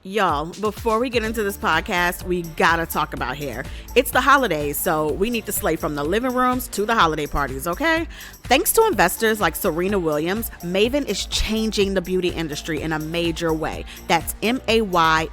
Y'all, before we get into this podcast, we gotta talk about hair. It's the holidays, so we need to slay from the living rooms to the holiday parties, okay? Thanks to investors like Serena Williams, Maven is changing the beauty industry in a major way. That's Mayvenn.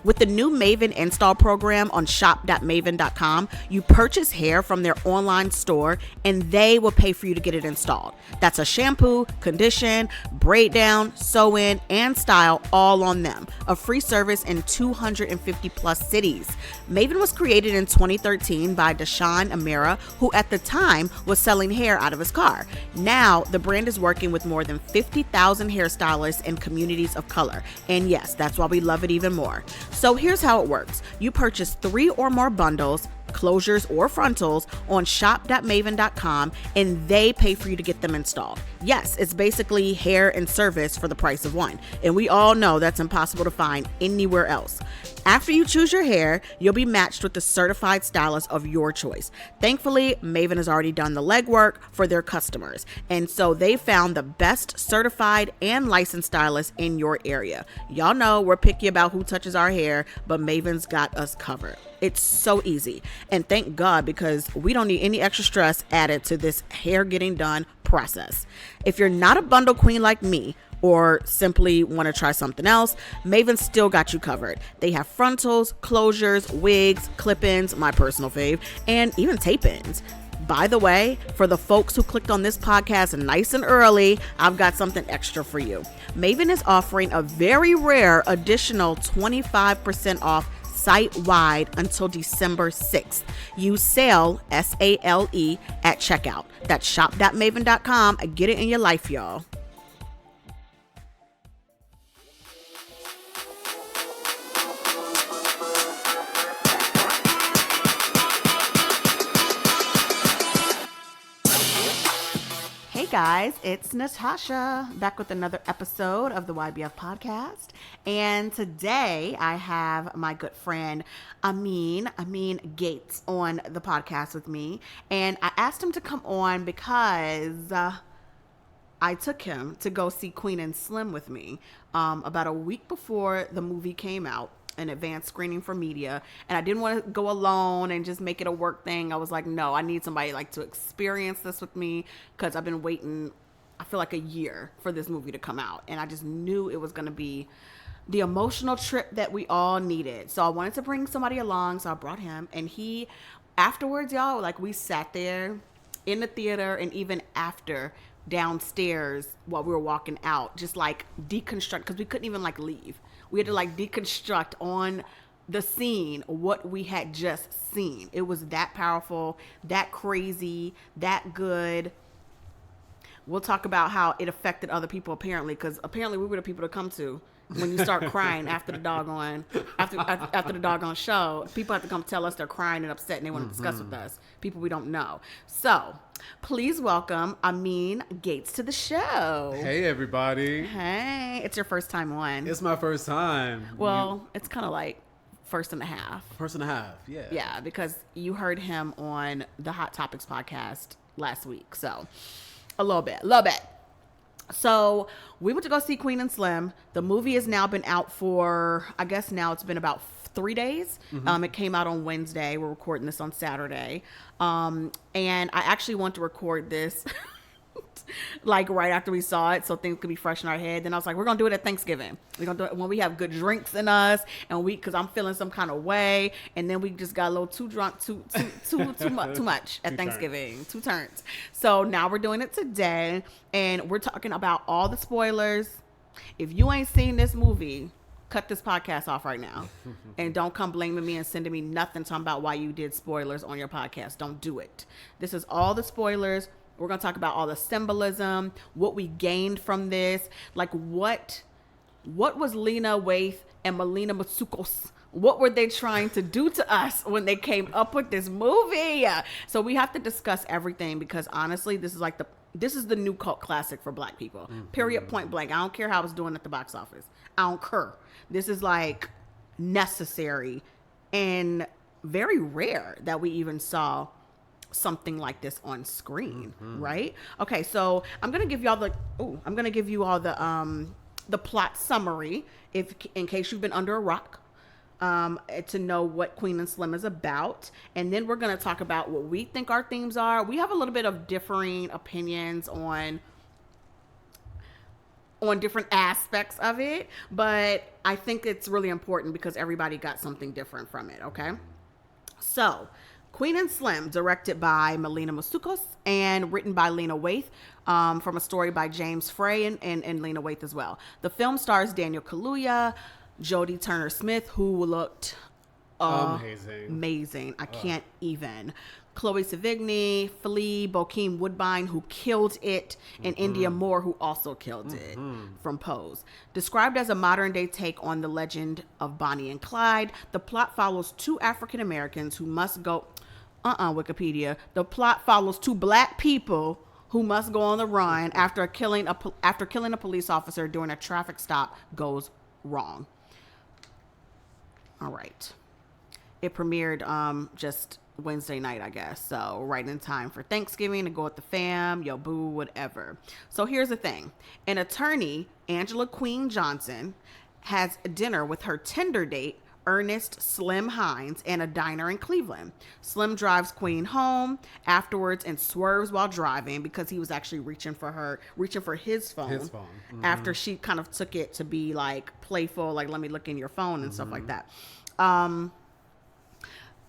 With the new Maven install program on shop.maven.com, you purchase hair from their online store and they will pay for you to get it installed. That's a shampoo, condition, braid down, sew in, and style all on them. A free service in 250 plus cities. Maven was created in 2013 by Deshaun Amira, who at the time was selling hair out of his car. Now, the brand is working with more than 50,000 hairstylists in communities of color. And yes, that's why we love it even more. So here's how it works. You purchase 3 or more bundles, closures or frontals on shop.maven.com and they pay for you to get them installed. Yes, it's basically hair and service for the price of one. And we all know that's impossible to find anywhere else. After you choose your hair, you'll be matched with the certified stylist of your choice. Thankfully, Maven has already done the legwork for their customers. And so they found the best certified and licensed stylist in your area. Y'all know we're picky about who touches our hair, but Maven's got us covered. It's so easy. And thank God, because we don't need any extra stress added to this hair getting done process. If you're not a bundle queen like me, or simply want to try something else, Maven still got you covered. They have frontals, closures, wigs, clip-ins, my personal fave, and even tape-ins. By the way, for the folks who clicked on this podcast nice and early, I've got something extra for you. Maven is offering a very rare additional 25% off site-wide until December 6th. Use SALE, S-A-L-E, at checkout. That's shop.maven.com. Get it in your life, y'all. Hey guys, it's Natasha back with another episode of the YBF podcast. And today I have my good friend Amin Gates on the podcast with me. And I asked him to come on because I took him to go see Queen and Slim with me about a week before the movie came out. An advanced screening for media, and I didn't want to go alone and just make it a work thing. I was like, no, I need somebody like to experience this with me, because I've been waiting, I feel like a year for this movie to come out, and I just knew it was going to be the emotional trip that we all needed. So I wanted to bring somebody along, so I brought him, and he afterwards, y'all, like, we sat there in the theater and even after downstairs while we were walking out, just like deconstruct, because we couldn't even like leave. We had to like deconstruct on the scene what we had just seen. It was that powerful, that crazy, that good. We'll talk about how it affected other people apparently, because apparently we were the people to come to when you start crying after the doggone show. People have to come tell us they're crying and upset and they want to discuss with us. People we don't know. So please welcome Amin Gates to the show. Hey everybody. Hey, it's your first time on. It's my first time. Well, it's kind of like first and a half. Yeah. Yeah, because you heard him on the Hot Topics podcast last week. So a little bit. So we went to go see Queen and Slim. The movie has now been out for, I guess now it's been about 3 days. It came out on Wednesday. We're recording this on Saturday. And I actually want to record this like right after we saw it, so things could be fresh in our head. Then I was like, we're gonna do it at Thanksgiving. We're gonna do it when we have good drinks in us, and because I'm feeling some kind of way, and then we just got a little too drunk, too much at Thanksgiving. 2 turns. So now we're doing it today, and we're talking about all the spoilers. If you ain't seen this movie, cut this podcast off right now, and don't come blaming me and sending me nothing talking about why you did spoilers on your podcast. Don't do it. This is all the spoilers. We're going to talk about all the symbolism, what we gained from this, like what was Lena Waithe and Melina Matsoukas, what were they trying to do to us when they came up with this movie? So we have to discuss everything, because honestly, this is the new cult classic for Black people. Period, point blank. I don't care how it's doing at the box office. I don't care. This is like necessary and very rare that we even saw something like this on screen, right? Okay, so I'm gonna give you all the the plot summary, if in case you've been under a rock, to know what Queen and Slim is about. And then we're going to talk about what we think our themes are. We have a little bit of differing opinions on different aspects of it, but I think it's really important because everybody got something different from it, okay? So, Queen and Slim, directed by Melina Matsoukas and written by Lena Waithe, from a story by James Frey and Lena Waithe as well. The film stars Daniel Kaluuya, Jodie Turner-Smith, who looked amazing. I can't even. Chloe Sevigny, Flea, Bokeem Woodbine, who killed it, and India Moore, who also killed it from Pose. Described as a modern-day take on the legend of Bonnie and Clyde, the plot follows two African Americans who must go... Wikipedia. The plot follows two black people who must go on the run after killing a police officer during a traffic stop goes wrong. All right. It premiered just Wednesday night, I guess. So right in time for Thanksgiving to go with the fam, yo boo, whatever. So here's the thing. An attorney, Angela Queen Johnson, has dinner with her Tinder date, Ernest Slim Hines, in a diner in Cleveland. Slim drives Queen home afterwards and swerves while driving because he was actually reaching for his phone. After she kind of took it to be like playful, like let me look in your phone and stuff like that.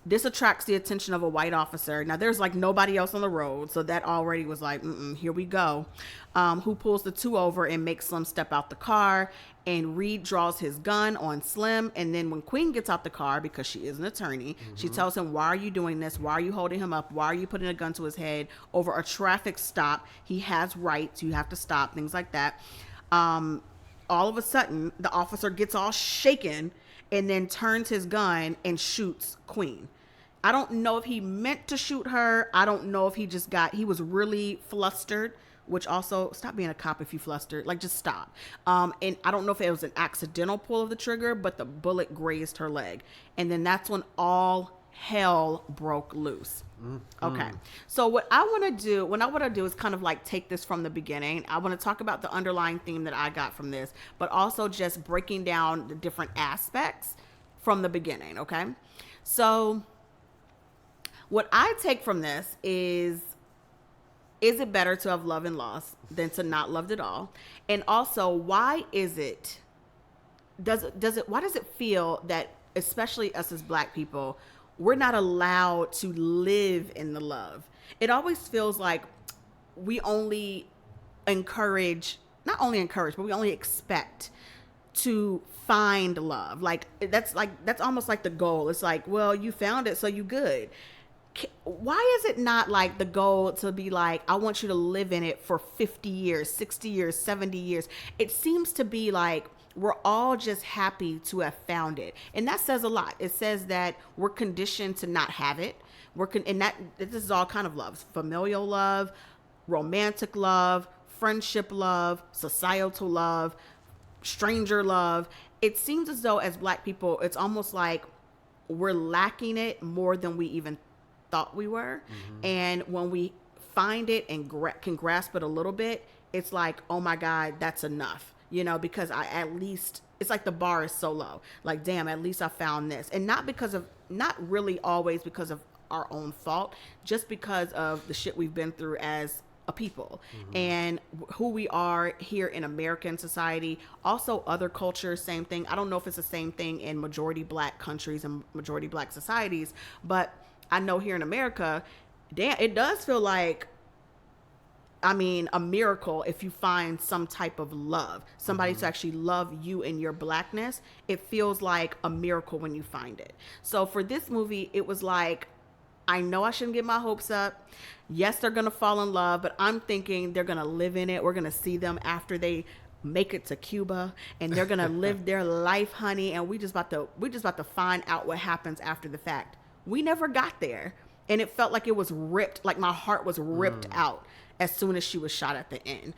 This attracts the attention of a white officer. Now, there's like nobody else on the road, so that already was like, here we go. Who pulls the two over and makes Slim step out the car. And Reed draws his gun on Slim. And then when Queen gets out the car, because she is an attorney, she tells him, why are you doing this? Why are you holding him up? Why are you putting a gun to his head over a traffic stop? He has rights. You have to stop, things like that. All of a sudden, the officer gets all shaken and then turns his gun and shoots Queen. I don't know if he meant to shoot her. I don't know if he was really flustered, which also, stop being a cop if you flustered. Like, just stop. And I don't know if it was an accidental pull of the trigger, but the bullet grazed her leg. And then that's when all hell broke loose. Okay. So what I want to do is kind of like take this from the beginning. I want to talk about the underlying theme that I got from this, but also just breaking down the different aspects from the beginning. Okay. So what I take from this is it better to have loved and lost than to not loved at all? And also, why does it feel that, especially us as Black people, we're not allowed to live in the love? It always feels like we only not only encourage, but we only expect to find love. That's almost like the goal. It's like, well, you found it, so you good. Why is it not like the goal to be like, I want you to live in it for 50 years, 60 years, 70 years? It seems to be like we're all just happy to have found it. And that says a lot. It says that we're conditioned to not have it. This is all kind of love: familial love, romantic love, friendship love, societal love, stranger love. It seems as though as Black people, it's almost like we're lacking it more than we even thought we were. And when we find it and can grasp it a little bit, it's like, oh my God, that's enough. Because it's like the bar is so low. Like, damn, at least I found this. And not really always because of our own fault, just because of the shit we've been through as a people and who we are here in American society. Also other cultures, same thing. I don't know if it's the same thing in majority Black countries and majority Black societies, but I know here in America, damn, it does feel like, a miracle if you find some type of love, somebody to actually love you in your Blackness. It feels like a miracle when you find it. So for this movie, it was like, I know I shouldn't get my hopes up. Yes, they're going to fall in love, but I'm thinking they're going to live in it. We're going to see them after they make it to Cuba, and they're going to live their life, honey. And we just about to find out what happens after the fact. We never got there. And it felt like it was ripped, like my heart was ripped out as soon as she was shot at the end.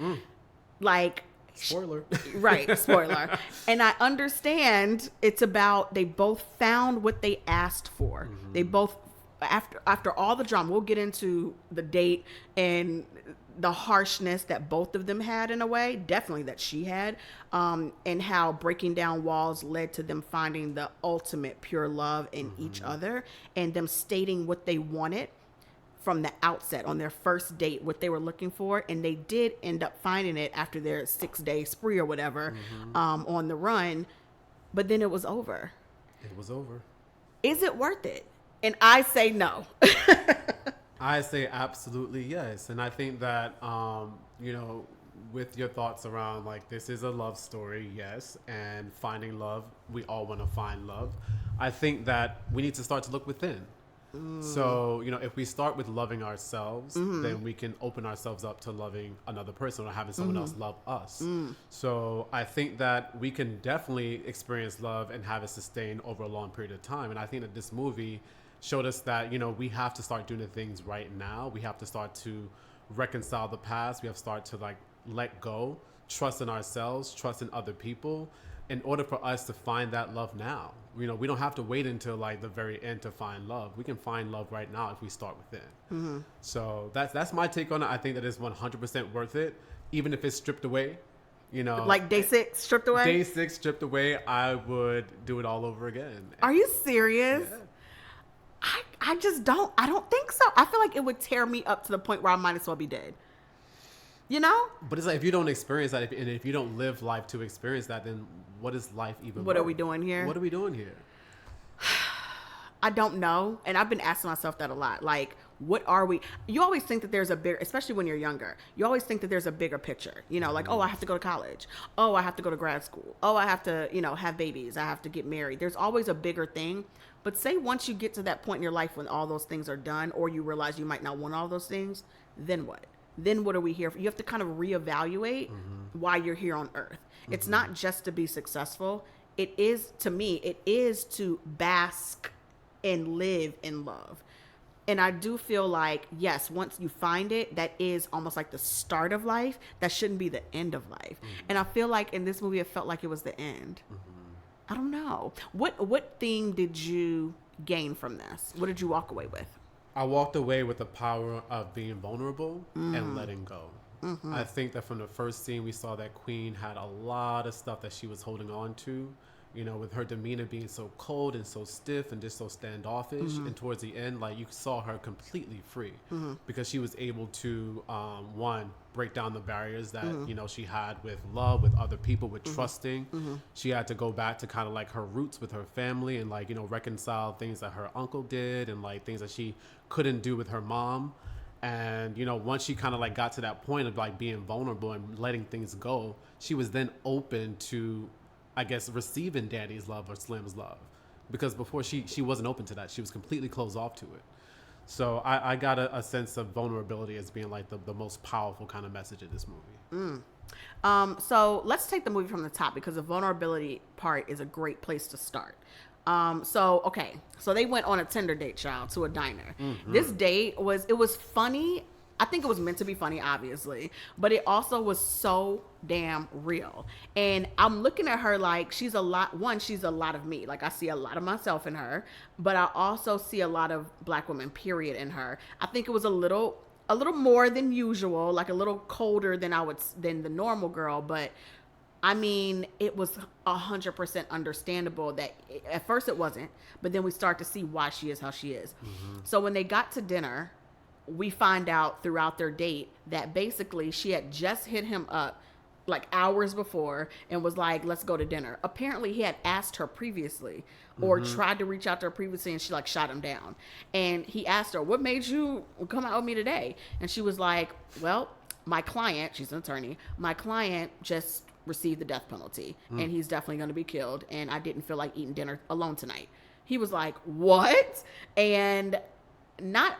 Like, spoiler. Right, spoiler. And I understand it's about, they both found what they asked for. They both, after all the drama, we'll get into the date and the harshness that both of them had in a way, definitely that she had, and how breaking down walls led to them finding the ultimate pure love in each other, and them stating what they wanted from the outset on their first date, what they were looking for, and they did end up finding it after their 6-day spree or whatever, on the run, but then it was over. It was over. Is it worth it? And I say no. I say absolutely yes. And I think that, with your thoughts around, like, this is a love story, yes, and finding love, we all want to find love. I think that we need to start to look within. So, if we start with loving ourselves, then we can open ourselves up to loving another person or having someone else love us. So I think that we can definitely experience love and have it sustained over a long period of time. And I think that this movie showed us that, we have to start doing the things right now. We have to start to reconcile the past. We have to start to let go, trust in ourselves, trust in other people in order for us to find that love now. We don't have to wait until the very end to find love. We can find love right now if we start within. So that's my take on it. I think that it's 100% worth it, even if it's stripped away. Like day 6 stripped away? Day 6 stripped away, I would do it all over again. Are you serious? Yeah. I just don't. I don't think so. I feel like it would tear me up to the point where I might as well be dead. But it's like, if you don't experience that, and if you don't live life to experience that, then what is life even? What are we doing here? What are we doing here? I don't know. And I've been asking myself that a lot. Like, what are we? You always think that there's a bigger, especially when you're younger, you always think that there's a bigger picture. Like, oh, I have to go to college. Oh, I have to go to grad school. Oh, I have to, have babies. I have to get married. There's always a bigger thing. But say once you get to that point in your life when all those things are done, or you realize you might not want all those things, then what? Then what are we here for? You have to kind of reevaluate why you're here on earth. It's not just to be successful. It is, to me, it is to bask and live in love. And I do feel like, yes, once you find it, that is almost like the start of life. That shouldn't be the end of life. And I feel like in this movie, it felt like it was the end. I don't know. What theme did you gain from this? What did you walk away with? I walked away with the power of being vulnerable and letting go. I think that from the first scene, we saw that Queen had a lot of stuff that she was holding on to, with her demeanor being so cold and so stiff and just so standoffish. And towards the end, you saw her completely free because she was able to, one, break down the barriers that, she had with love, with other people, with trusting. She had to go back to kind of her roots with her family and reconcile things that her uncle did and things that she couldn't do with her mom. And, once she kind of got to that point of being vulnerable and letting things go, she was then open to, I guess, receiving Daddy's love or Slim's love, because before she wasn't open to that. She was completely closed off to it. So I got a sense of vulnerability as being the most powerful kind of message of this movie. So let's take the movie from the top, because the vulnerability part is a great place to start. So they went on a Tinder date, child, to a diner. This date was funny. I think it was meant to be funny, obviously, but it also was so damn real. And I'm looking at her like she's a lot of me. I see a lot of myself in her, but I also see a lot of Black women, period, in her. I think it was a little more than usual, a little colder than the normal girl, but I mean, it was 100% understandable that at first it wasn't, but then we start to see why she is how she is. So when they got to dinner, we find out throughout their date that basically she had just hit him up hours before and was like, let's go to dinner. Apparently he had asked her previously or tried to reach out to her previously, and she shot him down. And he asked her, what made you come out with me today? And she was like, well, my client, she's an attorney, my client just received the death penalty and he's definitely going to be killed, and I didn't feel like eating dinner alone tonight. He was like, what? And not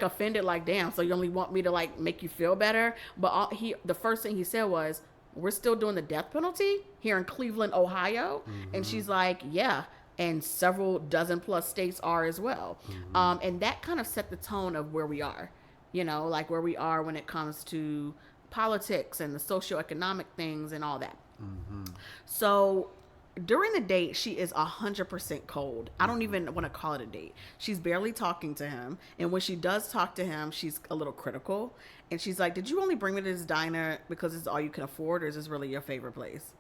offended, damn, so you only want me to make you feel better? But the first thing he said was, we're still doing the death penalty here in Cleveland, Ohio? And she's like, yeah, and several dozen plus states are as well. And that kind of set the tone of where we are, where we are when it comes to politics and the socioeconomic things and all that. So during the date, she is 100% cold. I don't even want to call it a date. She's barely talking to him. And when she does talk to him, she's a little critical. And she's like, did you only bring me to this diner because it's all you can afford, or is this really your favorite place?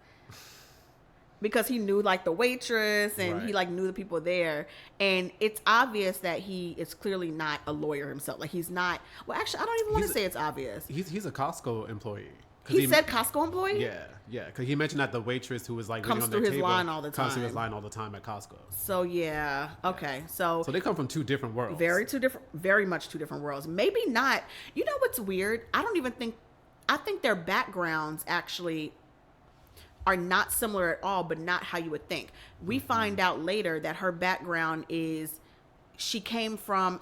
Because he knew like the waitress and he like knew the people there. And it's obvious that he is clearly not a lawyer himself. Like he's not, well, actually, I don't even want to say it's obvious. He's a Costco employee. He said Costco employee? Yeah. Because he mentioned that the waitress who was like comes through his line all the time. Comes through his line all the time at Costco. So yeah, okay. So they come from two different worlds. Very much two different worlds. Maybe not. You know what's weird? I think their backgrounds actually are not similar at all, but not how you would think. We find out later that her background is she came from,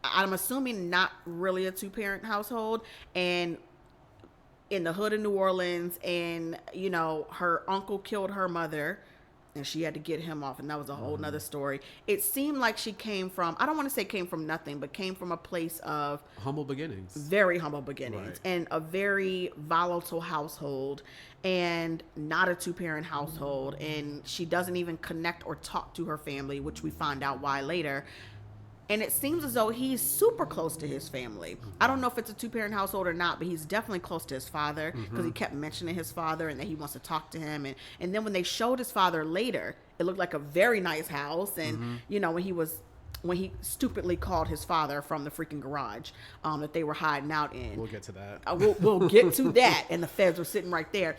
I'm assuming not really a 2-parent household, and in the hood of New Orleans, and you know, her uncle killed her mother and she had to get him off, and that was a whole nother story. It seemed like she came from, I don't want to say came from nothing, but came from a place of humble beginnings, very humble beginnings, and a very volatile household, and not a 2-parent household. And she doesn't even connect or talk to her family, which we find out why later. And it seems as though he's super close to his family. I don't know if it's a 2-parent household or not, but he's definitely close to his father, because he kept mentioning his father and that he wants to talk to him. And then when they showed his father later, it looked like a very nice house. And, you know, when he stupidly called his father from the freaking garage that they were hiding out in. We'll get to that. We'll get to that. And the feds were sitting right there.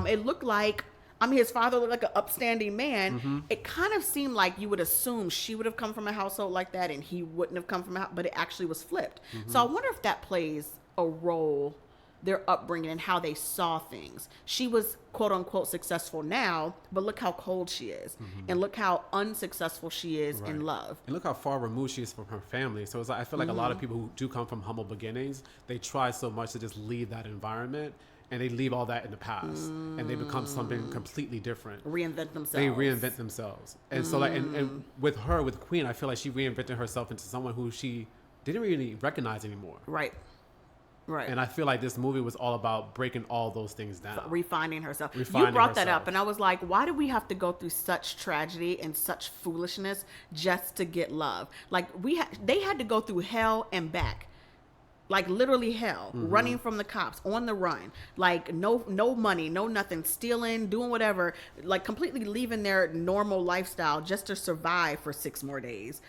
It looked like, I mean, his father looked like an upstanding man. It kind of seemed like you would assume she would have come from a household like that and he wouldn't have come from a house, but it actually was flipped. So I wonder if that plays a role, their upbringing and how they saw things. She was quote unquote successful now, but look how cold she is. And look how unsuccessful she is in love. And look how far removed she is from her family. So it's like, I feel like a lot of people who do come from humble beginnings, they try so much to just leave that environment. And they leave all that in the past, and they become something completely different. Reinvent themselves. They reinvent themselves, and so like, and with her, with Queen, I feel like she reinvented herself into someone who she didn't really recognize anymore. Right. And I feel like this movie was all about breaking all those things down, refining herself. You brought that up, and I was like, why do we have to go through such tragedy and such foolishness just to get love? Like they had to go through hell and back. Like literally hell, running from the cops, on the run, like no money, no nothing, stealing, doing whatever, like completely leaving their normal lifestyle just to survive for 6 more days,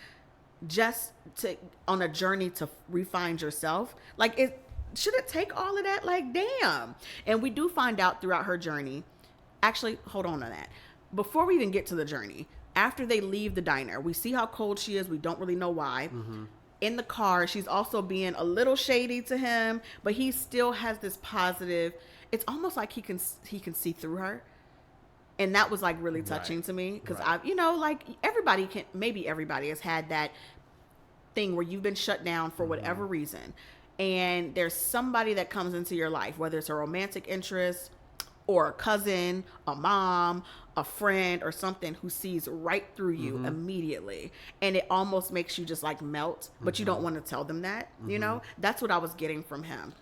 just to on a journey to refine yourself. Like, should it take all of that? Like, damn. And we do find out throughout her journey. Actually, hold on to that. Before we even get to the journey, after they leave the diner, we see how cold she is. We don't really know why. In the car, she's also being a little shady to him, but he still has this positive. It's almost like he can see through her, and that was like really touching to me, because like maybe everybody has had that thing where you've been shut down for whatever reason, and there's somebody that comes into your life, whether it's a romantic interest or a cousin, a mom, a friend, or something, who sees right through you immediately, and it almost makes you just like melt, but you don't want to tell them that. You know, that's what I was getting from him.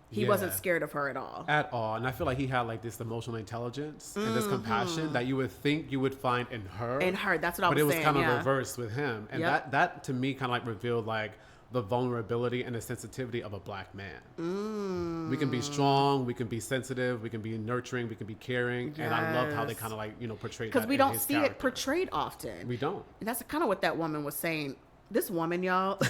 He wasn't scared of her at all. And I feel like he had like this emotional intelligence and this compassion that you would think you would find in her. That's what I was saying. But it was kind of reversed with him, and that to me kind of like revealed like the vulnerability and the sensitivity of a black man. We can be strong, we can be sensitive, we can be nurturing, we can be caring, and I love how they kind of like, you know, portrayed that. Because we don't see it portrayed often. We don't. And that's kind of what that woman was saying. This woman, y'all,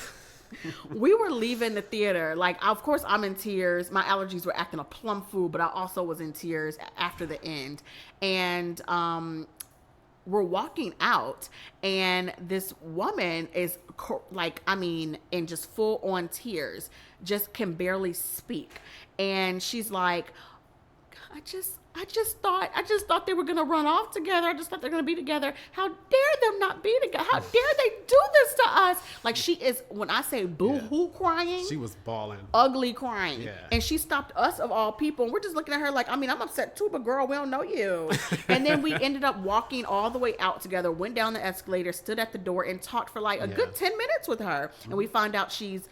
we were leaving the theater. Like, of course, I'm in tears. My allergies were acting a plum fool, but I also was in tears after the end. And we're walking out, and this woman is like, I mean, in just full on tears, just can barely speak. And she's like, I just thought they were going to run off together. I just thought they're going to be together. How dare them not be together? How dare they do this to us? Like, she is, when I say boo-hoo crying. She was bawling. Ugly crying. Yeah. And she stopped us of all people. And we're just looking at her like, I mean, I'm upset too, but girl, we don't know you. And then we ended up walking all the way out together, went down the escalator, stood at the door, and talked for like a good 10 minutes with her. And we find out she's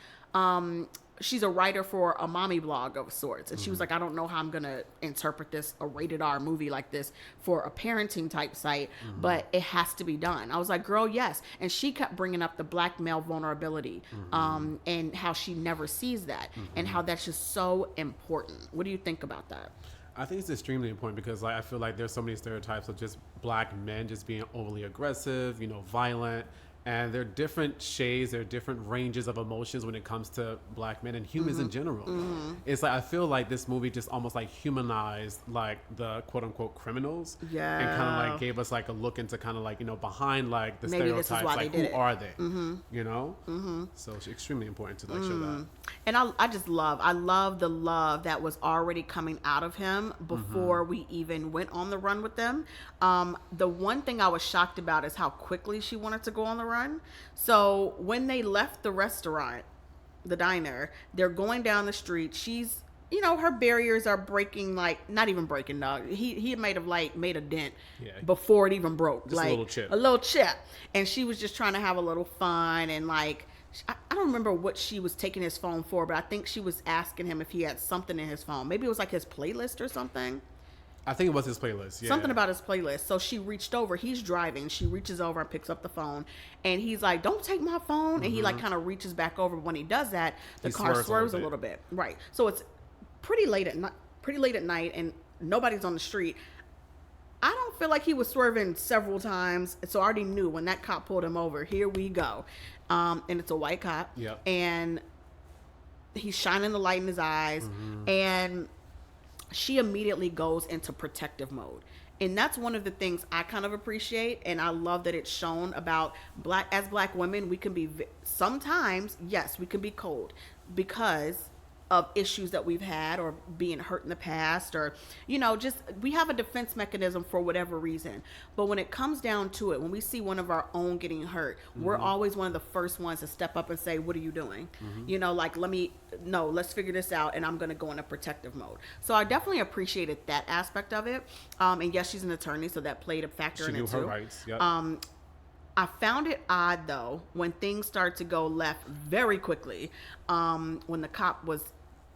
she's a writer for a mommy blog of sorts. And she was like, I don't know how I'm going to interpret this, a rated R movie like this for a parenting type site, but it has to be done. I was like, girl, yes. And she kept bringing up the black male vulnerability and how she never sees that and how that's just so important. What do you think about that? I think it's extremely important because like I feel like there's so many stereotypes of just black men just being overly aggressive, violent. And there are different shades, there are different ranges of emotions when it comes to black men and humans in general. It's like I feel like this movie just almost like humanized like the quote unquote criminals. Yeah. And kind of like gave us like a look into kind of like, behind like the Maybe stereotypes, like who are they? So it's extremely important to like show that. And I love the love that was already coming out of him before we even went on the run with them. The one thing I was shocked about is how quickly she wanted to go on the run. So when they left the restaurant, the diner, they're going down the street. She's, her barriers are breaking, like, not even breaking, dog. He might have like made a dent before it even broke. Just like a little chip. And she was just trying to have a little fun and like, I don't remember what she was taking his phone for, but I think she was asking him if he had something in his phone. Maybe it was like his playlist or something. I think it was his playlist. Yeah. Something about his playlist. So she reached over. He's driving. She reaches over and picks up the phone. And he's like, don't take my phone. And he like kind of reaches back over. When he does that, the car swerves a little bit. Right. So it's pretty late at night and nobody's on the street. I don't feel like he was swerving several times. So I already knew when that cop pulled him over, here we go. And it's a white cop. Yep. And he's shining the light in his eyes. And she immediately goes into protective mode. And that's one of the things I kind of appreciate. And I love that it's shown about black women. We can be sometimes, yes, we can be cold because of issues that we've had or being hurt in the past or, just we have a defense mechanism for whatever reason. But when it comes down to it, when we see one of our own getting hurt, we're always one of the first ones to step up and say, what are you doing? Like, let's figure this out. And I'm going to go in a protective mode. So I definitely appreciated that aspect of it. And yes, she's an attorney, so that played a factor in it too. She knew her rights. Yep. I found it odd though, when things started to go left very quickly, when the cop was,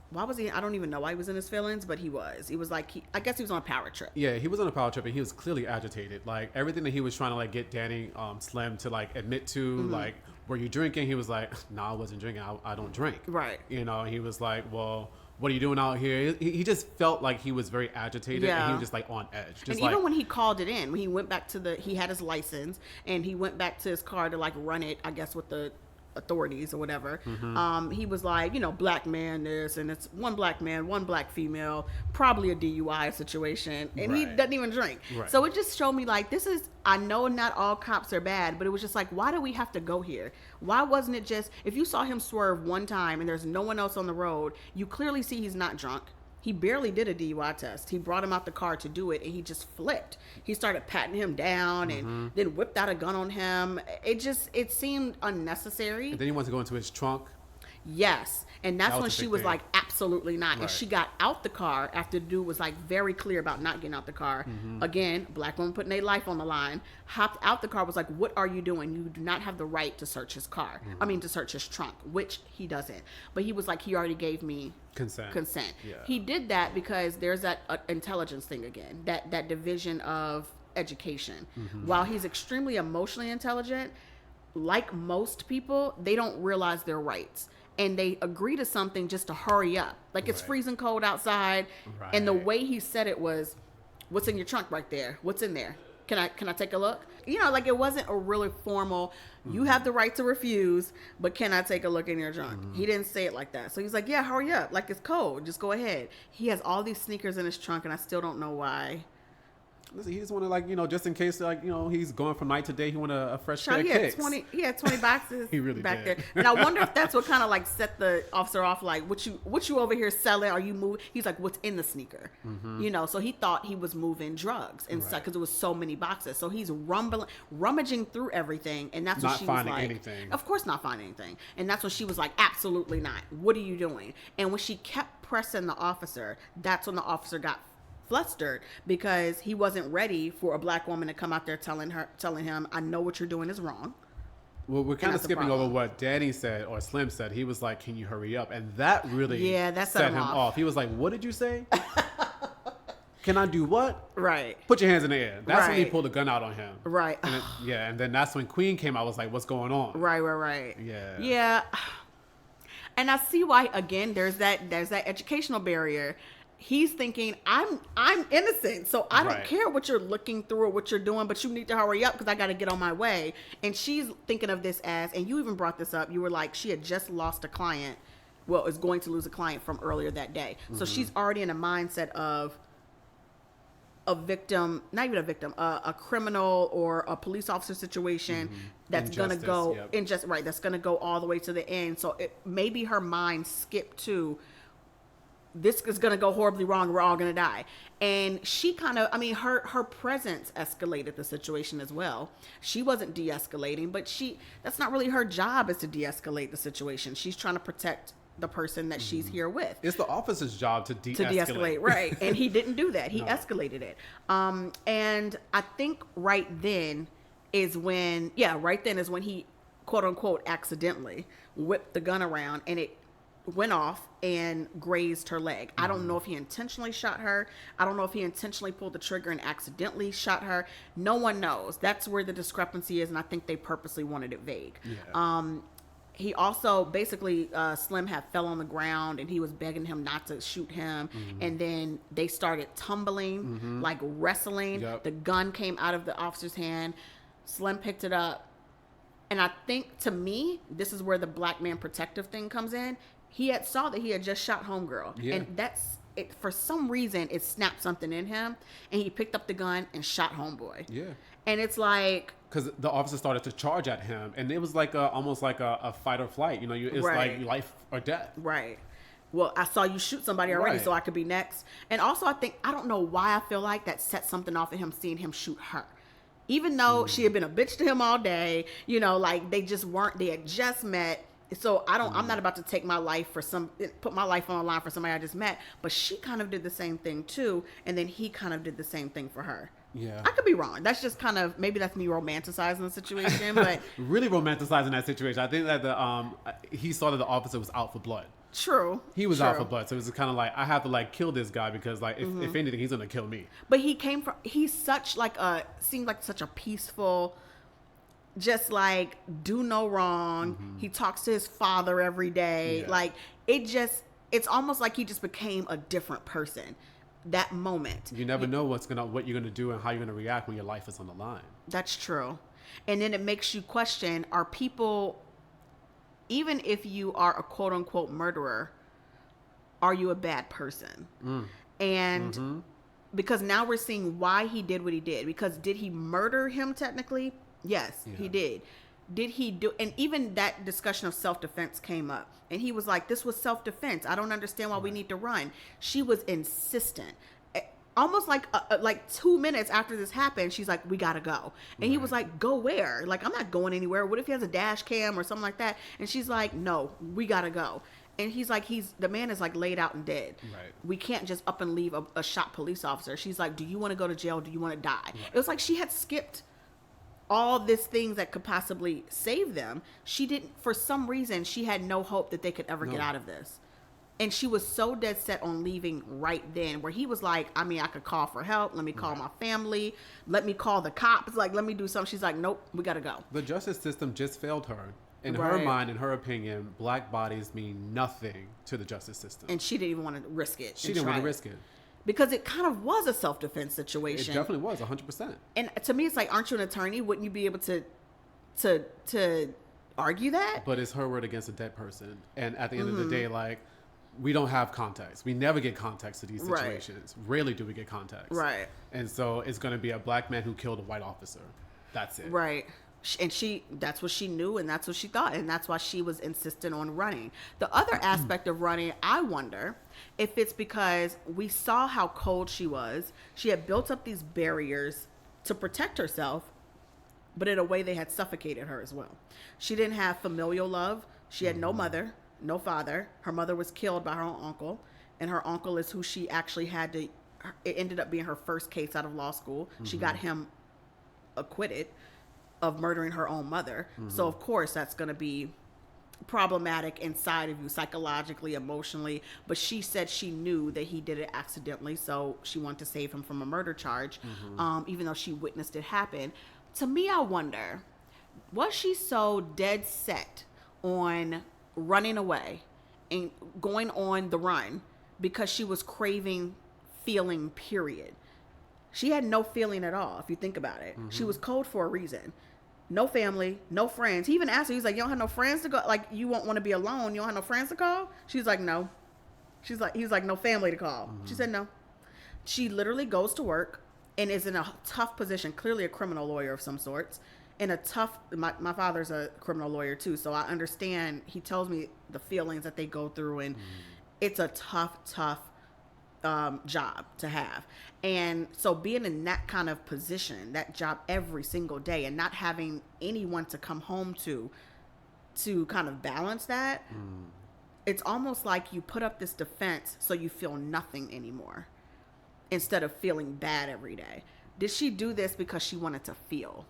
why was he? I don't even know why he was in his feelings, but he was. He was like, I guess he was on a power trip. Yeah, he was on a power trip, and he was clearly agitated. Like everything that he was trying to like get Danny Slim to like admit to, like, were you drinking? He was like, no, I wasn't drinking. I don't drink. Right. He was like, well, what are you doing out here? He just felt like he was very agitated, and he was just like on edge. Just and even when he called it in, when he went back to he had his license, and he went back to his car to like run it, I guess with the authorities or whatever, he was like, black man this, and it's one black man, one black female, probably a DUI situation, and he doesn't even drink. So it just showed me like, I know not all cops are bad, but it was just like, why do we have to go here? Why wasn't it just, if you saw him swerve one time and there's no one else on the road, you clearly see he's not drunk. He barely did a DUI test. He brought him out the car to do it, and he just flipped. He started patting him down and then whipped out a gun on him. It seemed unnecessary. And then he wanted to go into his trunk. Yes. And that's when she was like, absolutely not. And she got out the car after the dude was like very clear about not getting out the car. Again, black woman putting their life on the line, hopped out the car, was like, what are you doing? You do not have the right to search his car. To search his trunk, which he doesn't. But he was like, he already gave me consent. Yeah. He did that because there's that intelligence thing again, that division of education. While he's extremely emotionally intelligent, like most people, they don't realize their rights. And they agree to something just to hurry up. Like it's freezing cold outside. And the way he said it was, what's in your trunk right there? What's in there? Can I take a look? Like it wasn't a really formal, you have the right to refuse, but can I take a look in your trunk? He didn't say it like that. So he's like, yeah, hurry up. Like it's cold. Just go ahead. He has all these sneakers in his trunk and I still don't know why. Listen, he just want to like, just in case like, he's going from night to day, he want a fresh pair of kicks. He had 20 boxes he really back did. there. And I wonder if that's what kind of like set the officer off, like, what you over here selling? Are you moving? He's like, what's in the sneaker? So he thought he was moving drugs and stuff because it was so many boxes. So he's rummaging through everything. And that's what she was like. Anything. Of course not finding anything. And that's when she was like, absolutely not. What are you doing? And when she kept pressing the officer, that's when the officer got flustered because he wasn't ready for a black woman to come out there telling him, I know what you're doing is wrong. Well, we're kind of that's a skipping over problem. what Danny said or Slim said. He was like, "Can you hurry up?" And that really that set him off. He was like, "What did you say? Can I do what? Right. Put your hands in the air." That's when he Right. pulled the gun out on him. Right. And then that's when Queen came out. Was like, "What's going on?" Right. Yeah. Yeah. And I see why, again, there's that educational barrier. He's thinking, I'm innocent, so I don't Right. care what you're looking through or what you're doing, but you need to hurry up because I got to get on my way. And she's thinking of this as, and you even brought this up, you were like, she had just lost a client, well, is going to lose a client from earlier that day. So she's already in a mindset of a victim, not even a victim, a criminal or a police officer situation that's going to go that's going to go all the way to the end. So maybe her mind skipped to, this is going to go horribly wrong. We're all going to die. And she kind of, her presence escalated the situation as well. She wasn't de-escalating, but that's not really her job, is to de-escalate the situation. She's trying to protect the person that she's here with. It's the officer's job to de-escalate. Right. And he didn't do that. He escalated it. And I think right then is when he, quote unquote, accidentally whipped the gun around and it went off and grazed her leg. I don't know if he intentionally shot her. I don't know if he intentionally pulled the trigger and accidentally shot her. No one knows. That's where the discrepancy is, and I think they purposely wanted it vague. Yeah. He also basically, Slim had fell on the ground and he was begging him not to shoot him. And then they started tumbling, like wrestling. Yep. The gun came out of the officer's hand. Slim picked it up. And I think, to me, this is where the black man protective thing comes in. He had saw that he had just shot homegirl. Yeah. And that's it. For some reason, it snapped something in him. And he picked up the gun and shot homeboy. Yeah. And it's like, because the officer started to charge at him, and it was like almost like a fight or flight. It's Right. like life or death. right. Well, I saw you shoot somebody already, Right. so I could be next. And also, I don't know why I feel like that set something off in him, seeing him shoot her. Even though she had been a bitch to him all day, like they had just met. So I'm not about to take my life put my life on the line for somebody I just met. But she kind of did the same thing too. And then he kind of did the same thing for her. Yeah. I could be wrong. That's just kind of, maybe that's me romanticizing the situation, but Really romanticizing that situation. I think that he saw that the officer was out for blood. true. He was out for blood, so it was kind of like, I have to like kill this guy because like if anything, he's gonna kill me. But he's such seemed like such a peaceful, just like do no wrong. He talks to his father every day. Yeah. Like it's almost like he just became a different person that moment. You never know what you're gonna do and how you're gonna react when your life is on the line. That's true. And then it makes you question, are people, even if you are a quote unquote murderer, are you a bad person? And because now we're seeing why he did what he did. Because did he murder him technically? Yes, he did. Did he do, and even that discussion of self-defense came up, and he was like, this was self-defense. I don't understand why we need to run. She was insistent. Almost like 2 minutes after this happened, she's like, we gotta go. And he was like, go where? Like, I'm not going anywhere. What if he has a dash cam or something like that? And she's like, no, we gotta go. And he's like, the man is like laid out and dead. Right. We can't just up and leave a shot police officer. She's like, do you want to go to jail? Do you want to die? Right. It was like she had skipped all these things that could possibly save them. She didn't, for some reason, she had no hope that they could ever get out of this. And she was so dead set on leaving right then, where he was like, I could call for help. Let me call my family. Let me call the cops. Like, let me do something. She's like, nope, we got to go. The justice system just failed her. In her mind, in her opinion, black bodies mean nothing to the justice system. And she didn't even want to risk it. She didn't want to risk it. Because it kind of was a self-defense situation. It definitely was, 100%. And to me, it's like, aren't you an attorney? Wouldn't you be able to argue that? But it's her word against a dead person. And at the end of the day, like, we don't have context. We never get context to these situations. Right. Rarely do we get context. Right. And so it's going to be a black man who killed a white officer. That's it. Right. And that's what she knew, and that's what she thought, and that's why she was insistent on running. The other aspect of running, I wonder if it's because we saw how cold she was. She had built up these barriers to protect herself, but in a way they had suffocated her as well. She didn't have familial love. She had no mother, no father. Her mother was killed by her own uncle, and her uncle is who she actually had to, it ended up being her first case out of law school. She got him acquitted. of murdering her own mother. So of course that's going to be problematic inside of you, psychologically, emotionally. But she said she knew that he did it accidentally, so she wanted to save him from a murder charge, even though she witnessed it happen. To me, I wonder, was she so dead set on running away and going on the run because she was craving feeling, period? She had no feeling at all, if you think about it. She was cold for a reason. No family, no friends. He even asked her, he's like, you don't have no friends to go? Like, you won't want to be alone. You don't have no friends to call? She's like, no. He was like, no family to call. She said no. She literally goes to work and is in a tough position, clearly a criminal lawyer of some sorts. In a tough, my father's a criminal lawyer too, so I understand. He tells me the feelings that they go through, and it's a tough job to have. And so being in that kind of position, that job every single day, and not having anyone to come home to kind of balance that, it's almost like you put up this defense so you feel nothing anymore instead of feeling bad every day. Did she do this because she wanted to feel?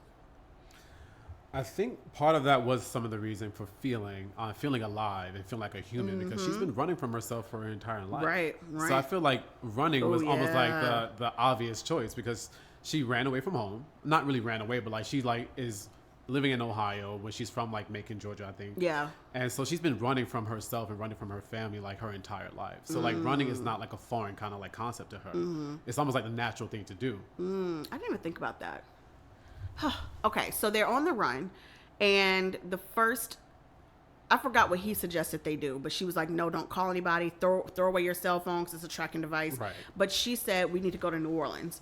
I think part of that was some of the reason for feeling alive and feeling like a human, because she's been running from herself for her entire life. Right. So I feel like running was almost like the obvious choice, because she ran away from home. Not really ran away, but like she like is living in Ohio, where she's from, like Macon, Georgia, I think. Yeah. And so she's been running from herself and running from her family like her entire life. So like running is not like a foreign kind of like concept to her. It's almost like the natural thing to do. I didn't even think about that. Okay, so they're on the run, and I forgot what he suggested they do, but she was like, no, don't call anybody, throw away your cell phone because it's a tracking device. Right. But she said, we need to go to New Orleans.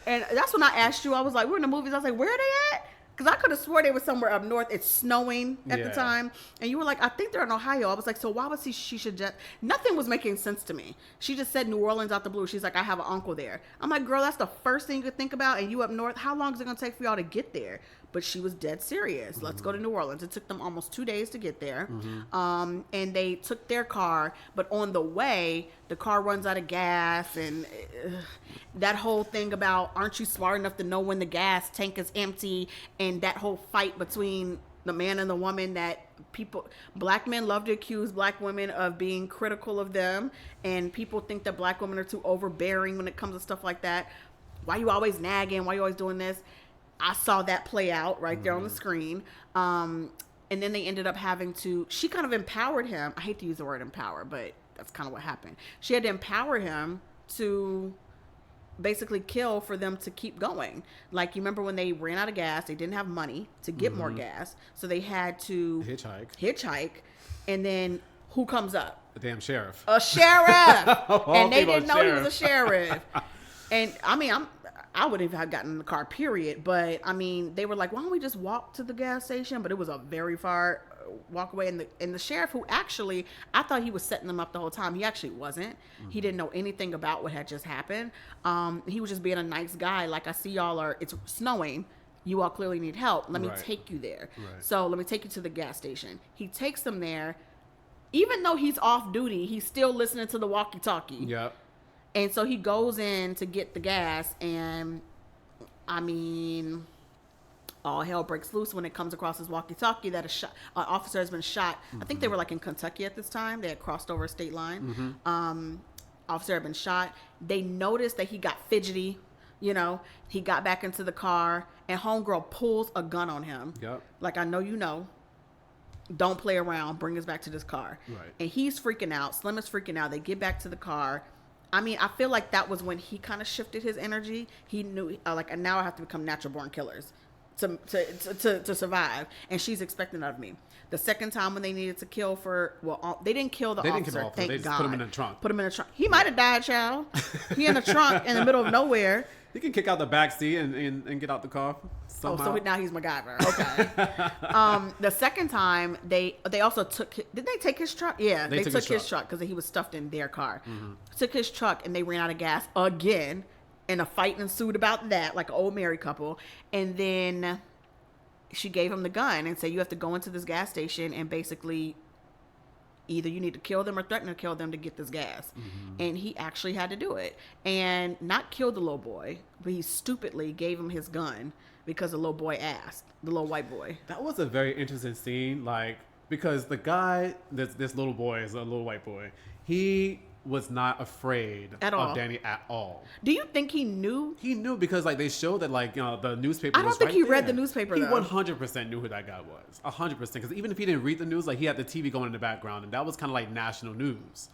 And that's when I asked you, I was like, we're in the movies, I was like, where are they at? Because I could have swore they were somewhere up north. It's snowing at the time. And you were like, I think they're in Ohio. I was like, so why would she should just... Nothing was making sense to me. She just said New Orleans out the blue. She's like, I have an uncle there. I'm like, girl, that's the first thing you could think about. And you up north, how long is it going to take for y'all to get there? But she was dead serious. Let's go to New Orleans. It took them almost 2 days to get there. And they took their car. But on the way, the car runs out of gas. And that whole thing about, aren't you smart enough to know when the gas tank is empty? And that whole fight between the man and the woman, that black men love to accuse black women of being critical of them. And people think that black women are too overbearing when it comes to stuff like that. Why you always nagging? Why you always doing this? I saw that play out right there on the screen. And then they ended up she kind of empowered him. I hate to use the word empower, but that's kind of what happened. She had to empower him to basically kill for them to keep going. Like, you remember when they ran out of gas, they didn't have money to get more gas. So they had to hitchhike. And then who comes up? The damn sheriff. A sheriff. And they didn't know he was a sheriff. And I mean, I wouldn't have gotten in the car, period. But I mean, they were like, why don't we just walk to the gas station? But it was a very far walk away. And the sheriff, who actually, I thought he was setting them up the whole time. He actually wasn't. He didn't know anything about what had just happened. He was just being a nice guy. Like, I see it's snowing. You all clearly need help. Let me take you there. Right. So let me take you to the gas station. He takes them there. Even though he's off duty, he's still listening to the walkie-talkie. Yep. And so he goes in to get the gas, and I mean, all hell breaks loose when it comes across his walkie-talkie that an officer has been shot. I think they were like in Kentucky at this time. They had crossed over a state line. Officer had been shot. They noticed that he got fidgety. He got back into the car, and homegirl pulls a gun on him. Yep. Like, I know you know. Don't play around. Bring us back to this car. Right. And he's freaking out. Slim is freaking out. They get back to the car. I mean, I feel like that was when he kind of shifted his energy. He knew, like, now I have to become natural born killers to survive. And she's expecting that of me. The second time when they needed to kill they didn't kill the officer. Thank they just God. Put him in the trunk. He might have died, child. He in the trunk in the middle of nowhere. He can kick out the back seat and get out the car somehow. Oh, so now he's MacGyver. Okay. The second time, they also took... Did they take his truck? Yeah, they took his truck because he was stuffed in their car. Took his truck, and they ran out of gas again, and a fight ensued about that, like an old married couple. And then she gave him the gun and said, you have to go into this gas station and basically either you need to kill them or threaten to kill them to get this gas. And he actually had to do it. And not kill the little boy, but he stupidly gave him his gun because the little boy asked, the little white boy. That was a very interesting scene, like, because the guy, this little boy is a little white boy. He was not afraid of Danny at all. Do you think he knew? He knew because, like, they showed that, like, you know, the newspaper. I don't think he read the newspaper. He though. 100% knew who that guy was. 100%. Because even if he didn't read the news, like, he had the TV going in the background, and that was kind of like national news.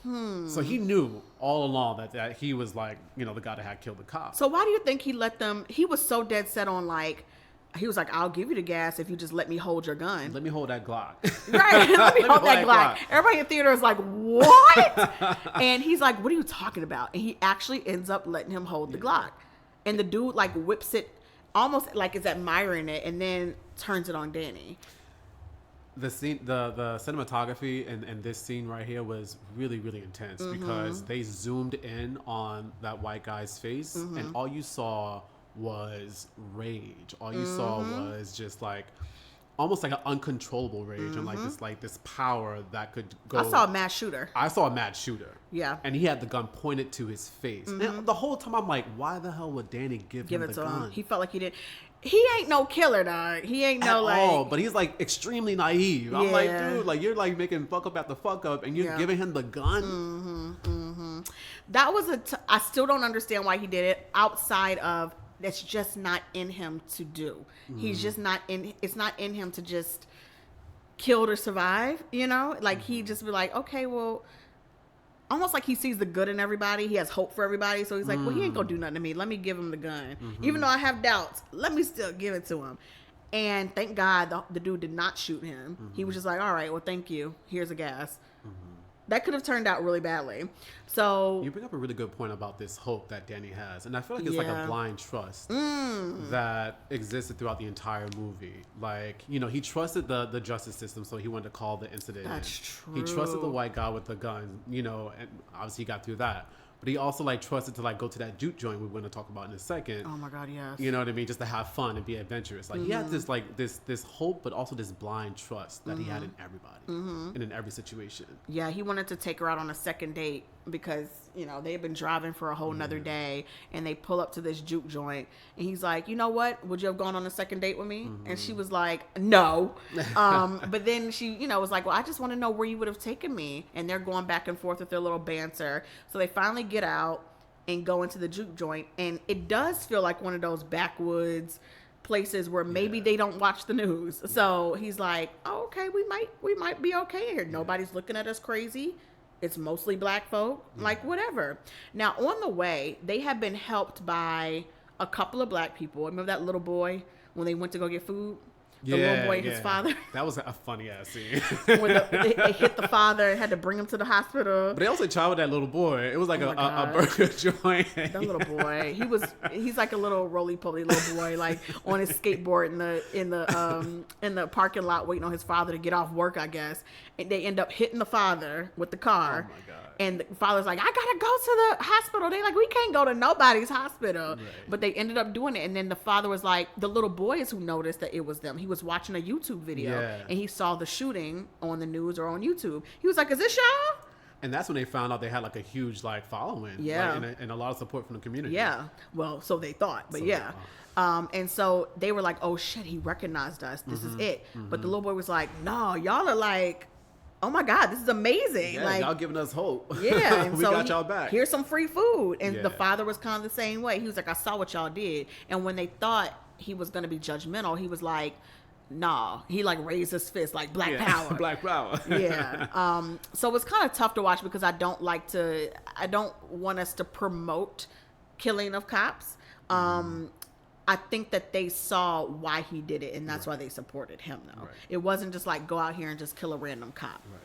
So he knew all along that he was, like, you know, the guy that had killed the cop. So why do you think he let them? He was so dead set on, like, he was like, I'll give you the gas if you just let me hold your gun. Let me hold that Glock. Right. Let me hold that Glock. Everybody in the theater is like, what? And he's like, what are you talking about? And he actually ends up letting him hold the Glock. And the dude, like, whips it, almost like is admiring it, and then turns it on Danny. The scene, the cinematography in this scene right here was really, really intense because they zoomed in on that white guy's face, and all you saw was rage. All you saw was just like almost like an uncontrollable rage and like this power that could go. I saw a mass shooter. Yeah. And he had the gun pointed to his face. And the whole time I'm like, why the hell would Danny give him the gun? He felt like he did. He ain't no killer, dog. He ain't no like. All, but he's like extremely naive. I'm like, dude, like you're like making fuck up after fuck up, and you're giving him the gun. That was I still don't understand why he did it. Outside of that's just not in him to do. He's just not in. It's not in him to just kill or survive. You know, like he just be like, okay, well. Almost like he sees the good in everybody. He has hope for everybody. So he's like, well, he ain't gonna do nothing to me. Let me give him the gun. Even though I have doubts, let me still give it to him. And thank God the dude did not shoot him. He was just like, all right, well, thank you. Here's a gas. That could have turned out really badly. So you bring up a really good point about this hope that Danny has, and I feel like it's like a blind trust that existed throughout the entire movie. Like, you know, he trusted the justice system, so he wanted to call the incident. That's true. He trusted the white guy with the gun, you know, and obviously he got through that. But he also like trusted to like go to that juke joint we're going to talk about in a second. Oh my God, yes. You know what I mean? Just to have fun and be adventurous. Like he had this like this hope, but also this blind trust that he had in everybody and in every situation. Yeah, he wanted to take her out on a second date because, you know, they had been driving for a whole nother day, and they pull up to this juke joint, and he's like, you know what? Would you have gone on a second date with me? And she was like, no. But then she, you know, was like, well, I just want to know where you would have taken me. And they're going back and forth with their little banter. So they finally get out and go into the juke joint, and it does feel like one of those backwoods places where maybe they don't watch the news. So he's like, oh, okay, we might be okay here. Nobody's looking at us crazy. It's mostly black folk, like whatever. Now on the way, they have been helped by a couple of black people. Remember that little boy when they went to go get food? The little boy and his father. That was a funny ass scene. When they hit the father and had to bring him to the hospital. But they also tried with that little boy. It was like a burger joint. That little boy. He's like a little roly-poly little boy, like on his skateboard in the parking lot waiting on his father to get off work, I guess. And they end up hitting the father with the car. Oh my God. And the father's like, I gotta go to the hospital. They like, we can't go to nobody's hospital. Right. But they ended up doing it. And then the father was like, the little boy is who noticed that it was them. He was watching a YouTube video and he saw the shooting on the news or on YouTube. He was like, is this y'all? And that's when they found out they had like a huge like following. Yeah. Like, and a lot of support from the community. Yeah. Well, so they thought, but yeah. And so they were like, oh shit, he recognized us. This is it. But the little boy was like, no, y'all are like, oh my God, this is amazing. Yeah, like, y'all giving us hope. Yeah. And we so got y'all back. Here's some free food. And the father was kind of the same way. He was like, I saw what y'all did. And when they thought he was going to be judgmental, he was like, nah. He like raised his fist like black power. Black power. Yeah. So it's kind of tough to watch because I don't want us to promote killing of cops. I think that they saw why he did it, and that's why they supported him, though. Right. It wasn't just like go out here and just kill a random cop. Right.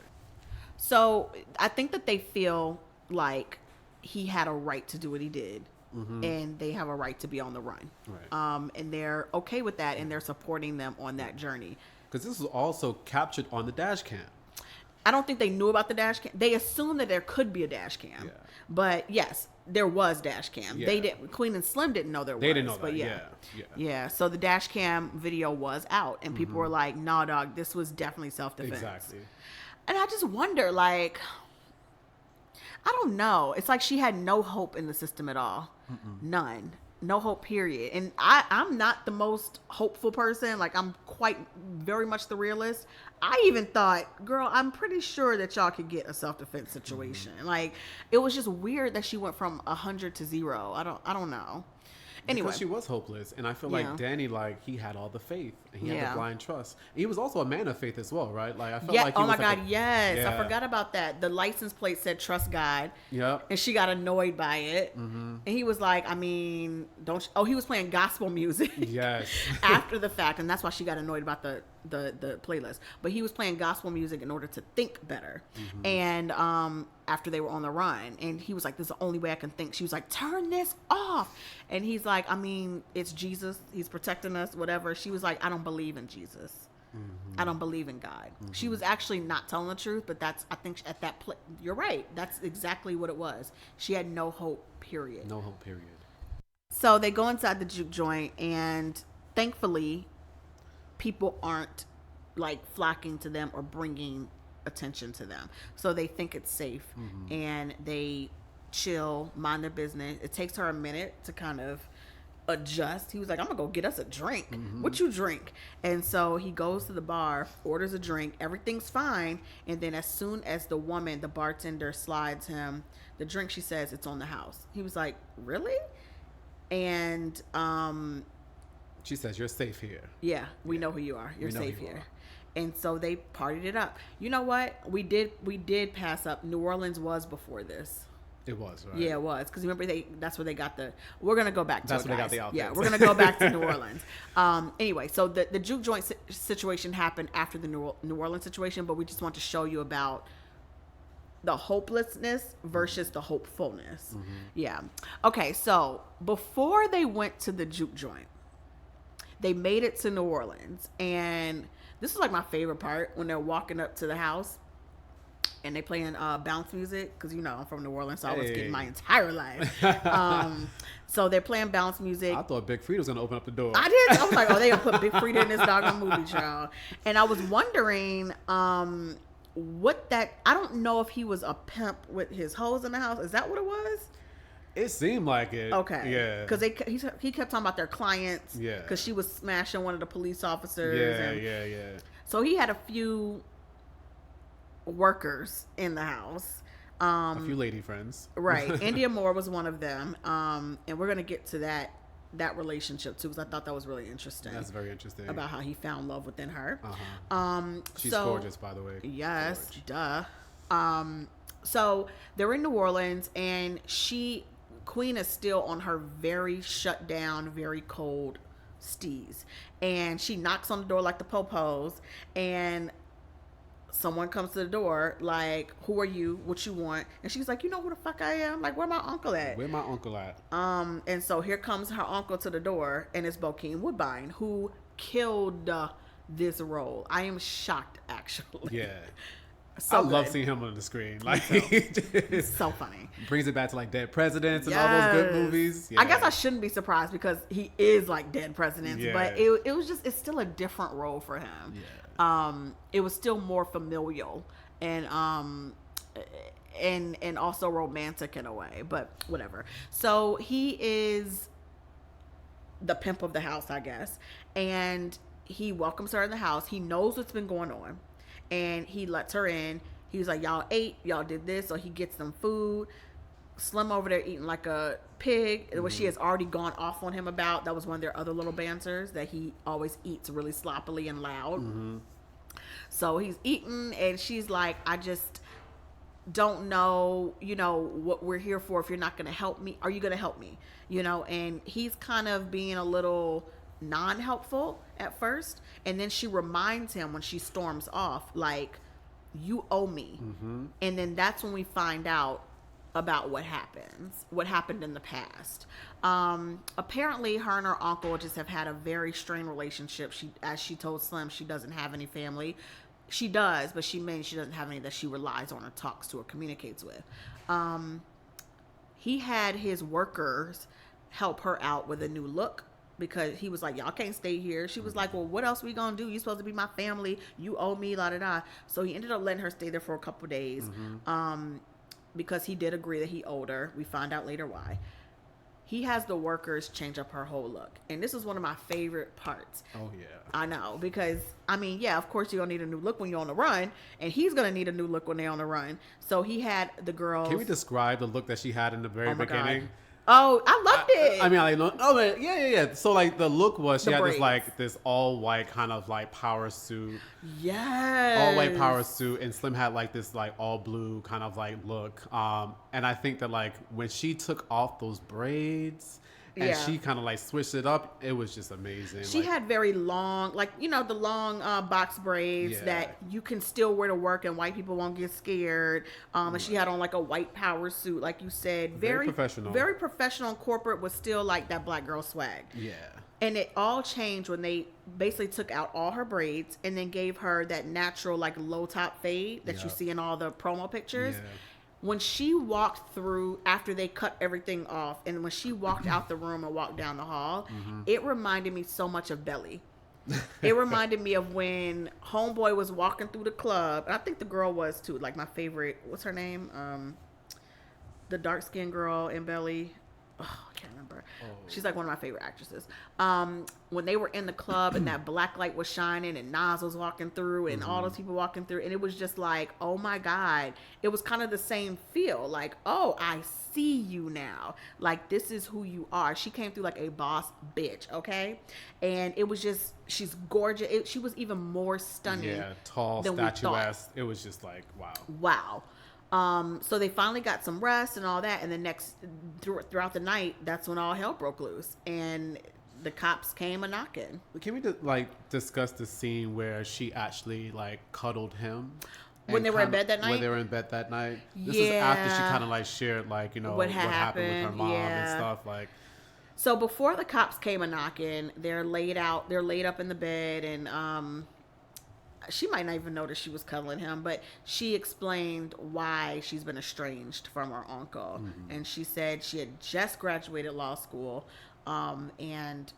So I think that they feel like he had a right to do what he did, and they have a right to be on the run. Right. And they're okay with that, and they're supporting them on that journey. Because this was also captured on the dash cam. I don't think they knew about the dash cam. They assumed that there could be a dash cam. Yeah. But yes, there was dash cam. Yeah. They didn't. Queen and Slim didn't know there was. They didn't know but that. Yeah. So the dash cam video was out, and people were like, "Nah, dog, this was definitely self-defense." Exactly. And I just wonder, like, I don't know. It's like she had no hope in the system at all. None. No hope, period. And I'm not the most hopeful person. Like, I'm quite very much the realist. I even thought, girl, I'm pretty sure that y'all could get a self-defense situation. Like, it was just weird that she went from 100 to 0. I don't know. Anyway, because she was hopeless, and I feel Yeah. like Danny, like, he had all the faith and he had Yeah. the blind trust. And he was also a man of faith as well, right? Like I felt yeah. like he Oh my was like God, a- yes. I Yeah. forgot about that. The license plate said "Trust God," Yep. and she got annoyed by it. Mm-hmm. And he was like, "I mean, don't." Oh, he was playing gospel music. Yes. After the fact, and that's why she got annoyed about the playlist. But he was playing gospel music in order to think better. And after they were on the run, and he was like, "This is the only way I can think." She was like, "Turn this off." And he's like, "I mean, it's Jesus. He's protecting us, whatever." She was like, "I don't believe in Jesus. I don't believe in God." She was actually not telling the truth, but that's, I think at that point, you're right. That's exactly what it was. She had no hope, period. No hope, period. So they go inside the juke joint, and thankfully, people aren't like flocking to them or bringing attention to them. So they think it's safe, and they chill, mind their business. It takes her a minute to kind of adjust. He was like, "I'm gonna go get us a drink." What you drink? And so he goes to the bar, orders a drink. Everything's fine. And then as soon as the bartender, slides him the drink, she says, "It's on the house." He was like, "Really?" And She says, "You're safe here." yeah, we know who you are. You're We know safe who you here. are. And so they partied it up. You know what? We did pass up. New Orleans was before this. It was, right? Yeah, it was, because remember that's where they got the. We're gonna go back to That's it, where they got guys. the outfits. Yeah, we're gonna go back to New Orleans. Anyway, so the juke joint situation happened after the New Orleans situation, but we just want to show you about the hopelessness versus the hopefulness. Yeah. Okay, so before they went to the juke joint, they made it to New Orleans, and this is like my favorite part when they're walking up to the house. And they playing bounce music, because I'm from New Orleans, so I was getting my entire life. So they're playing bounce music. I thought Big Frida was gonna open up the door. I did. I was like, "Oh, they gonna put Big Frida in this doggone movie, child." And I was wondering, what that. I don't know if he was a pimp with his hoes in the house. Is that what it was? It seemed like it. Okay. Yeah. Because he kept talking about their clients. Yeah. Because she was smashing one of the police officers. Yeah, and yeah. So he had a few workers in the house. A few lady friends. Right. India Moore was one of them. And we're gonna get to that relationship too, because I thought that was really interesting. That's very interesting. About how he found love within her. She's so, gorgeous, by the way. Yes, Gorge. duh. So they're in New Orleans, and Queen is still on her very shut down, very cold steez, and she knocks on the door like the popos, and someone comes to the door like, "Who are you? What you want?" And she's like, "You know who the fuck I am? Like, where my uncle at?" Where my uncle at? And so here comes her uncle to the door, and it's Bokeem Woodbine, who killed this role. I am shocked, actually. Yeah. So I love good. seeing him on the screen. Like, It's so funny. brings it back to like Dead Presidents and all those good Yes. movies. I guess I shouldn't be surprised, because he is like Dead Presidents, Yeah. but it was just, it's still a different role for him. Yeah. It was still more familial and also romantic in a way, but whatever. So he is the pimp of the house, I guess, and he welcomes her in the house. He knows what's been going on, and he lets her in. He was like, "Y'all ate, y'all did this," so he gets them food. Slim over there eating like a pig, which she has already gone off on him about. That was one of their other little banters, that he always eats really sloppily and loud. So he's eating, and she's like, "I just don't know, what we're here for. If you're not going to help me, are you going to help me?" And he's kind of being a little non-helpful at first. And then she reminds him when she storms off, like, "You owe me." And then that's when we find out about what happened in the past. Apparently her and her uncle just have had a very strained relationship. As she told Slim, she doesn't have any family. She does, but she doesn't have any that she relies on or talks to or communicates with. He had his workers help her out with a new look, because he was like, y'all can't stay here. She was like, well, what else we gonna do? You supposed to be my family. You owe me, la da da. So he ended up letting her stay there for a couple days, because he did agree that he owed her. We find out later why. He has the workers change up her whole look. And this is one of my favorite parts. Oh, yeah. I know, because, I mean, yeah, of course you're going to need a new look when you're on the run. And he's going to need a new look when they're on the run. So he had the girls. Can we describe the look that she had in the very beginning? God. Oh, I loved it. I mean, yeah. So, like, the look was, she had braids. this, like, this all-white kind of, like, power suit. Yes. All-white power suit. And Slim had, like, this, like, all-blue kind of, like, look. And I think that, like, when she took off those braids and she kind of, like, switched it up, it was just amazing. She had very long, like, you know, the long box braids that you can still wear to work and white people won't get scared. And she had on, like, a white power suit, like you said. Very professional. Very professional and corporate, was still, like, that black girl swag. Yeah. And it all changed when they basically took out all her braids and then gave her that natural, like, low top fade that you see in all the promo pictures. Yeah. When she walked through, after they cut everything off, and when she walked out the room and walked down the hall, it reminded me so much of Belly. It reminded me of when Homeboy was walking through the club. And I think the girl was too, like my favorite, what's her name? The dark-skinned girl in Belly. Oh, I can't remember. She's like one of my favorite actresses. When they were in the club and that black light was shining and Nas was walking through and all those people walking through, and it was just like, oh my God. It was kind of the same feel. Like, oh, I see you now. Like, this is who you are. She came through like a boss bitch, okay? And it was just, she's gorgeous. She was even more stunning. Yeah, tall, statuesque. It was just like, wow. Wow. So they finally got some rest and all that, and the throughout the night, that's when all hell broke loose, and the cops came a knocking. Can we discuss the scene where she actually like cuddled him when they were in bed that night? When they were in bed that night. This is after she kind of like shared like, you know, what happened with her mom and stuff like. So before the cops came a knocking, they're laid up in the bed, and she might not even notice she was cuddling him, but she explained why she's been estranged from her uncle. And she said she had just graduated law school, and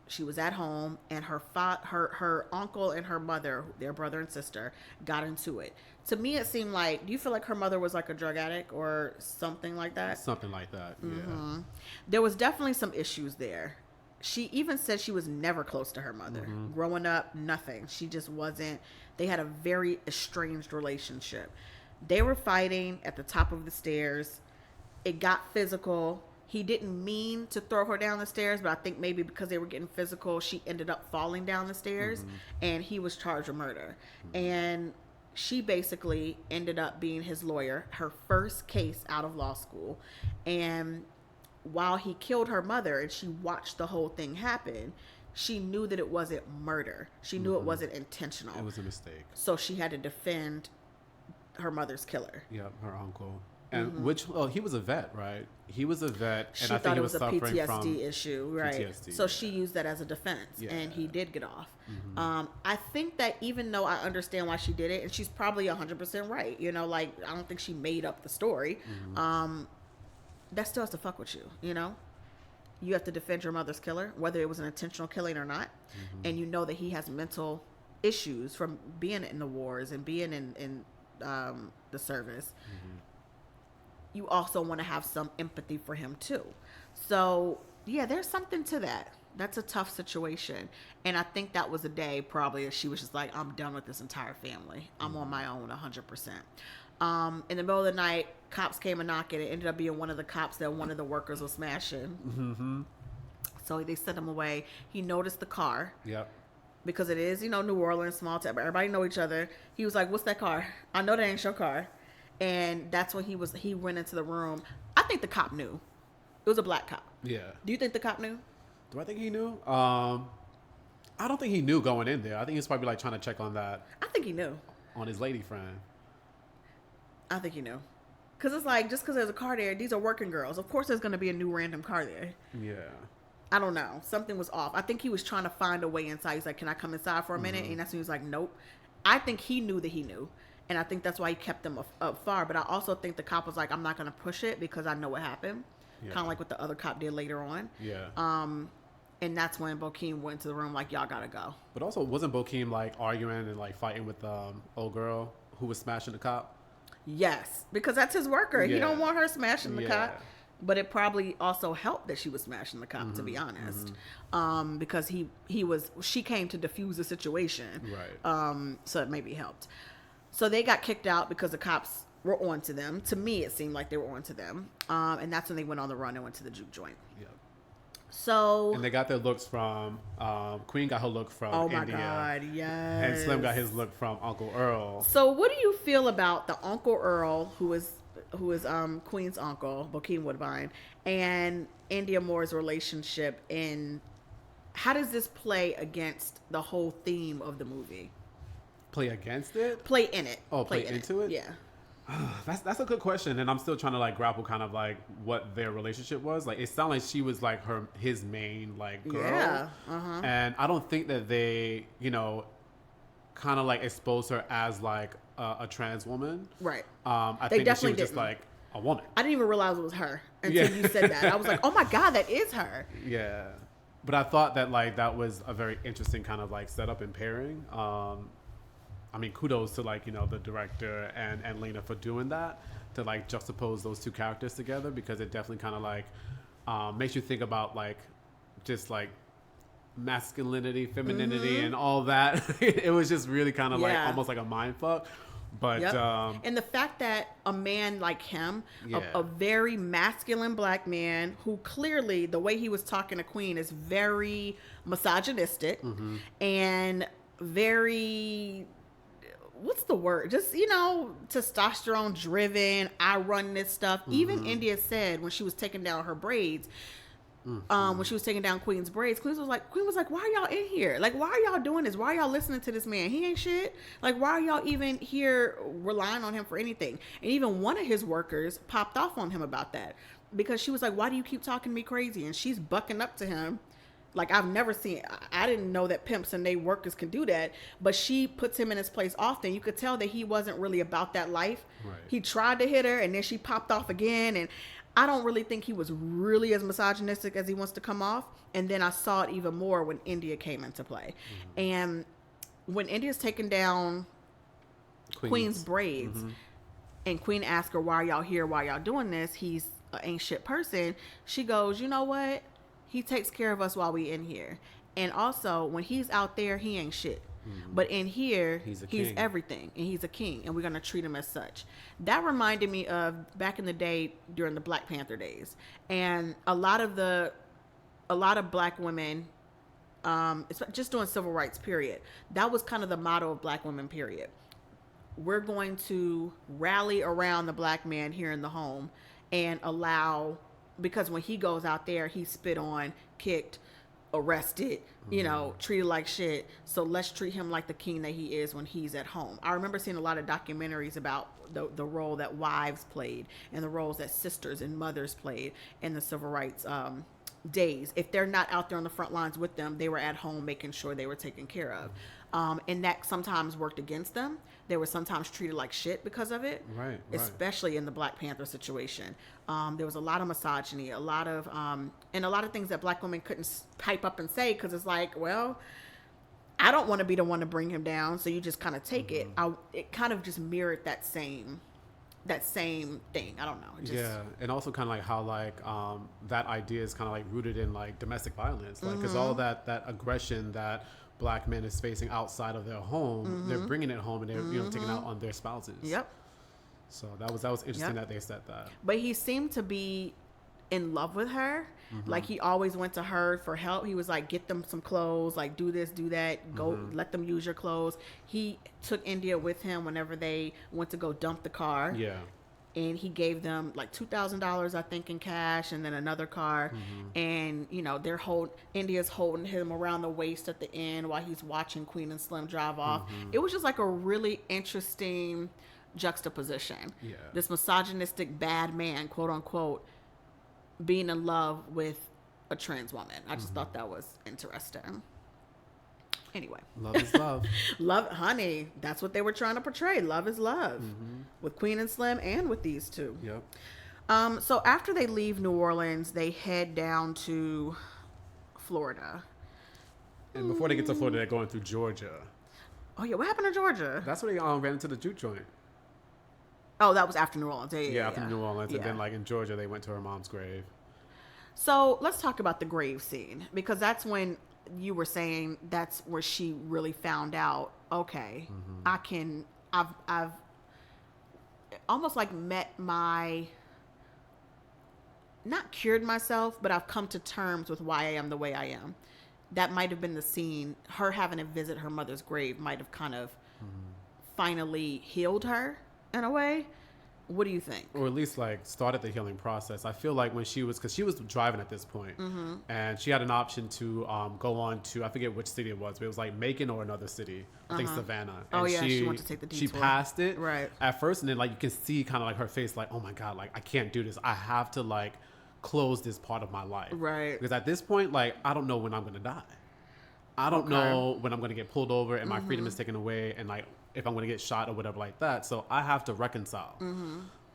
she was at home, and her uncle and her mother, their brother and sister, got into it. To me, it seemed like, do you feel like her mother was like a drug addict or something like that? Something like that, yeah. There was definitely some issues there. She even said she was never close to her mother. Growing up, nothing. She just wasn't. They had a very estranged relationship. They were fighting at the top of the stairs. It got physical. He didn't mean to throw her down the stairs, but I think maybe because they were getting physical, she ended up falling down the stairs, and he was charged with murder. And she basically ended up being his lawyer, her first case out of law school. And while he killed her mother and she watched the whole thing happen, she knew that it wasn't murder. She knew it wasn't intentional. It was a mistake. So she had to defend her mother's killer. Yep, her uncle. And he was a vet, right? He was a vet, and she I think thought he it was was a suffering PTSD from issue, right? PTSD, so she used that as a defense, and he did get off. I think that even though I understand why she did it, and she's probably 100% right, you know, like I don't think she made up the story. That still has to fuck with you, you know? You have to defend your mother's killer, whether it was an intentional killing or not. And you know that he has mental issues from being in the wars and being in the service. You also want to have some empathy for him too. So yeah, there's something to that. That's a tough situation. And I think that was a day probably she was just like, I'm done with this entire family. I'm on my own 100%. In the middle of the night, cops came a knocking. It ended up being one of the cops that one of the workers was smashing. So they sent him away. He noticed the car. Yep. Because it is, you know, New Orleans, small town, but everybody know each other. He was like, what's that car? I know that ain't your car. And that's when he went into the room. I think the cop knew. It was a black cop. Yeah. Do you think the cop knew? Do I think he knew? I don't think he knew going in there. I think he was probably like trying to check on that. I think he knew. On his lady friend. I think he knew. Because it's like, just because there's a car there, these are working girls. Of course there's going to be a new random car there. Yeah. I don't know. Something was off. I think he was trying to find a way inside. He's like, can I come inside for a minute? And that's when he was like, nope. I think he knew that he knew. And I think that's why he kept them up far. But I also think the cop was like, I'm not going to push it because I know what happened. Yeah. Kind of like what the other cop did later on. Yeah. And that's when Bokeem went to the room like, y'all gotta go. But also, wasn't Bokeem like arguing and like fighting with old girl who was smashing the cop? Yes, because that's his worker. He Yeah. don't want her smashing the Yeah. cop. But it probably also helped that she was smashing the cop, to be honest, because she came to defuse the situation, Right. so it maybe helped. So they got kicked out because the cops were on to them. To me, it seemed like they were on to them, and that's when they went on the run and went to the juke joint. Yep. So And they got their looks from Queen got her look from oh my India, god, yes. and Slim got his look from Uncle Earl. So what do you feel about the Uncle Earl, who is Queen's uncle, Bokeem Woodbine, and India Moore's relationship, and how does this play against the whole theme of the movie? Play against it? Play in it. Oh, play into it? Yeah. That's a good question, and I'm still trying to like grapple kind of like what their relationship was. Like it sounded like she was like his main like girl. Yeah. And I don't think that they, kind of like exposed her as like a trans woman. Right. I They think that she definitely was just didn't. like a woman. I didn't even realize it was her until Yeah. you said that. I was like, oh my god, that is her. Yeah. But I thought that like that was a very interesting kind of like setup and pairing. I mean, kudos to like, the director and Lena for doing that, to like juxtapose those two characters together, because it definitely kind of like makes you think about like just like masculinity, femininity, and all that. It was just really kind of like Yeah. almost like a mind fuck. But Yep. And the fact that a man like him, Yeah. a very masculine black man who clearly the way he was talking to Queen is very misogynistic and very, what's the word? Just, testosterone driven. I run this stuff. Even India said when she was taking down her braids, when she was taking down Queen's braids, Queen was like, why are y'all in here? Like, why are y'all doing this? Why are y'all listening to this man? He ain't shit. Like, why are y'all even here relying on him for anything? And even one of his workers popped off on him about that, because she was like, why do you keep talking to me crazy? And she's bucking up to him. Like, I've never seen, I didn't know that pimps and they workers can do that, but she puts him in his place often. You could tell that he wasn't really about that life. Right. He tried to hit her and then she popped off again. And I don't really think he was really as misogynistic as he wants to come off. And then I saw it even more when India came into play. And when India's taking down Queen's braids, and Queen asks her, why are y'all here? Why y'all doing this? He's an ain't shit person. She goes, you know what? He takes care of us while we in here. And also, when he's out there, he ain't shit. But in here, he's king. everything, and he's a king, and we're going to treat him as such. That reminded me of back in the day during the Black Panther days. And a lot of black women, it's just during civil rights period, that was kind of the motto of black women period. We're going to rally around the black man here in the home and allow, because when he goes out there, he's spit on, kicked, arrested, treated like shit. So let's treat him like the king that he is when he's at home. I remember seeing a lot of documentaries about the role that wives played and the roles that sisters and mothers played in the civil rights days. If they're not out there on the front lines with them, they were at home making sure they were taken care of. And that sometimes worked against them. They were sometimes treated like shit because of it. Right. Especially in the Black Panther situation. There was a lot of misogyny, a lot of things that black women couldn't pipe up and say, because it's like, well, I don't want to be the one to bring him down, so you just kind of take it. It kind of just mirrored that same thing. I don't know. Yeah, and also kind of like how like that idea is kind of like rooted in like domestic violence, like because all of that aggression that black men is facing outside of their home, they're bringing it home and they're taking out on their spouses. Yep. So that was interesting that they said that. But he seemed to be in love with her. Like he always went to her for help. He was like, get them some clothes, like do this, do that, go let them use your clothes. He took India with him whenever they went to go dump the car. Yeah. And he gave them like $2,000, I think, in cash, and then another car. And India's holding him around the waist at the end while he's watching Queen and Slim drive off. It was just like a really interesting juxtaposition. Yeah. This misogynistic bad man, quote unquote, being in love with a trans woman. I just thought that was interesting. Anyway. Love is love. Love, honey, that's what they were trying to portray. Love is love. With Queen and Slim and with these two. Yep. So after they leave New Orleans, they head down to Florida. And before they get to Florida, they're going through Georgia. Oh yeah, what happened to Georgia? That's where they ran into the juke joint. Oh, that was after New Orleans. Yeah, after New Orleans. Yeah. And then, like, in Georgia, they went to her mom's grave. So let's talk about the grave scene, because that's when you were saying that's where she really found out, okay, I've almost like met my, not cured myself, but I've come to terms with why I am the way I am. That might have been the scene. Her having to visit her mother's grave might have kind of finally healed her in a way. What do you think? Or at least, like, started the healing process. I feel like when she was, because she was driving at this point, and she had an option to go on to, I forget which city it was, but it was like Macon or another city. I think Savannah. And she wanted to take the detour. She passed it right at first, and then, like, you can see kind of like her face, like, oh my God, like, I can't do this. I have to, like, close this part of my life. Right. Because at this point, like, I don't know when I'm going to die. I don't know when I'm going to get pulled over and my freedom is taken away, and, like, if I'm going to get shot or whatever like that. So I have to reconcile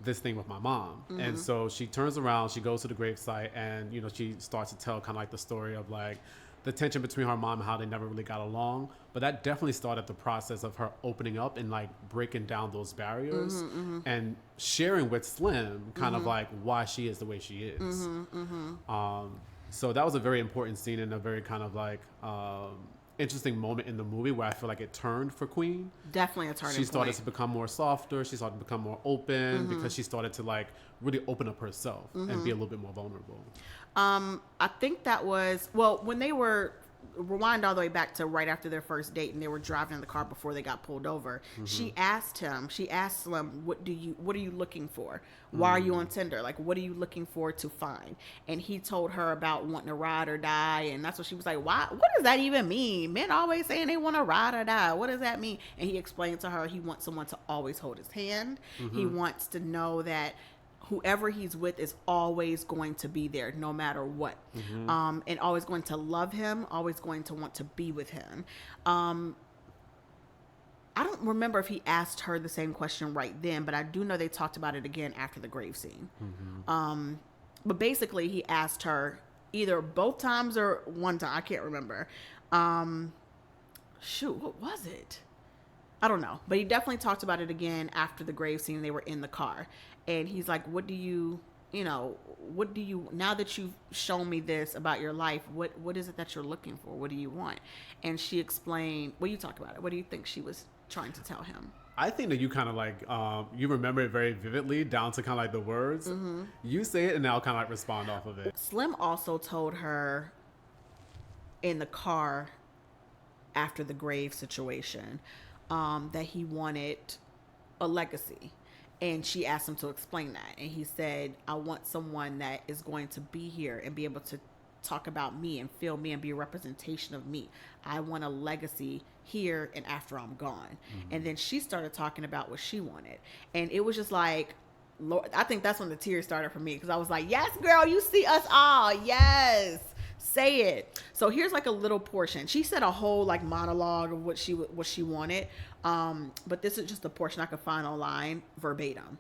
this thing with my mom. And so she turns around, she goes to the gravesite, and, you know, she starts to tell kind of like the story of, like, the tension between her mom and how they never really got along. But that definitely started the process of her opening up and, like, breaking down those barriers and sharing with Slim kind of like why she is the way she is. So that was a very important scene and a very kind of like interesting moment in the movie where I feel like it turned for Queen. Definitely a turning point. She started to become more softer. She started to become more open because she started to, like, really open up herself and be a little bit more vulnerable. I think that was, well, when they were, rewind all the way back to right after their first date and they were driving in the car before they got pulled over. She asked Slim, what are you looking for? Why are you on Tinder? Like, what are you looking for to find? And he told her about wanting to ride or die. And that's what she was like, why? What does that even mean? Men always saying they want to ride or die. What does that mean? And he explained to her, he wants someone to always hold his hand. He wants to know that whoever he's with is always going to be there no matter what. And always going to love him, always going to want to be with him. I don't remember if he asked her the same question right then, but I do know they talked about it again after the grave scene. But basically he asked her either both times or one time, I can't remember. What was it? I don't know, but he definitely talked about it again after the grave scene. They were in the car, and he's like, what do you, now that you've shown me this about your life, what is it that you're looking for? What do you want? And she explained, you talk about it. What do you think she was trying to tell him? I think that you kind of like, you remember it very vividly down to kind of like the words. You say it and I'll kind of like respond off of it. Slim also told her in the car after the grave situation, that he wanted a legacy. And she asked him to explain that. And he said, I want someone that is going to be here and be able to talk about me and feel me and be a representation of me. I want a legacy here and after I'm gone. And then she started talking about what she wanted. And it was just like, Lord, I think that's when the tears started for me, because I was like, yes, girl, you see us all. Yes. Say it. So here's like a little portion. She said a whole like monologue of what she wanted. But this is just a portion I could find online verbatim.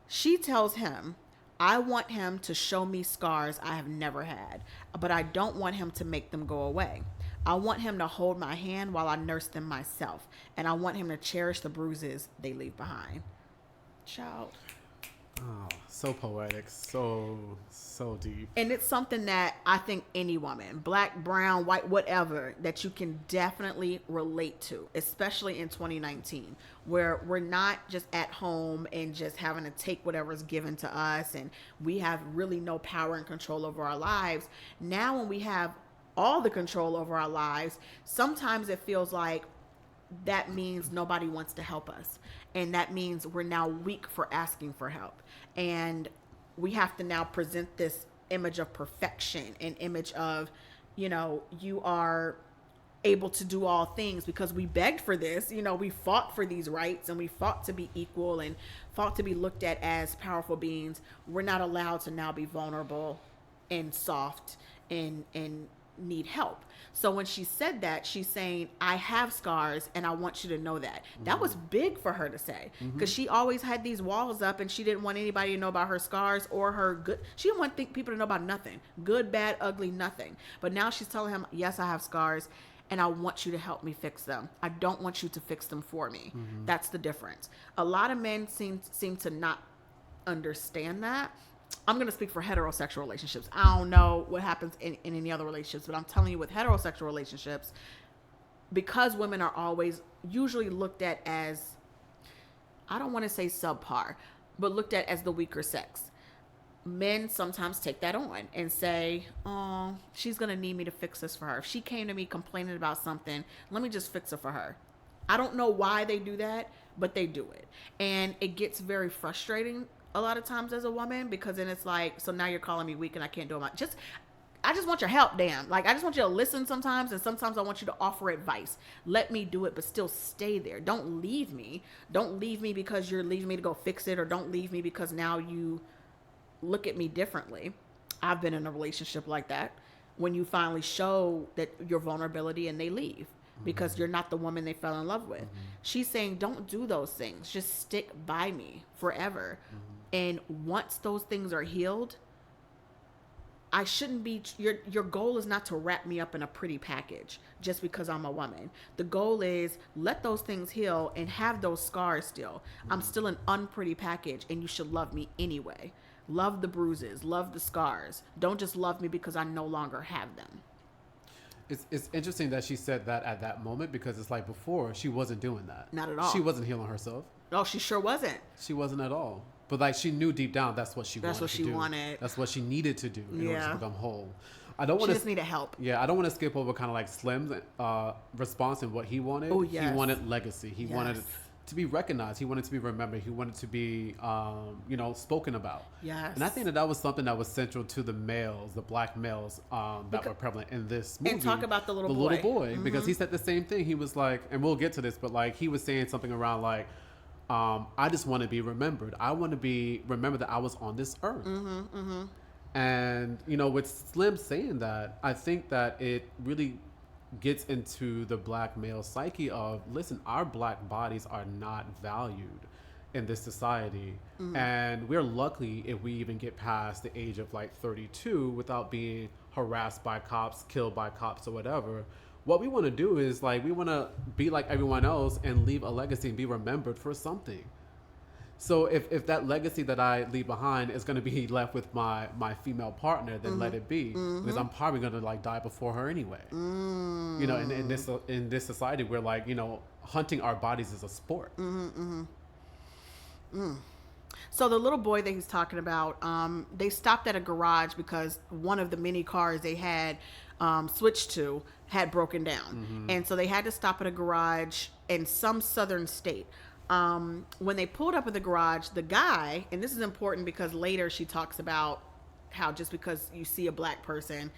She tells him, I want him to show me scars I have never had, but I don't want him to make them go away. I want him to hold my hand while I nurse them myself. And I want him to cherish the bruises they leave behind. Child. Oh, so poetic, so deep. And it's something that I think any woman, black, brown, white, whatever, that you can definitely relate to, especially in 2019, where we're not just at home and just having to take whatever's given to us, and we have really no power and control over our lives. Now when we have all the control over our lives, sometimes it feels like that means nobody wants to help us. And that means we're now weak for asking for help. And we have to now present this image of perfection, an image of, you are able to do all things because we begged for this. We fought for these rights and we fought to be equal and fought to be looked at as powerful beings. We're not allowed to now be vulnerable and soft and need help. So when she said that, she's saying, I have scars and I want you to know that. That was big for her to say, because she always had these walls up and she didn't want anybody to know about her scars or her good. She didn't want people to know about nothing. Good, bad, ugly, nothing. But now she's telling him, yes, I have scars and I want you to help me fix them. I don't want you to fix them for me. That's the difference. A lot of men seem to not understand that. I'm going to speak for heterosexual relationships. I don't know what happens in any other relationships, but I'm telling you, with heterosexual relationships, because women are always usually looked at as, I don't want to say subpar, but looked at as the weaker sex. Men sometimes take that on and say, oh, she's going to need me to fix this for her. If she came to me complaining about something, let me just fix it for her. I don't know why they do that, but they do it. And it gets very frustrating a lot of times as a woman, because then it's like, so now you're calling me weak and I can't do it. I just want your help, damn. Like, I just want you to listen sometimes, and sometimes I want you to offer advice. Let me do it, but still stay there. Don't leave me. Don't leave me because you're leaving me to go fix it, or don't leave me because now you look at me differently. I've been in a relationship like that, when you finally show that your vulnerability and they leave because you're not the woman they fell in love with. She's saying, don't do those things. Just stick by me forever. And once those things are healed, I shouldn't be, your goal is not to wrap me up in a pretty package just because I'm a woman. The goal is, let those things heal and have those scars still. I'm still an unpretty package, and you should love me anyway. Love the bruises, love the scars. Don't just love me because I no longer have them. It's interesting that she said that at that moment, because it's like, before, she wasn't doing that. Not at all. She wasn't healing herself. No, she sure wasn't. She wasn't at all. But like, she knew deep down that's what she wanted to do. That's what she wanted. That's what she needed to do in order to become whole. She just needed help. Yeah, I don't want to skip over kind of like Slim's response and what he wanted. Oh, yes. He wanted legacy. He wanted to be recognized. He wanted to be remembered. He wanted to be, spoken about. Yes. And I think that was something that was central to the males, the black males that were prevalent in this movie. And talk about the little boy. Because he said the same thing. He was like, and we'll get to this, but like, he was saying something around like, I just want to be remembered. I want to be remembered that I was on this earth. And, with Slim saying that, I think that it really gets into the black male psyche of, listen, our black bodies are not valued in this society. And we're lucky if we even get past the age of like 32 without being harassed by cops, killed by cops, or whatever. What we want to do is, like, we want to be like everyone else and leave a legacy and be remembered for something. So if that legacy that I leave behind is going to be left with my female partner, then let it be, because I'm probably going to like die before her anyway. In this society where, like, hunting our bodies is a sport. So the little boy that he's talking about, they stopped at a garage because one of the many cars they had switched to had broken down. And so they had to stop at a garage in some southern state. When they pulled up at the garage, the guy, and this is important because later she talks about how just because you see a black person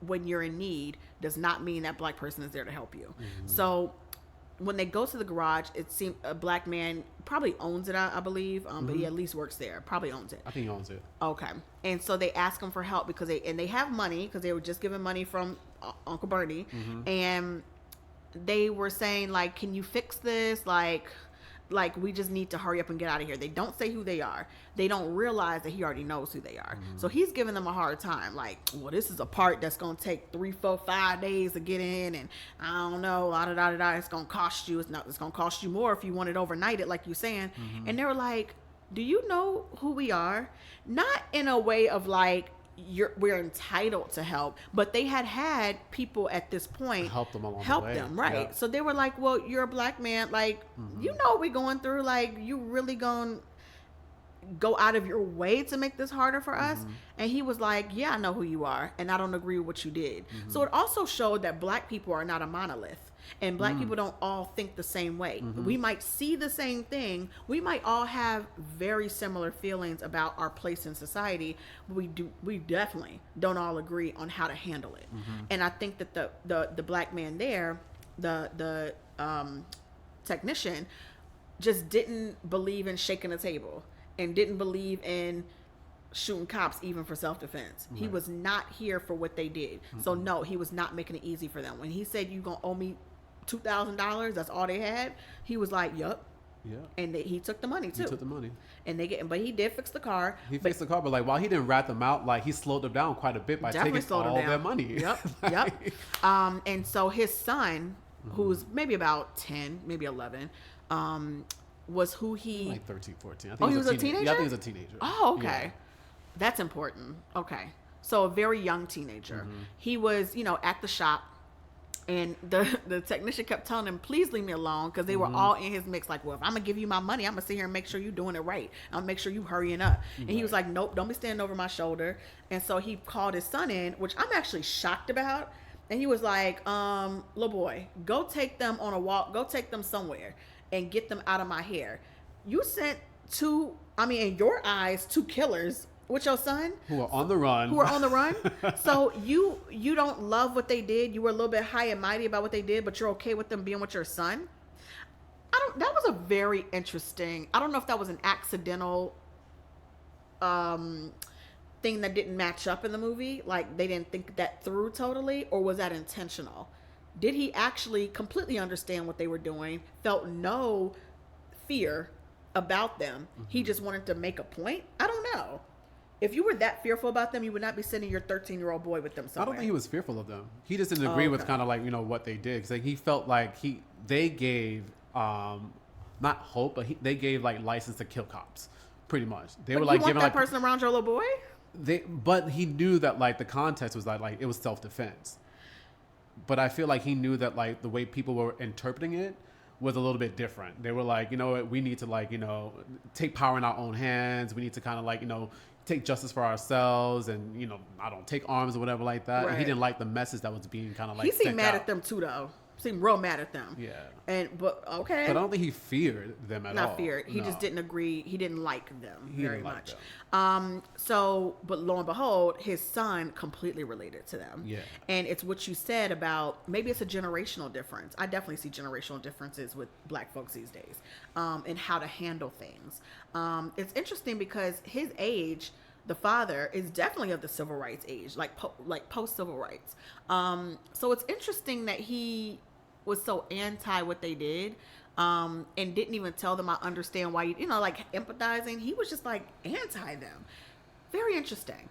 when you're in need does not mean that black person is there to help you. So when they go to the garage, it seemed a black man probably owns it, I believe, but he at least works there. Probably owns it. I think he owns it. Okay. And so they ask him for help because they have money, because they were just given money from Uncle Bernie. And they were saying, like, can you fix this? Like we just need to hurry up and get out of here. They don't say who they are. They don't realize that he already knows who they are. So he's giving them a hard time. Like, well, this is a part that's going to take 3, 4, 5 days to get in. And I don't know, it's going to cost you. It's going to cost you more if you want it overnighted, like you're saying. And they were like, do you know who we are? Not in a way of like, we're entitled to help, but they had people at this point help them along help the way. them, right? Yeah. So they were like, well, you're a black man, like, you know what we're going through, like, you really gonna go out of your way to make this harder for us? And he was like, yeah, I know who you are, and I don't agree with what you did. So it also showed that black people are not a monolith, and black people don't all think the same way. We might see the same thing, we might all have very similar feelings about our place in society, but we definitely don't all agree on how to handle it. And I think that the black man there, the technician, just didn't believe in shaking the table and didn't believe in shooting cops even for self-defense. He Right. was not here for what they did. So no, he was not making it easy for them. When he said, you gonna owe me $2,000, that's all they had, he was like, yup. Yeah. And he took the money too. He took the money. And but he did fix the car. He fixed the car, but like while he didn't rat them out, like he slowed them down quite a bit by taking all their money. Yep, yep. And so his son, who's maybe about 10, maybe 11, was who he... Like 13, 14. I think he was a teenager? Yeah, I think he was a teenager. Oh, okay. Yeah. That's important. Okay. So a very young teenager. He was, at the shop. And the technician kept telling him, please leave me alone, because they were all in his mix. Like, well, if I'm going to give you my money, I'm going to sit here and make sure you're doing it right. I'm going to make sure you hurrying up. And he was like, nope, don't be standing over my shoulder. And so he called his son in, which I'm actually shocked about. And he was like, little boy, go take them on a walk. Go take them somewhere and get them out of my hair. You sent in your eyes, two killers with your son who are on the run. So you don't love what they did. You were a little bit high and mighty about what they did, but you're okay with them being with your son. That was a very interesting, I don't know if that was an accidental thing that didn't match up in the movie, like they didn't think that through totally, or was that intentional? Did he actually completely understand what they were doing, felt no fear about them? He just wanted to make a point? I don't know. If you were that fearful about them, you would not be sending your 13-year-old boy with them somewhere. I don't think he was fearful of them. He just didn't agree with kind of like, what they did. Because he felt like they gave, not hope, but they gave like license to kill cops, pretty much. They were like giving that person around your little boy? But he knew that like the context was like it was self-defense. But I feel like he knew that like the way people were interpreting it was a little bit different. They were like, we need to like, take power in our own hands. We need to kind of like, take justice for ourselves, and I don't take arms or whatever like that. Right. And he didn't like the message that was being kind of like. He seemed mad at them too, though. Seemed real mad at them. Yeah. But okay. But I don't think he feared them at all. Not feared. He just didn't agree. He didn't like them very much. Them. But lo and behold, his son completely related to them. Yeah. And it's what you said about maybe it's a generational difference. I definitely see generational differences with Black folks these days, and how to handle things. It's interesting because his age, the father, is definitely of the civil rights age, like post civil rights. So it's interesting that he was so anti what they did, and didn't even tell them I understand why like empathizing. He was just like anti them. Very interesting.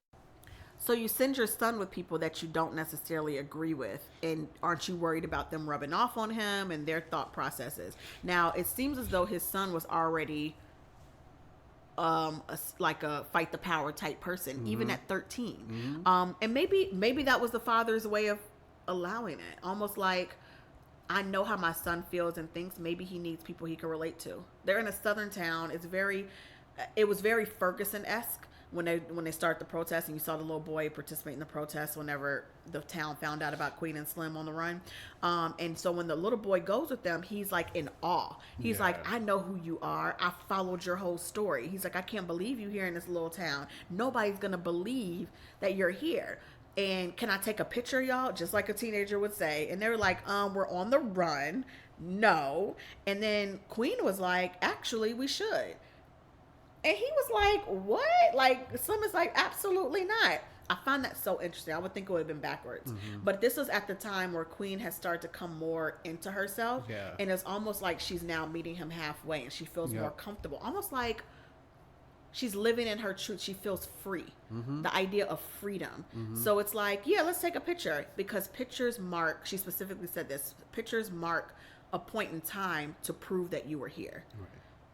So you send your son with people that you don't necessarily agree with, and aren't you worried about them rubbing off on him and their thought processes? Now it seems as though his son was already like a fight the power type person, even at 13. And maybe that was the father's way of allowing it, almost like, I know how my son feels and thinks. Maybe he needs people he can relate to. They're in a southern town. It was very Ferguson-esque when they start the protest, and you saw the little boy participate in the protest whenever the town found out about Queen and Slim on the run. And so when the little boy goes with them, he's like in awe. He's like, I know who you are. I followed your whole story. He's like, I can't believe you here in this little town. Nobody's going to believe that you're here. And can I take a picture, y'all? Just like a teenager would say. And they were like, we're on the run. No. And then Queen was like, actually, we should. And he was like, what? Like, Slim is like, absolutely not. I find that so interesting. I would think it would have been backwards. But this was at the time where Queen has started to come more into herself. Yeah. And it's almost like she's now meeting him halfway, and she feels more comfortable. Almost like she's living in her truth. She feels free. The idea of freedom. So it's like, yeah, let's take a picture, because pictures mark, she specifically said this, pictures mark a point in time to prove that you were here. Right.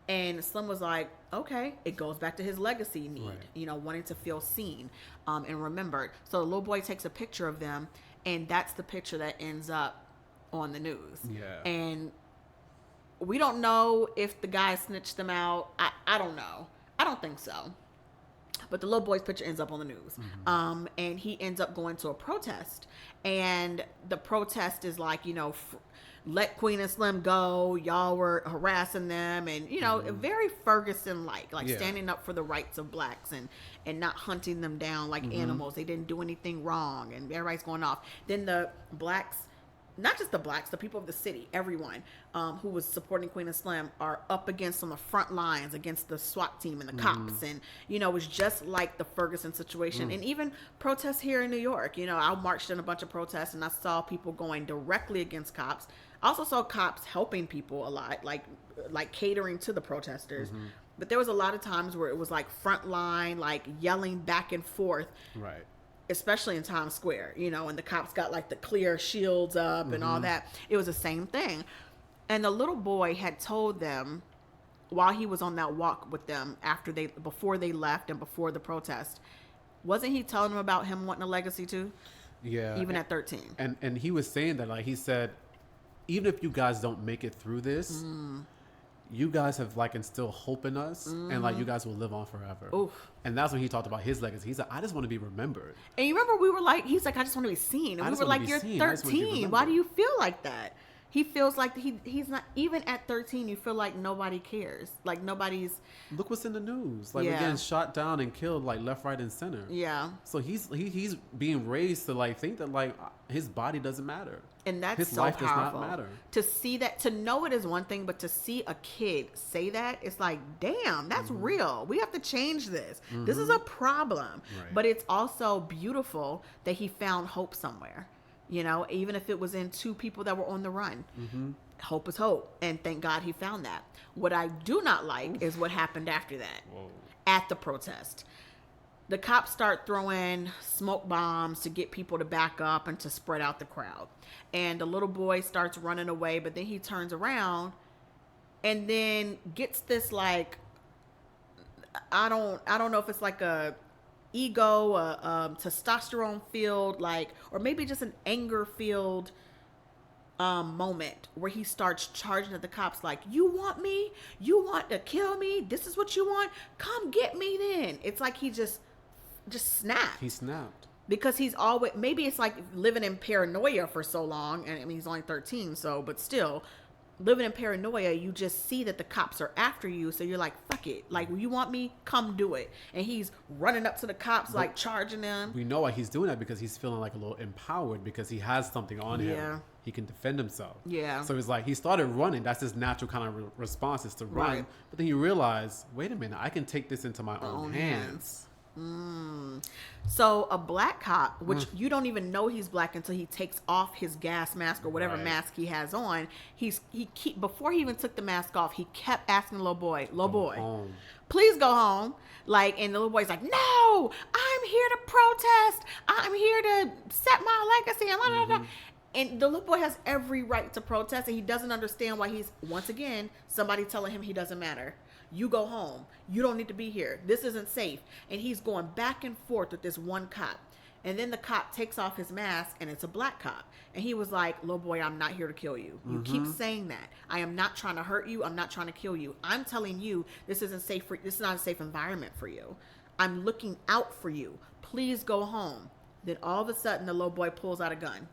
And Slim was like, okay, it goes back to his legacy need, wanting to feel seen and remembered. So the little boy takes a picture of them, and that's the picture that ends up on the news. Yeah. And we don't know if the guy snitched them out. I don't know. I don't think so. But the little boy's picture ends up on the news. And he ends up going to a protest. And the protest is like, let Queen and Slim go. Y'all were harassing them. And, very Ferguson-like, standing up for the rights of blacks and not hunting them down like animals. They didn't do anything wrong. And everybody's going off. Then the blacks not just the blacks, the people of the city, everyone who was supporting Queen and Slim are up against on the front lines against the SWAT team and the cops. And, you know, it was just like the Ferguson situation. And even protests here in New York. You know, I marched in a bunch of protests and I saw people going directly against cops. I also saw cops helping people a lot, like catering to the protesters. But there was a lot of times where it was like front line, like yelling back and forth. Right. Especially in Times Square, you know, and the cops got like the clear shields up and all that. It was the same thing. And the little boy had told them while he was on that walk with them before they left and before the protest, wasn't he telling them about him wanting a legacy too? Yeah. Even at 13. And he was saying that, like, he said, even if you guys don't make it through this, you guys have like instilled hope in us, and like you guys will live on forever. Oof. And that's when he talked about his legacy. He said, I just want to be remembered. And you remember we were like, he's like, I just want to be seen. And we were like, you're 13. Why do you feel like that? He feels like he's not, even at 13, you feel like nobody cares. Like nobody's. Look what's in the news. Like we're getting shot down and killed like left, right, and center. Yeah. So he's being raised to like think that like his body doesn't matter. And that's his so life powerful. does not matter. To see that, to know it is one thing, but to see a kid say that, it's like, damn, that's real. We have to change this. This is a problem. Right. But it's also beautiful that he found hope somewhere. You know, even if it was in two people that were on the run. Hope is hope. And thank God he found that. What I do not like is what happened after that. At the protest. The cops start throwing smoke bombs to get people to back up and to spread out the crowd. And the little boy starts running away, but then he turns around and then gets this like, I don't know if it's like a ego, testosterone filled, like, or maybe just an anger filled moment where he starts charging at the cops like, you want me? You want to kill me? This is what you want? Come get me then. It's like he just snapped. He snapped. Because he's always, maybe it's like living in paranoia for so long. And I mean, he's only 13, so, but still, living in paranoia, you just see that the cops are after you. So you're like, fuck it. Like, you want me? Come do it. And he's running up to the cops, like charging them. We know why he's doing that, because he's feeling like a little empowered because he has something on him. He can defend himself. Yeah. So he's like, he started running. That's his natural kind of response, is to run. Right. But then he realized, wait a minute, I can take this into my own hands. So a black cop, which you don't even know he's black until he takes off his gas mask or whatever mask he has on. Before he even took the mask off, he kept asking the little boy, home. Please go home. Like, and the little boy's like, no, I'm here to protest. I'm here to set my legacy. And blah, blah, blah. And the little boy has every right to protest, and he doesn't understand why he's, once again, somebody telling him he doesn't matter. You go home. You don't need to be here. This isn't safe. And he's going back and forth with this one cop. And then the cop takes off his mask, and it's a black cop. And he was like, little boy, I'm not here to kill you. You keep saying that. I am not trying to hurt you. I'm not trying to kill you. I'm telling you this isn't safe this is not a safe environment for you. I'm looking out for you. Please go home. Then all of a sudden, the little boy pulls out a gun,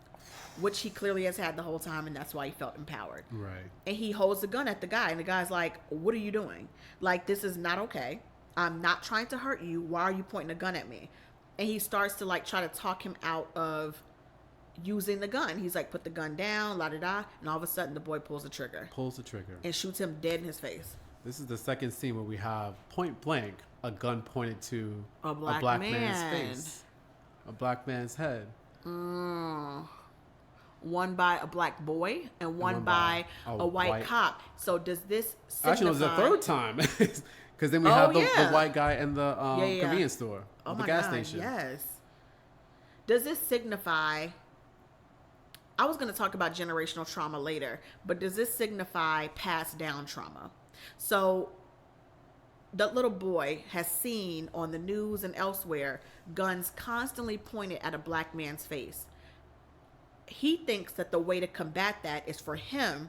which he clearly has had the whole time, and that's why he felt empowered. Right. And he holds the gun at the guy, and the guy's like, what are you doing? Like, this is not okay. I'm not trying to hurt you. Why are you pointing a gun at me? And he starts to, like, try to talk him out of using the gun. He's like, put the gun down, la-da-da, and all of a sudden, the boy pulls the trigger. And shoots him dead in his face. This is the second scene where we have, point blank, a gun pointed to a black man's face. A black man's head. One by a black boy and one by a white cop. So does this signify... Actually, it was the third time. Because then we have the white guy in the convenience store, the gas station. Yes. Does this signify... I was going to talk about generational trauma later, but does this signify passed down trauma? So that little boy has seen on the news and elsewhere guns constantly pointed at a black man's face. He thinks that the way to combat that is for him,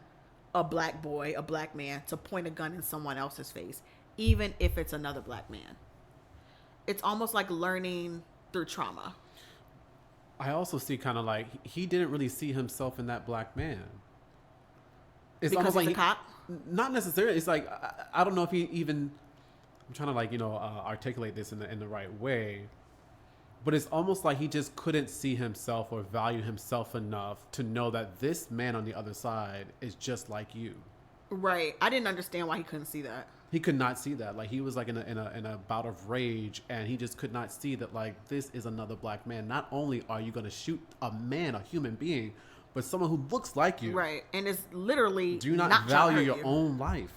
a black boy, a black man, to point a gun in someone else's face, even if it's another black man. It's almost like learning through trauma. I also see kind of like he didn't really see himself in that black man. It's because almost he's like a cop? Not necessarily. It's like I don't know if he even. I'm trying to like articulate this in the right way. But it's almost like he just couldn't see himself or value himself enough to know that this man on the other side is just like you. Right. I didn't understand why he couldn't see that. He could not see that. Like, he was like in a bout of rage, and he just could not see that, like, this is another black man. Not only are you going to shoot a man, a human being, but someone who looks like you. Right. And it's literally Do you not value your own life?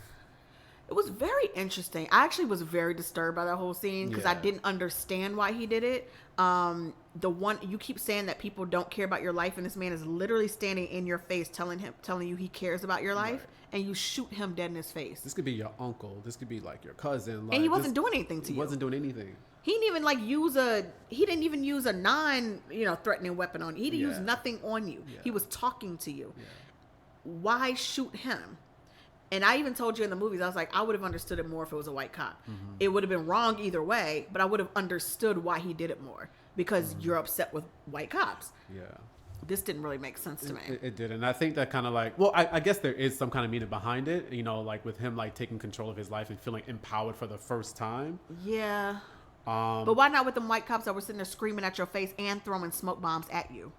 It was very interesting. I actually was very disturbed by that whole scene because I didn't understand why he did it. The one you keep saying that people don't care about your life, and this man is literally standing in your face telling you he cares about your life, and you shoot him dead in his face. This could be your uncle. This could be like your cousin. Like, and he wasn't doing anything to you. He wasn't doing anything. He didn't even he didn't even use a threatening weapon on you. He didn't use nothing on you. Yeah. He was talking to you. Yeah. Why shoot him? And I even told you in the movies, I was like, I would have understood it more if it was a white cop. Mm-hmm. It would have been wrong either way, but I would have understood why he did it more because you're upset with white cops. Yeah. This didn't really make sense to me. It didn't. And I think that kind of like, well, I guess there is some kind of meaning behind it, like with him like taking control of his life and feeling empowered for the first time. Yeah. But why not with them white cops that were sitting there screaming at your face and throwing smoke bombs at you?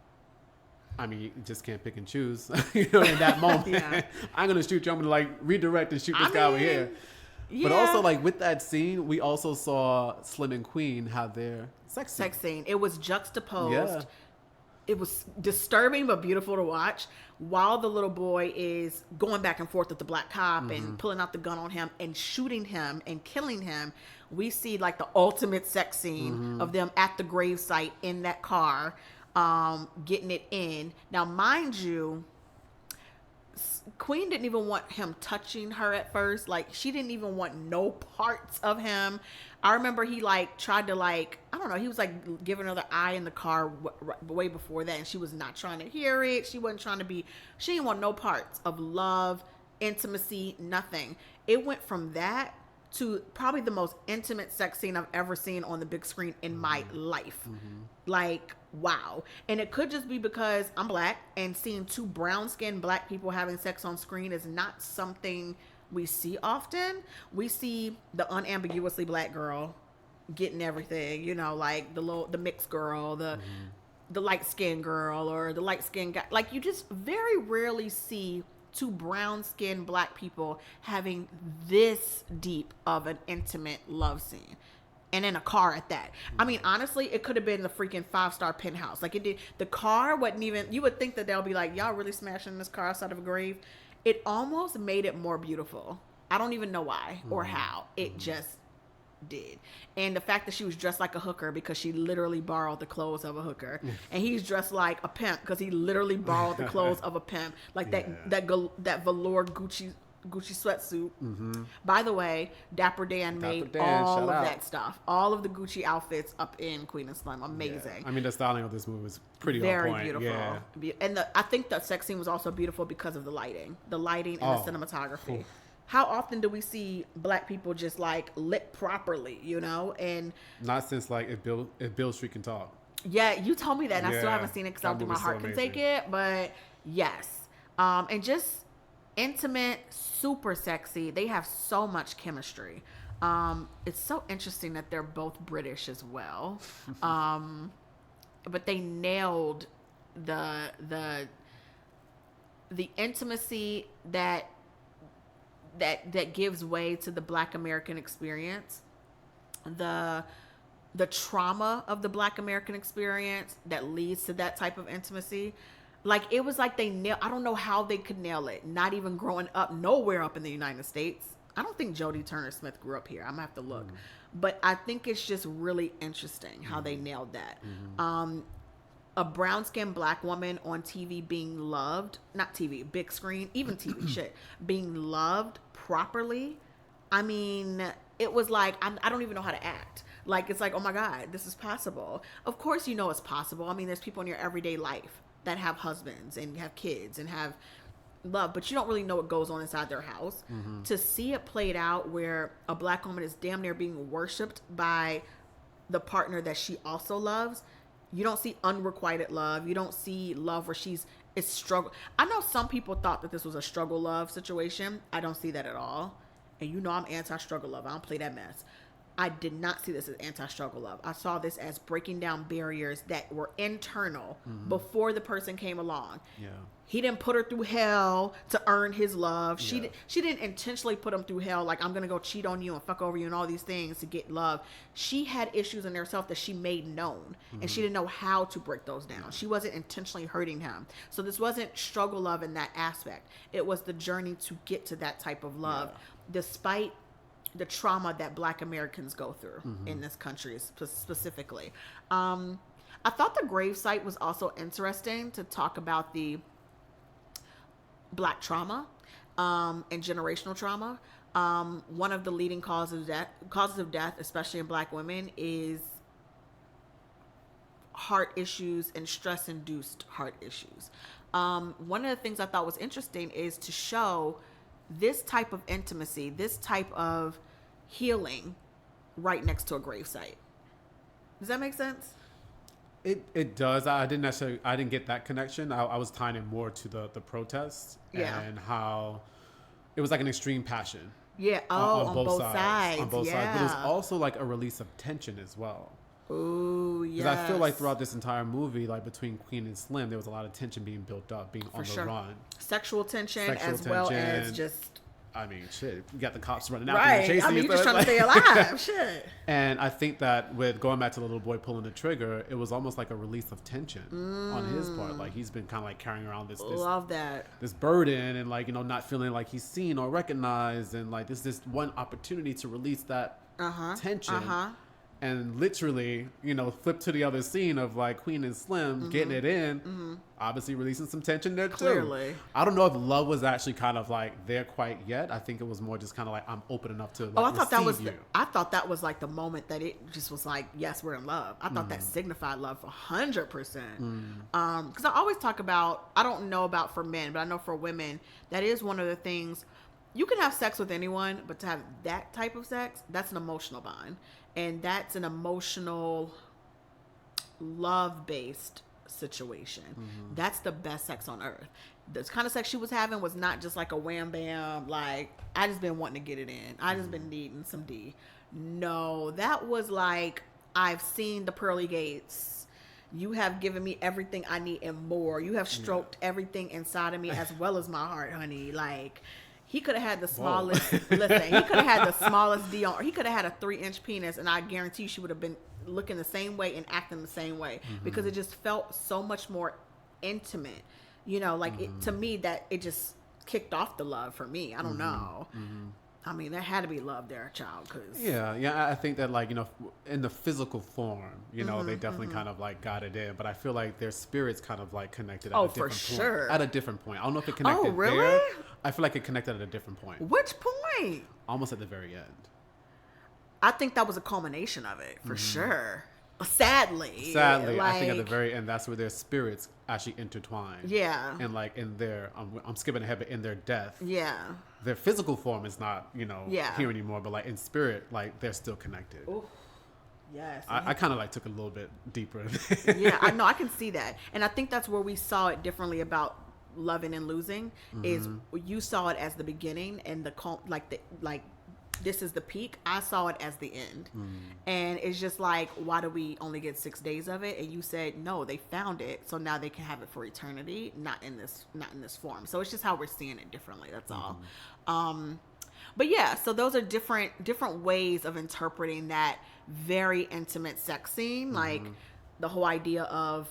I mean, you just can't pick and choose, in that moment. Yeah. I'm going to shoot you. I'm going to like redirect and shoot this guy over here. Yeah. But also like with that scene, we also saw Slim and Queen have their sex scene. It was juxtaposed. Yeah. It was disturbing but beautiful to watch while the little boy is going back and forth with the black cop and pulling out the gun on him and shooting him and killing him. We see like the ultimate sex scene of them at the gravesite in that car. Getting it in. Now, mind you, Queen didn't even want him touching her at first. Like, she didn't even want no parts of him. I remember he like tried to like, I don't know, he was like giving her the eye in the car way before that, and she was not trying to hear it. She wasn't trying to she didn't want no parts of love, intimacy, nothing. It went from that to probably the most intimate sex scene I've ever seen on the big screen in my life. Like, wow. And it could just be because I'm black, and seeing two brown-skinned black people having sex on screen is not something we see often. We see the unambiguously black girl getting everything, like the mixed girl, the light-skinned girl, or the light-skinned guy. Like, you just very rarely see two brown-skinned black people having this deep of an intimate love scene, and in a car at that. I mean, honestly, it could have been the freaking 5-star penthouse. Like, it did. The car wasn't even. You would think that they'll be like, y'all really smashing this car outside of a grave. It almost made it more beautiful. I don't even know why or how. It just did. And the fact that she was dressed like a hooker because she literally borrowed the clothes of a hooker, and he's dressed like a pimp because he literally borrowed the clothes of a pimp, like that velour Gucci sweatsuit. By the way, Dapper Dan made all of that stuff, all of the Gucci outfits up in Queen and Slim. Amazing. Yeah. I mean, the styling of this movie was pretty very on point. Beautiful. Yeah. And I think the sex scene was also beautiful because of the lighting and the cinematography. Oof. How often do we see black people just like lit properly, and not since like if Bill Street Can Talk. Yeah, you told me that, and I still haven't seen it because I don't think my heart can take it. But yes, and just intimate, super sexy. They have so much chemistry. It's so interesting that they're both British as well, but they nailed the intimacy that gives way to the Black American experience, the trauma of the Black American experience that leads to that type of intimacy. Like, it was like I don't know how they could nail it, not even growing up nowhere up in the United States. I don't think Jodie Turner-Smith grew up here. I'm gonna have to look. But I think it's just really interesting how they nailed that. A brown-skinned black woman on TV being loved, not TV, big screen, even TV shit, being loved properly. I mean, it was like, I don't even know how to act. Like, it's like, oh my God, this is possible. Of course you know it's possible. I mean, there's people in your everyday life that have husbands and have kids and have love, but you don't really know what goes on inside their house. To see it played out where a black woman is damn near being worshipped by the partner that she also loves. You don't see unrequited love. You don't see love where it's struggle. I know some people thought that this was a struggle love situation. I don't see that at all. And I'm anti-struggle love. I don't play that mess. I did not see this as anti-struggle love. I saw this as breaking down barriers that were internal before the person came along. Yeah. He didn't put her through hell to earn his love. She didn't intentionally put him through hell, like, I'm going to go cheat on you and fuck over you and all these things to get love. She had issues in herself that she made known, and she didn't know how to break those down. She wasn't intentionally hurting him. So this wasn't struggle love in that aspect. It was the journey to get to that type of love, despite the trauma that Black Americans go through in this country specifically. I thought the gravesite was also interesting to talk about the Black trauma and generational trauma. One of the leading causes of death, especially in Black women, is heart issues and stress-induced heart issues. One of the things I thought was interesting is to show this type of intimacy, this type of healing right next to a gravesite. Does that make sense? It does. I didn't get that connection. I was tying it more to the protests and how it was like an extreme passion. Yeah. On both sides. On both sides. But it was also like a release of tension as well. Ooh, yes. Because I feel like throughout this entire movie, like between Queen and Slim, there was a lot of tension being built up, being on the run. Sexual tension well as just... I mean, shit. You got the cops running out right. there chasing you. You're just trying to stay alive. Shit. And I think that with going back to the little boy pulling the trigger, it was almost like a release of tension on his part. Like he's been kind of like carrying around this burden, and like, you know, not feeling like he's seen or recognized, and like this one opportunity to release that tension. And literally, you know, flip to the other scene of like Queen and Slim getting it in, obviously releasing some tension there too. Clearly. I don't know if love was actually kind of like there quite yet. I think it was more just kind of like, I'm open enough to like I thought that was like the moment that it just was like, yes, we're in love. I thought that signified love for 100%. Because I always talk about, I don't know about for men, but I know for women, that is one of the things. You can have sex with anyone, but to have that type of sex, that's an emotional bond. And that's an emotional, love-based situation. That's the best sex on earth. This kind of sex she was having was not just like a wham bam, like, I just been wanting to get it in. I just been needing some D. No, that was like, I've seen the pearly gates. You have given me everything I need and more. You have stroked everything inside of me as well as my heart, honey. Like... He could have had the smallest, he could have had the smallest D on, he could have had a 3-inch penis, and I guarantee she would have been looking the same way and acting the same way because it just felt so much more intimate. You know, like to me, that it just kicked off the love for me. I don't know. I mean, there had to be love there, child. Cause I think that, like, you know, in the physical form, you know, they definitely kind of like got it in, but I feel like their spirits kind of like connected at a different point. At a different point. I don't know if it connected there. I feel like it connected at a different point. Which point? Almost at the very end. I think that was a culmination of it, for sure. Sadly, like, I think at the very end, that's where their spirits actually intertwine. Yeah. And like in their, I'm skipping ahead, but in their death. Yeah. Their physical form is not, you know, here anymore, but like in spirit, like they're still connected. Ooh. Yes. I kind of like took it a little bit deeper. Yeah, I know. I can see that. And I think that's where we saw it differently about loving and losing is you saw it as the beginning and this is the peak. I saw it as the end. And it's just like, why do we only get 6 days of it? And you said, no, they found it. So now they can have it for eternity, not in this form. So it's just how we're seeing it differently. That's all. But yeah, so those are different ways of interpreting that very intimate sex scene. Like the whole idea of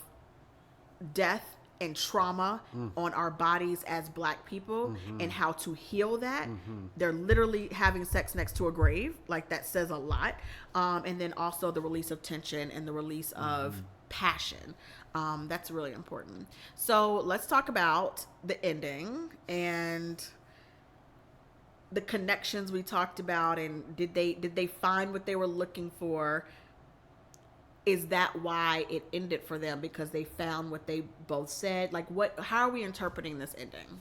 death and trauma on our bodies as Black people and how to heal that. They're literally having sex next to a grave. Like, that says a lot. And then also the release of tension and the release of passion. That's really important. So let's talk about the ending and the connections we talked about. And did they find what they were looking for? Is that why it ended for them? Because they found what they both said? Like, how are we interpreting this ending?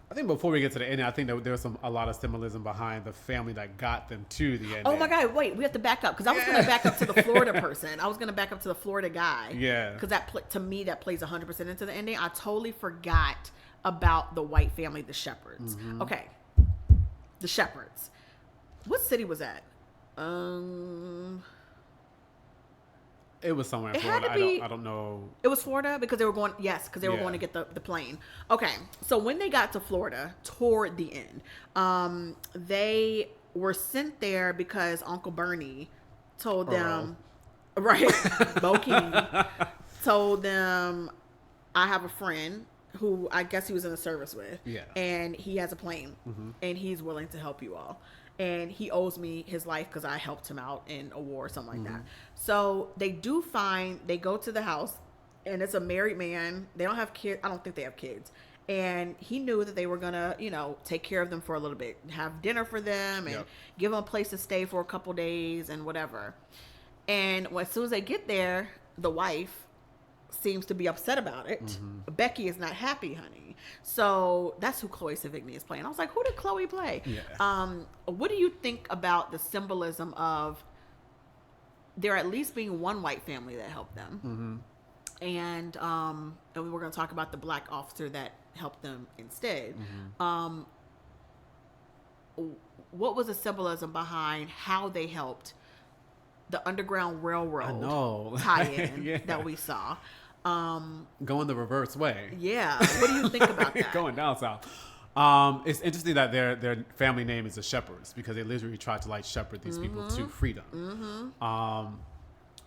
I think before we get to the ending, I think that there's a lot of symbolism behind the family that got them to the ending. Oh my God, wait, we have to back up. Because I was going to back up to the Florida person. I was going to back up to the Florida guy. Yeah. Because to me, that plays 100% into the ending. I totally forgot about the white family, the Shepherds. Okay. The Shepherds. What city was that? It was somewhere in It had Florida. to be- I don't know. It was Florida because they were going. Yes, because they were Yeah. going to get the plane. Okay, so when they got to Florida toward the end, they were sent there because Uncle Bernie told them, right, Bokeem told them, I have a friend who I guess he was in the service with, Yeah. and he has a plane, and he's willing to help you all. And he owes me his life because I helped him out in a war or something like that. So they go to the house, and it's a married man. They don't have kids. I don't think they have kids. And he knew that they were going to, take care of them for a little bit, have dinner for them, and give them a place to stay for a couple days and whatever. And as soon as they get there, the wife seems to be upset about it. Becky is not happy, honey. So that's who Chloe Sevigny is playing. I was like, who did Chloe play? Yeah. What do you think about the symbolism of there at least being one white family that helped them? And we're going to talk about the black officer that helped them instead. What was the symbolism behind how they helped the Underground Railroad tie-in that we saw? Going the reverse way. Yeah. What do you think about that? Going down south. It's interesting that their family name is the Shepherds because they literally tried to shepherd these people to freedom.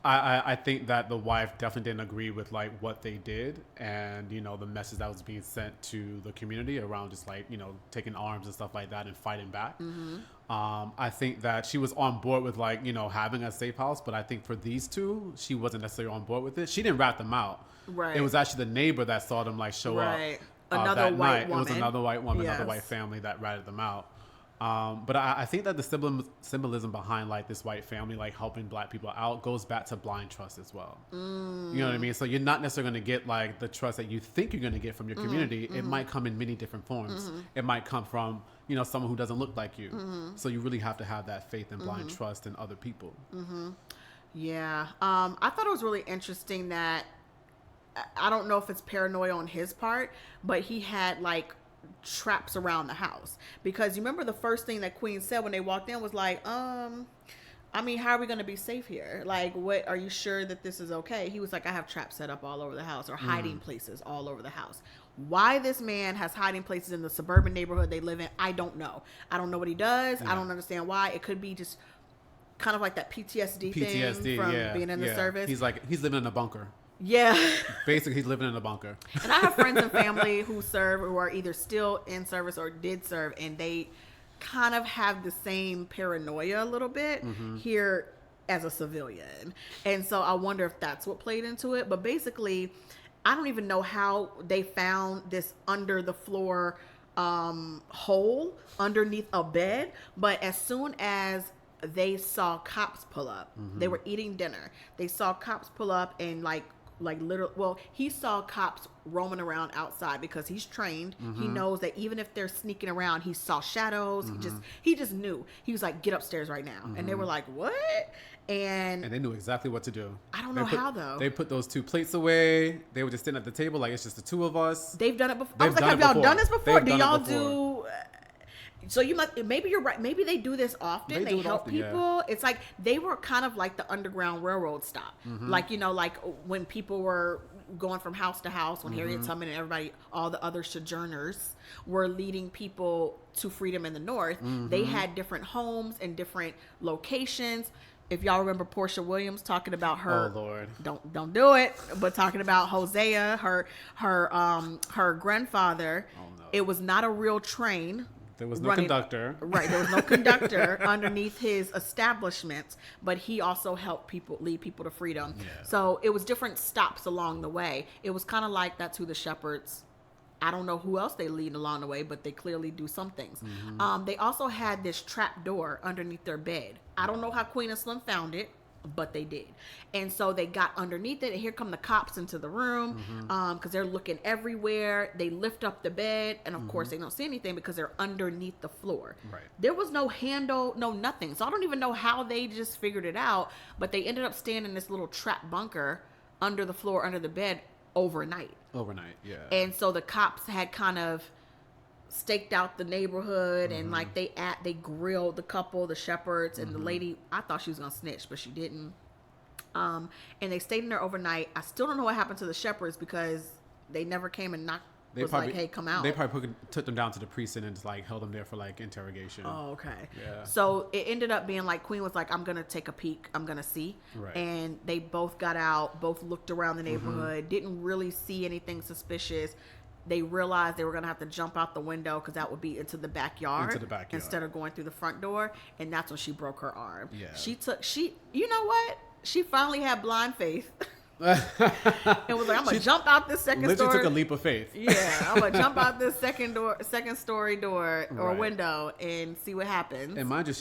I think that the wife definitely didn't agree with what they did and the message that was being sent to the community around just taking arms and stuff like that and fighting back. I think that she was on board with having a safe house, but I think for these two, she wasn't necessarily on board with it. She didn't rat them out. Right. It was actually the neighbor that saw them show up. Another that white night. woman. It was another white woman, Yes. another white family that ratted them out. But I think that the symbolism behind this white family helping black people out goes back to blind trust as well. You know what I mean? So you're not necessarily going to get the trust that you think you're going to get from your community. It might come in many different forms. It might come from someone who doesn't look like you. So you really have to have that faith and blind trust in other people. Yeah. I thought it was really interesting that I don't know if it's paranoia on his part, but he had traps around the house because you remember the first thing that Queen said when they walked in was I mean, how are we going to be safe here? What are you sure that this is okay? He was like, I have traps set up all over the house or hiding places all over the house. Why this man has hiding places in the suburban neighborhood they live in, I don't know. I don't know what he does. I don't understand why. It could be just kind of like that PTSD thing from being in the service. He's living in a bunker. Yeah. Basically, he's living in a bunker. And I have friends and family who serve or are either still in service or did serve, and they kind of have the same paranoia a little bit here as a civilian. And so I wonder if that's what played into it. But basically, I don't even know how they found this under the floor hole underneath a bed. But as soon as they saw cops pull up, they were eating dinner. They saw cops pull up and he saw cops roaming around outside because he's trained. He knows that even if they're sneaking around, he saw shadows. He just knew. He was like, get upstairs right now. And they were like, what? And they knew exactly what to do. I don't know how though. They put those 2 plates away. They were just sitting at the table it's just the 2 of us. They've done it before. I was like, have y'all done this before? Do y'all do... So you must, maybe you're right. Maybe they do this often. They help people. Yeah. It's like they were kind of like the Underground Railroad stop. When people were going from house to house, when Harriet Tubman and everybody, all the other sojourners were leading people to freedom in the North. They had different homes and different locations. If y'all remember Portia Williams talking about her, oh Lord, don't do it, but talking about Hosea, her grandfather. Oh, no. It was not a real train. There was no conductor. Right. There was no conductor underneath his establishment, but he also helped lead people to freedom. Yeah. So it was different stops along the way. It was kind of like that's who the Shepherds, I don't know who else they lead along the way, but they clearly do some things. They also had this trap door underneath their bed. I don't know how Queen and Slim found it, but they did. And so they got underneath it, and here come the cops into the room because they're looking everywhere. They lift up the bed, and of course they don't see anything because they're underneath the floor. Right. There was no handle, no nothing. So I don't even know how they just figured it out, but they ended up staying in this little trap bunker under the floor, under the bed overnight. Overnight, yeah. And so the cops had kind of staked out the neighborhood, and like they grilled the couple, the shepherds, and the lady. I thought she was gonna snitch, but she didn't. And they stayed in there overnight. I still don't know what happened to the shepherds because they never came and knocked. Like, hey, come out. They probably took them down to the precinct and just like held them there for like interrogation. Oh, okay. Yeah. So it ended up being like Queen was like, I'm gonna take a peek. I'm gonna see. Right. And they both got out. Both looked around the neighborhood. Didn't really see anything suspicious. They realized they were gonna have to jump out the window because that would be into the backyard. Instead of going through the front door. And that's when she broke her arm. Yeah. You know what? She finally had blind faith. And was like, I'm gonna jump out this second story. Literally took a leap of faith. Yeah, I'm gonna jump out this second story door or Right. window and see what happens. And mind you,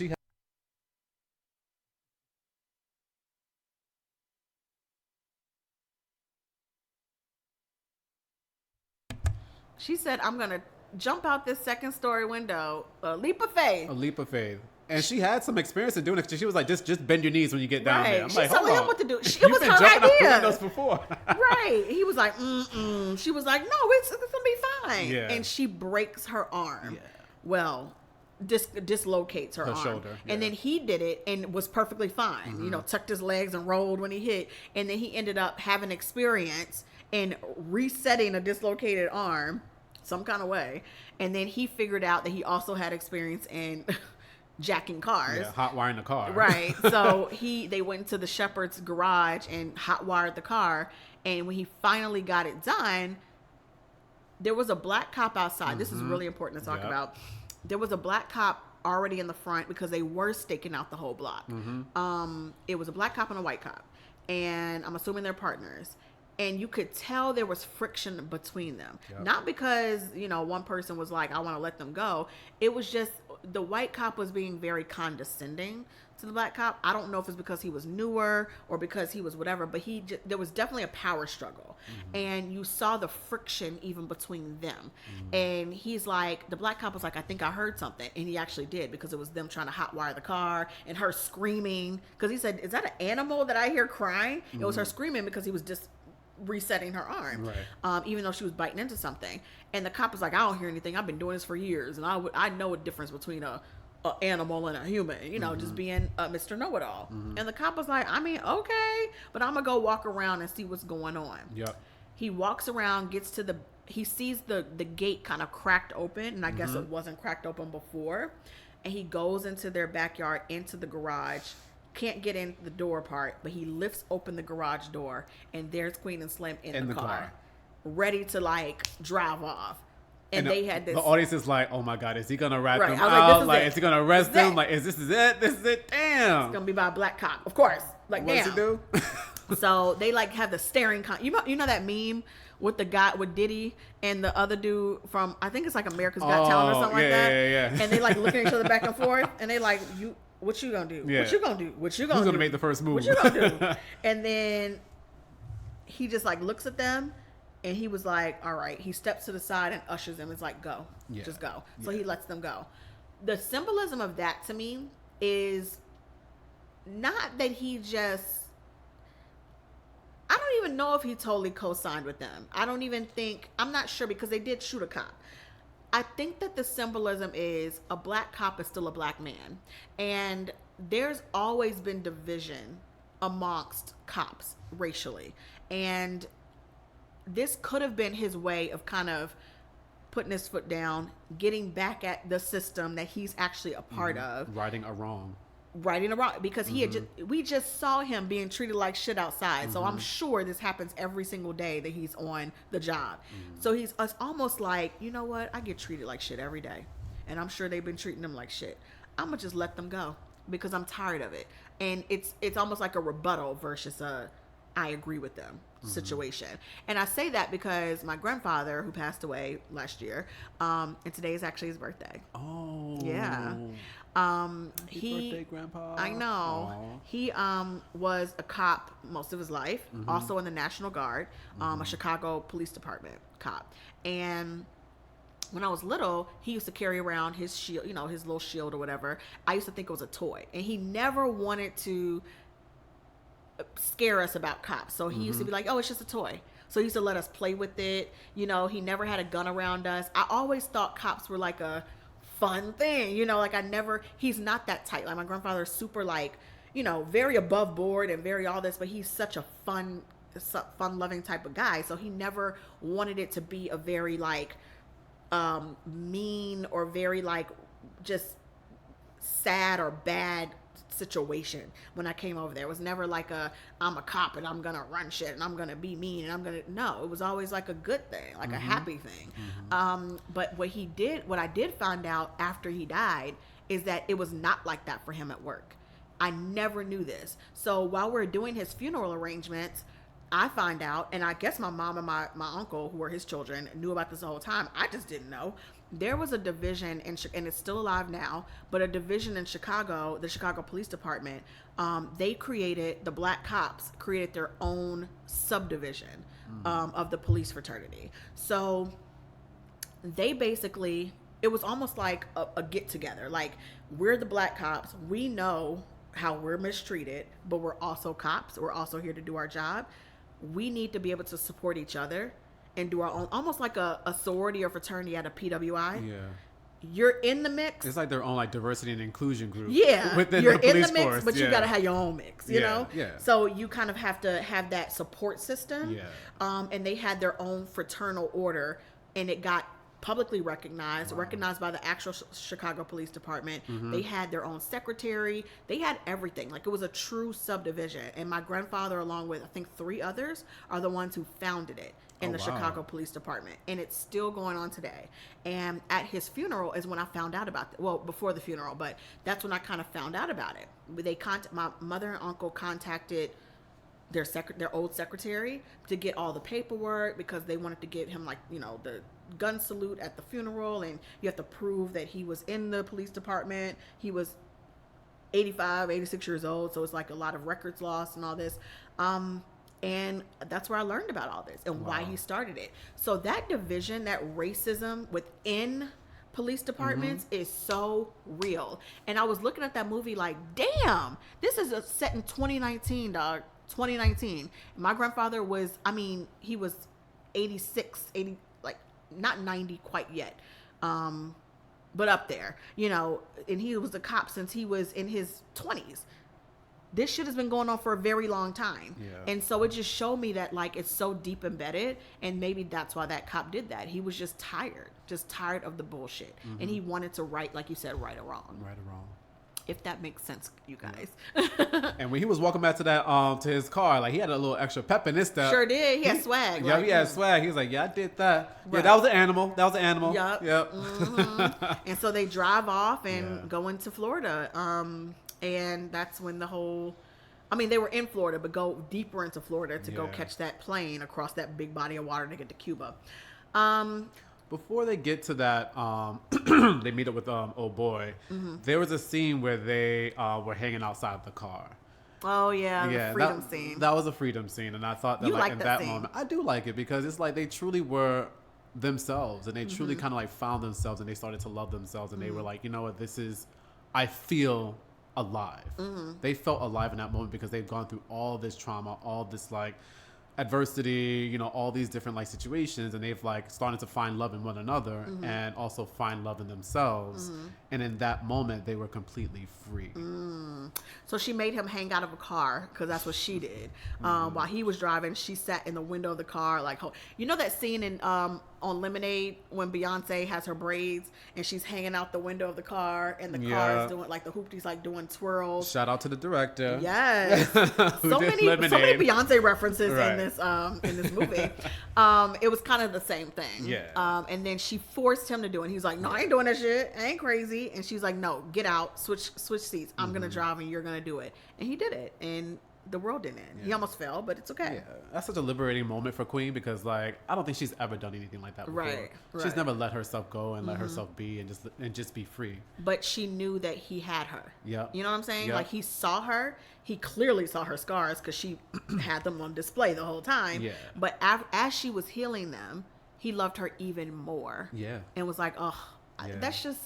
She said, I'm gonna jump out this second story window, a leap of faith. a leap of faith. And she had some experience in doing it. She was like, just bend your knees when you get down Right. there. I'm She's like, hold telling him on. what to do. It You've was been her jumping out the idea. windows before. Right. He was like, She was like, no, it's gonna be fine. Yeah. And she breaks her arm. Yeah. Well, dislocates her arm. shoulder. Yeah. And then he did it and was perfectly fine. You know, tucked his legs and rolled when he hit. And then he ended up having experience in resetting a dislocated arm some kind of way. And then he figured out that he also had experience in jacking cars. Yeah, hot wiring the car. Right. So they went into the shepherd's garage and hot wired the car. And when he finally got it done, there was a black cop outside. This is really important to talk about. There was a black cop already in the front because they were staking out the whole block. It was a black cop and a white cop. And I'm assuming they're partners. And you could tell there was friction between them. Yep. Not because, one person was like, I want to let them go. It was just the white cop was being very condescending to the black cop. I don't know if it's because he was newer or because he was whatever, but there was definitely a power struggle. And you saw the friction even between them. And he's like, the black cop was like, I think I heard something. And he actually did, because it was them trying to hotwire the car and her screaming. Because he said, is that an animal that I hear crying? It was her screaming because he was just resetting her arm, Right. Even though she was biting into something. And the cop was like, I don't hear anything. I've been doing this for years, and I know a difference between a animal and a human, just being Mr. Know-it-all. And the cop was like, I mean, okay, but I'm gonna go walk around and see what's going on. Yep. He walks around, he sees the gate kind of cracked open, and I guess it wasn't cracked open before. And he goes into their backyard, into the garage. Can't get in the door part, but he lifts open the garage door, and there's Queen and Slim in the car, ready to like drive off. And they had this. The audience is like, "Oh my God, is he gonna rat them I was like, out? Like, is he gonna arrest them? Like, is this it? This is it? Damn! It's gonna be by a black cop, of course. Like, what does he do? So they like have the staring. You know that meme with the guy with Diddy and the other dude from, I think it's like America's Got Talent or something like that. Yeah. And they like looking at each other back and forth, and they like, what you gonna do? Yeah. What you gonna do? What you gonna Who's do? gonna make the first move? What you gonna do? And then he just like looks at them, and he was like, all right. He steps to the side and ushers them. It's like, go. Yeah. Just go. So he lets them go. The symbolism of that to me is not that he just, I don't even know if he totally co-signed with them. I'm not sure, because they did shoot a cop. I think that the symbolism is a black cop is still a black man. And there's always been division amongst cops racially. And this could have been his way of kind of putting his foot down, getting back at the system that he's actually a part of. Righting a wrong. Because we just saw him being treated like shit outside. So I'm sure this happens every single day that he's on the job. So it's almost like, you know what? I get treated like shit every day. And I'm sure they've been treating him like shit. I'm going to just let them go because I'm tired of it. And it's almost like a rebuttal versus a I agree with them situation. And I say that because my grandfather, who passed away last year, and today is actually his birthday. Oh. Yeah. Happy birthday, Grandpa. I know. Aww. He was a cop most of his life, also in the National Guard, a Chicago Police Department cop. And when I was little, he used to carry around his shield, his little shield or whatever. I used to think it was a toy. And he never wanted to scare us about cops. So he used to be like, oh, it's just a toy. So he used to let us play with it. You know, he never had a gun around us. I always thought cops were like a fun thing. You know, like he's not that tight. Like my grandfather is super like, you know, very above board and very all this, but he's such a fun loving type of guy. So he never wanted it to be a very like mean or very like just sad or bad situation when I came over there. It was never like I'm a cop and I'm gonna run shit and I'm gonna be mean and no, it was always like a good thing, like a happy thing. But what I did find out after he died is that it was not like that for him at work. I never knew this. So while we're doing his funeral arrangements, I find out, and I guess my mom and my uncle, who were his children, knew about this the whole time. I just didn't know. There was a division, and it's still alive now, but a division in Chicago, the Chicago Police Department, the black cops created their own subdivision of the police fraternity. So they basically, it was almost like a get-together. Like, we're the black cops. We know how we're mistreated, but we're also cops. We're also here to do our job. We need to be able to support each other and do our own, almost like a sorority or fraternity at a PWI. Yeah. You're in the mix. It's like their own like diversity and inclusion group. Yeah. Within You're the police in the mix, force. but you got to have your own mix, you know? Yeah. So you kind of have to have that support system. Yeah. And they had their own fraternal order, and it got publicly recognized by the actual Chicago Police Department. They had their own secretary. They had everything. Like, it was a true subdivision. And my grandfather, along with I think 3 others, are the ones who founded it in the Chicago Police Department. And it's still going on today. And at his funeral is when I found out about it. Well, before the funeral, but that's when I kind of found out about it. My mother and uncle contacted their old secretary to get all the paperwork, because they wanted to get him, like, you know, the gun salute at the funeral, and you have to prove that he was in the police department. He was 85, 86 years old, so it's like a lot of records lost and all this. And that's where I learned about all this and why he started it. So that division, that racism within police departments is so real. And I was looking at that movie like, damn, this is set in 2019, dog. 2019. My grandfather was, he was 86, 80, like not 90 quite yet. But up there, you know, and he was a cop since he was in his 20s. This shit has been going on for a very long time. Yeah. And so it just showed me that, like, it's so deep embedded, and maybe that's why that cop did that. He was just tired of the bullshit. And he wanted to right, like you said, right or wrong. Right or wrong. If that makes sense, you guys. And when he was walking back to that to his car, like, he had a little extra pep in his step. Sure did. He had swag. Yeah, he had swag. He was like, yeah, I did that. Right. Yeah, that was an animal. Yep. And so they drive off and go into Florida. And that's when the whole, they were in Florida, but go deeper into Florida to go catch that plane across that big body of water to get to Cuba. Before they get to that, they meet up with old boy. There was a scene where they were hanging outside the car. Oh yeah, the freedom scene. That was a freedom scene, and I thought that, like, in that moment, I do like it, because it's like they truly were themselves, and they truly kind of like found themselves, and they started to love themselves, and they were like, you know what, I feel alive. They felt alive in that moment, because they've gone through all this trauma, all this like adversity, you know, all these different like situations, and they've like started to find love in one another and also find love in themselves. And in that moment, they were completely free. So she made him hang out of a car, because that's what she did. While he was driving, she sat in the window of the car, like, you know that scene in on Lemonade when Beyonce has her braids and she's hanging out the window of the car, and the car is doing like the hoopty's like doing twirls. Shout out to the director. Yes. so many Beyonce references in this movie. It was kind of the same thing. Yeah. And then she forced him to do it. And he's like, no, I ain't doing that shit. I ain't crazy. And she's like, no, get out, switch seats. I'm gonna drive and you're gonna do it. And he did it. And the world didn't end. He almost fell, but it's okay. Yeah, that's such a liberating moment for Queen, because like, I don't think she's ever done anything like that before. Right. She's never let herself go and let herself be and just be free. But she knew that he had her. Yeah. You know what I'm saying? Yep. Like, he saw her. He clearly saw her scars, because she had them on display the whole time. Yeah. But as she was healing them, he loved her even more. Yeah. And was like, that's just,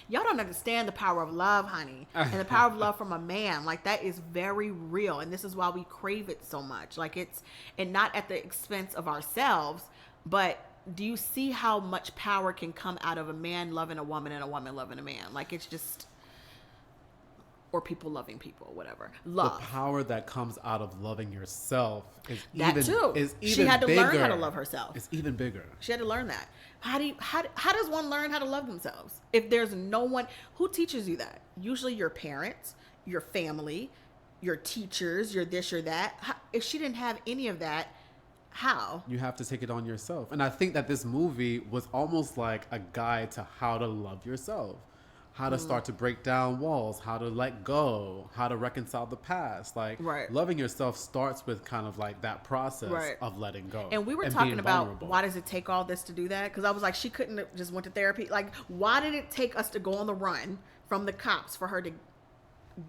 Y'all don't understand the power of love, honey, and the power of love from a man. Like, that is very real, and this is why we crave it so much. Like, it's, and not at the expense of ourselves, but do you see how much power can come out of a man loving a woman and a woman loving a man? Like, it's just, or people loving people, whatever. Love. The power that comes out of loving yourself is That even too. is even She had to bigger. learn how to love herself. It's even bigger. She had to learn that. How does one learn how to love themselves if there's no one who teaches you that? Usually your parents, your family, your teachers, your this or that. If she didn't have any of that, how? You have to take it on yourself. And I think that this movie was almost like a guide to how to love yourself. How to start to break down walls, how to let go, how to reconcile the past. Like, right. Loving yourself starts with kind of like that process right. of letting go. And we were talking about why does it take all this to do that? Because I was like, she couldn't have just went to therapy. Like, why did it take us to go on the run from the cops for her to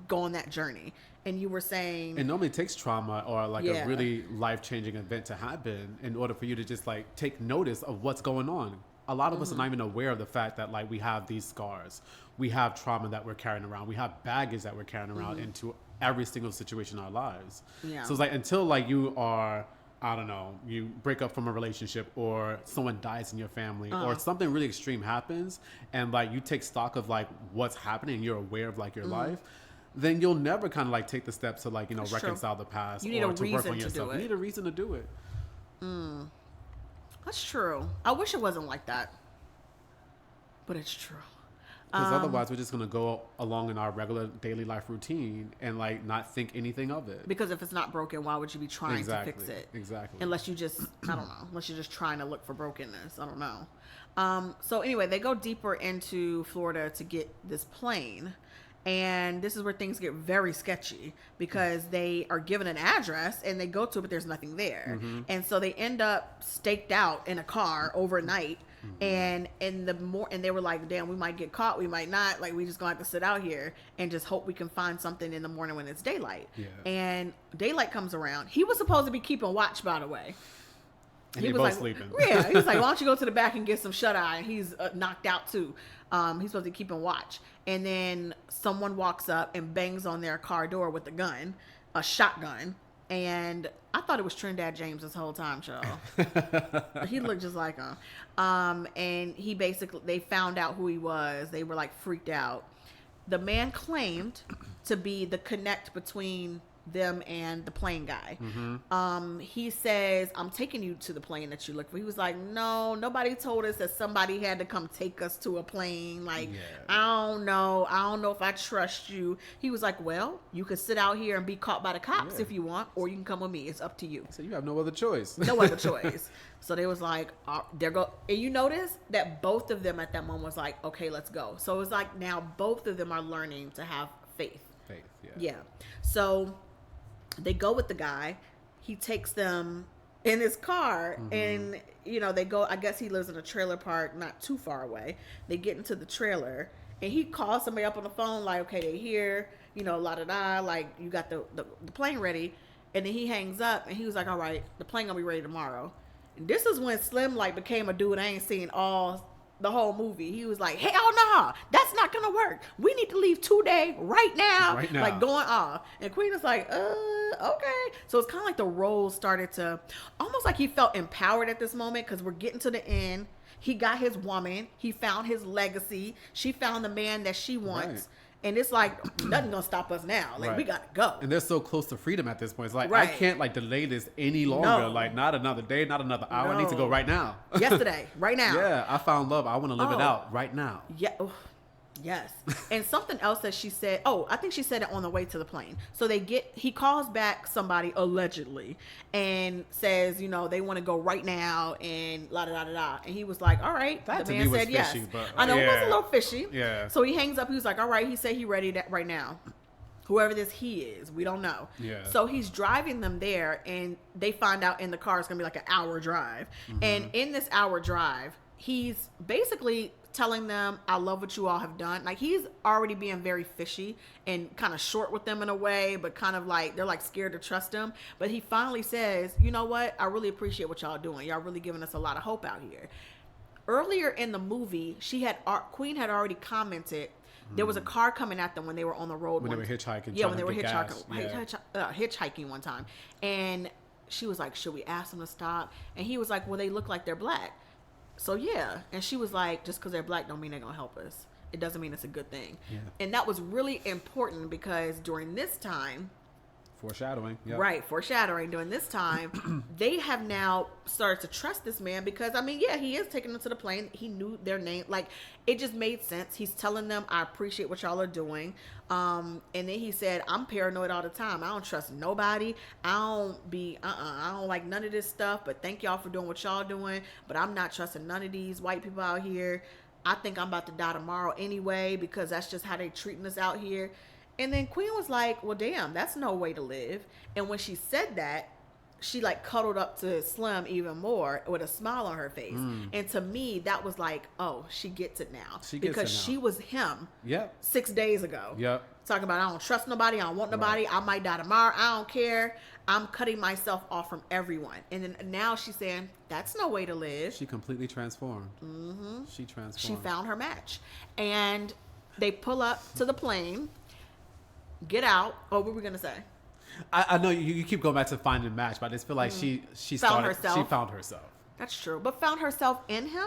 go on that journey? And you were saying... It normally takes trauma or like a really life-changing event to happen in order for you to just like take notice of what's going on. A lot of us are not even aware of the fact that like we have these scars. We have trauma that we're carrying around. We have baggage that we're carrying around into every single situation in our lives. Yeah. So it's like until like you are, I don't know, you break up from a relationship or someone dies in your family or something really extreme happens and like you take stock of like what's happening and you're aware of like your life, then you'll never kind of like take the steps to like, you know, reconcile the past you need or a to reason work on to yourself. do it. You need a reason to do it. That's true. I wish it wasn't like that, but it's true. Because otherwise we're just going to go along in our regular daily life routine and like not think anything of it. Because if it's not broken, why would you be trying to fix it? Exactly. Unless you just, I don't know, unless you're just trying to look for brokenness. I don't know. So anyway, they go deeper into Florida to get this plane. And this is where things get very sketchy because they are given an address and they go to it, but there's nothing there. And so they end up staked out in a car overnight. And they were like, damn, we might get caught, we might not, like we just gonna have to sit out here and just hope we can find something in the morning when it's daylight. And daylight comes around. He was supposed to be keeping watch, by the way. And he was both sleeping. Yeah, he was like, why don't you go to the back and get some shut eye? And he's knocked out too. He's supposed to be keeping watch. And then someone walks up and bangs on their car door with a gun, a shotgun. And I thought it was Trinidad James this whole time, y'all. He looked just like him. And he basically, they found out who he was. They were like freaked out. The man claimed to be the connect between them and the plane guy. He says, I'm taking you to the plane that you look for. He was like, no, nobody told us that somebody had to come take us to a plane. Like, I don't know if I trust you. He was like, well, you could sit out here and be caught by the cops if you want, or you can come with me. It's up to you. So you have no other choice. No other choice. So they was like, there go. And you notice that both of them at that moment was like, okay, let's go. So it was like now both of them are learning to have faith. Yeah. So they go with the guy. He takes them in his car and, you know, they go, I guess he lives in a trailer park not too far away. They get into the trailer and he calls somebody up on the phone like, okay, they're here, you know, la-da-da, like you got the plane ready. And then he hangs up and he was like, all right, the plane gonna be ready tomorrow. And this is when Slim like became a dude I ain't seen the whole movie. He was like, hell no, that's not gonna work. We need to leave today, right now. Like going off. And Queen is like, okay. So it's kind of like the roles started to, almost like he felt empowered at this moment because we're getting to the end. He got his woman. He found his legacy. She found the man that she wants. And it's like, nothing gonna stop us now. Like, we gotta go. And they're so close to freedom at this point. It's like, I can't like delay this any longer. Like, not another day, not another hour. I need to go right now. Yesterday, right now. Yeah, I found love. I want to live it out right now. Yeah. Yes. And something else that she said, I think she said it on the way to the plane. So he calls back somebody allegedly and says, you know, they want to go right now and la da da da da. And he was like, all right. That the to man me was said fishy, yes. But, I know it was a little fishy. Yeah. So he hangs up. He was like, all right. He said he ready right now. Whoever this he is, we don't know. Yeah. So he's driving them there and they find out in the car it's going to be like an hour drive. And in this hour drive, he's basically telling them, I love what you all have done. Like, he's already being very fishy and kind of short with them in a way, but kind of like, they're like scared to trust him. But he finally says, you know what? I really appreciate what y'all doing. Y'all really giving us a lot of hope out here. earlier in the movie, Queen had already commented. There was a car coming at them when they were on the road. When they were hitchhiking. Yeah, when they were hitchhiking. Hitchhiking one time. And she was like, should we ask them to stop? And he was like, well, they look like they're black. So, yeah. And she was like, just because they're black don't mean they're going to help us. It doesn't mean it's a good thing. Yeah. And that was really important because during this time, foreshadowing. Yep. Right, foreshadowing. During this time, they have now started to trust this man because, I mean, yeah, he is taking them to the plane. He knew their name. Like, it just made sense. He's telling them, I appreciate what y'all are doing. And then he said, I'm paranoid all the time. I don't trust nobody. I don't like none of this stuff, but thank y'all for doing what y'all doing. But I'm not trusting none of these white people out here. I think I'm about to die tomorrow anyway because that's just how they treating us out here. And then Queen was like, well, damn, that's no way to live. And when she said that, she like cuddled up to Slim even more with a smile on her face. And to me, that was like, oh, she gets it now. Because she was him 6 days ago. Yep. Talking about, I don't trust nobody. I don't want nobody. Right. I might die tomorrow. I don't care. I'm cutting myself off from everyone. And then now she's saying, that's no way to live. She completely transformed. Mm-hmm. She transformed. She found her match. And they pull up to the plane. Get out. Oh, what were we gonna say? I know you keep going back to find a match, but I just feel like she found herself. That's true, but found herself in him.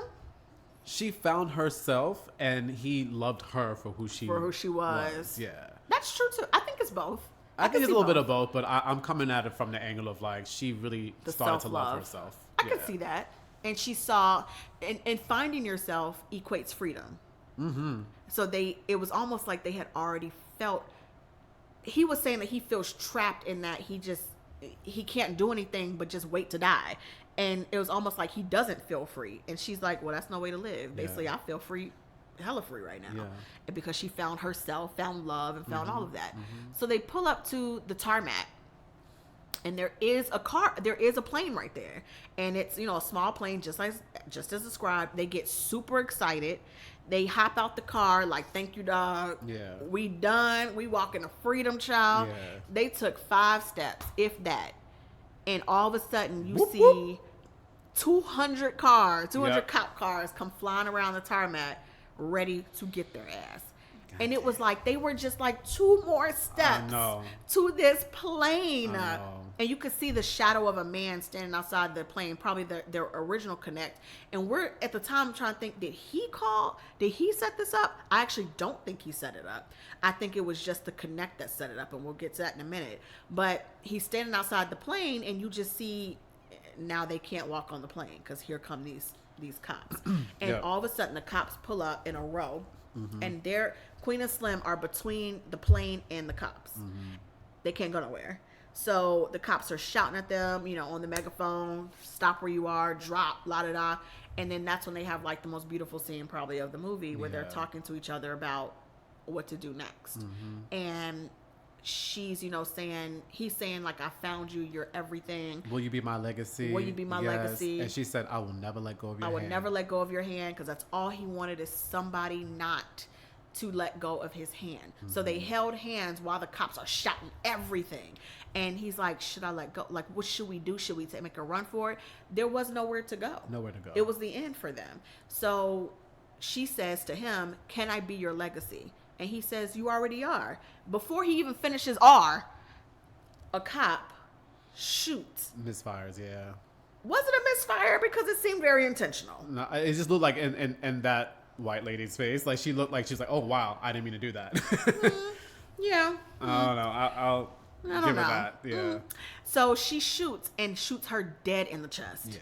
She found herself, and he loved her for who she was. Yeah, that's true too. I think it's both. I think it's a little bit of both, but I'm coming at it from the angle of like she really started to love herself. I can see that, and she saw, and finding yourself equates freedom. Mm-hmm. So it was almost like they had already felt. He was saying that he feels trapped in that he can't do anything but just wait to die. And it was almost like he doesn't feel free. And she's like, well, that's no way to live. Basically, I feel free, hella free right now. Yeah. And because she found herself, found love, and found all of that. Mm-hmm. So they pull up to the tarmac. And there is a plane right there. And it's, a small plane, just as described. They get super excited. They hop out the car like, thank you, dog. Yeah. We done. We walking to freedom, child. Yeah. They took 5 steps, if that. And all of a sudden, you see 200 cop cars come flying around the tarmac, ready to get their ass. And it was like they were just like 2 more steps to this plane. And you could see the shadow of a man standing outside the plane, probably their original connect. And we're at the time trying to think, did he set this up? I actually don't think he set it up. I think it was just the connect that set it up, and we'll get to that in a minute. But he's standing outside the plane, and you just see now they can't walk on the plane because here come these cops. And all of a sudden the cops pull up in a row. Mm-hmm. And Queen and Slim are between the plane and the cops. Mm-hmm. They can't go nowhere. So the cops are shouting at them, on the megaphone, stop where you are, drop, la-da-da. And then that's when they have like the most beautiful scene probably of the movie where they're talking to each other about what to do next. Mm-hmm. And she's, he's saying like, I found you, you're everything. Will you be my legacy? Will you be my legacy? And she said, I will never let go of your hand. I would never let go of your hand, because that's all he wanted, is somebody not to let go of his hand. Mm-hmm. So they held hands while the cops are shouting everything. And he's like, should I let go? Like, what should we do? Should we make a run for it? There was nowhere to go. Nowhere to go. It was the end for them. So she says to him, can I be your legacy? And he says, you already are. Before he even finishes R, a cop shoots. Misfires, yeah. Was it a misfire? Because it seemed very intentional. No, it just looked like in that white lady's face, like she looked like she's like, oh wow, I didn't mean to do that. Yeah. I don't know. I'll give her that. Yeah. So she shoots her dead in the chest. Yeah.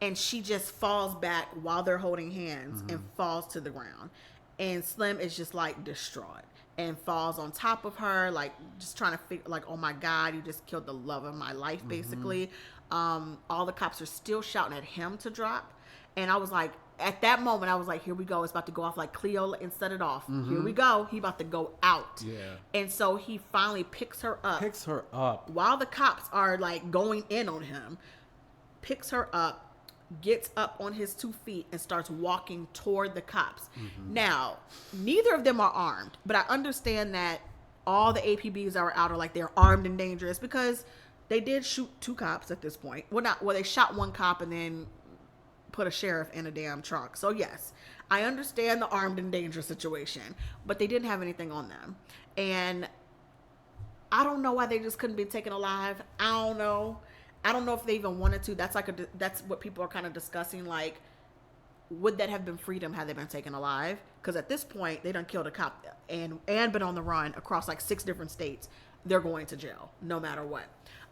And she just falls back while they're holding hands and falls to the ground. And Slim is just like distraught and falls on top of her, like just trying to figure, like, oh my God, you just killed the love of my life, basically. All the cops are still shouting at him to drop. And I was like, at that moment, I was like, here we go. It's about to go off like Cleo and set it off. Mm-hmm. Here we go. He about to go out. Yeah. And so he finally picks her up. While the cops are like going in on him, picks her up, gets up on his 2 feet and starts walking toward the cops. Mm-hmm. Now, neither of them are armed, but I understand that all the APBs that are out are like they're armed and dangerous, because they did shoot 2 cops at this point. Well, they shot 1 cop and then put a sheriff in a damn trunk. So yes, I understand the armed and dangerous situation, but they didn't have anything on them. And I don't know why they just couldn't be taken alive. I don't know. I don't know if they even wanted to. That's what people are kind of discussing. Like, would that have been freedom had they been taken alive? Because at this point, they done killed a cop and been on the run across like 6 different states. They're going to jail no matter what.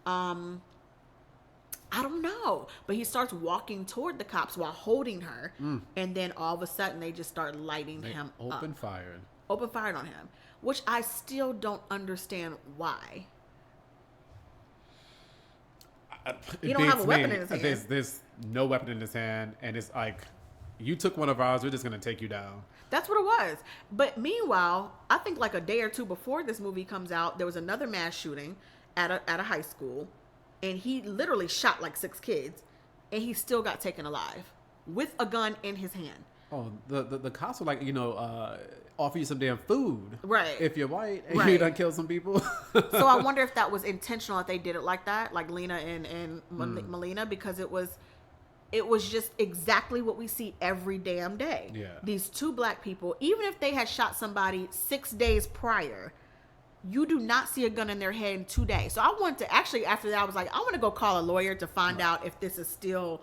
I don't know. But he starts walking toward the cops while holding her. And then all of a sudden, they just start lighting him up. Open fired on him. Which I still don't understand why. You don't have a weapon in his hand. There's no weapon in his hand. And it's like, you took one of ours, we're just going to take you down. That's what it was. But meanwhile, I think like a day or two before this movie comes out, there was another mass shooting at a high school. And he literally shot like 6 kids. And he still got taken alive with a gun in his hand. Oh, the cops were like, offer you some damn food. Right. If you're white and right. you done killed some people. So I wonder if that was intentional, that they did it like that, like Lena and Melina, because it was just exactly what we see every damn day. Yeah. These 2 black people, even if they had shot somebody 6 days prior, you do not see a gun in their head in 2 days. So I wanted to actually, after that, I was like, I want to go call a lawyer to find out if this is still,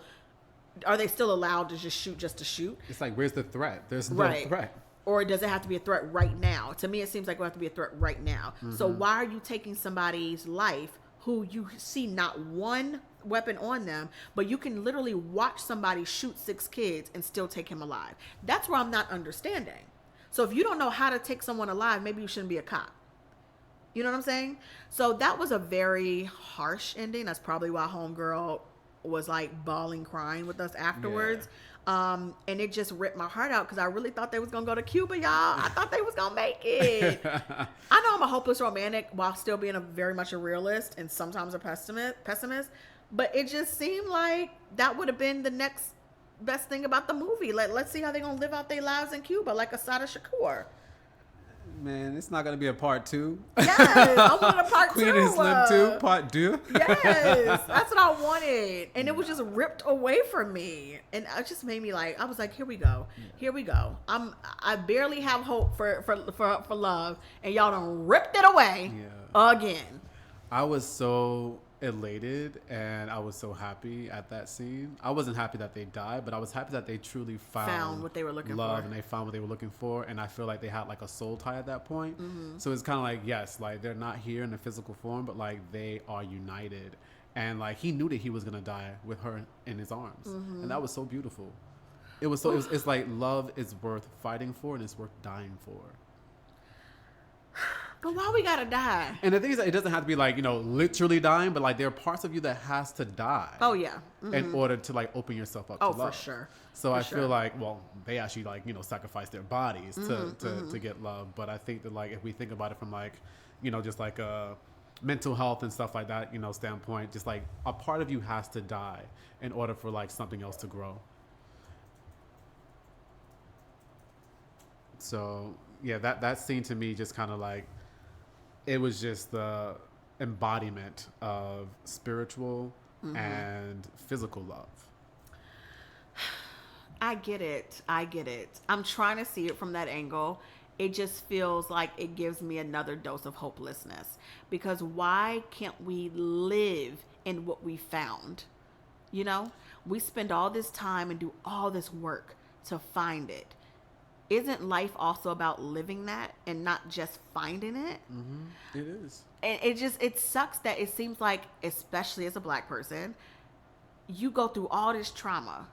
are they still allowed to just shoot just to shoot? It's like, where's the threat? There's no threat. Or does it have to be a threat right now? To me, it seems like it will have to be a threat right now. Mm-hmm. So why are you taking somebody's life who you see not one weapon on them, but you can literally watch somebody shoot 6 kids and still take him alive? That's where I'm not understanding. So if you don't know how to take someone alive, maybe you shouldn't be a cop. You know what I'm saying? So that was a very harsh ending. That's probably why Homegirl was like bawling, crying with us afterwards. Yeah. And it just ripped my heart out because I really thought they was going to go to Cuba, y'all. I thought they was going to make it. I know I'm a hopeless romantic while still being very much a realist and sometimes a pessimist. But it just seemed like that would have been the next best thing about the movie. Like, let's see how they're going to live out their lives in Cuba, like Asada Shakur. Man, it's not going to be a part 2. Yes, I wanted a part 2. Queen and Slim 2, part 2. Yes, that's what I wanted. And it was just ripped away from me. And it just made me like, I was like, here we go. Here we go. I barely have hope for love. And y'all done ripped it away again. I was so elated and I was so happy at that scene. I wasn't happy that they died, but I was happy that they truly found what they were looking love for. And they found what they were looking for. And I feel like they had like a soul tie at that point. Mm-hmm. So it's kind of like, yes, like they're not here in a physical form, but like they are united. And like he knew that he was gonna die with her in his arms. Mm-hmm. And that was so beautiful. It was so it's like love is worth fighting for and it's worth dying for. But why we gotta die? And the thing is that it doesn't have to be like, literally dying, but like there are parts of you that has to die. Oh yeah. Mm-hmm. In order to like open yourself up to love. Oh, for sure. So I feel like, well, they actually like, sacrifice their bodies to get love. But I think that like if we think about it from like, just like a mental health and stuff like that, standpoint, just like a part of you has to die in order for like something else to grow. So yeah, that scene to me just kind of like, it was just the embodiment of spiritual and physical love. I get it. I'm trying to see it from that angle. It just feels like it gives me another dose of hopelessness. Because why can't we live in what we found? We spend all this time and do all this work to find it. Isn't life also about living that and not just finding it? Mm-hmm. It is. And it sucks that it seems like, especially as a black person, you go through all this trauma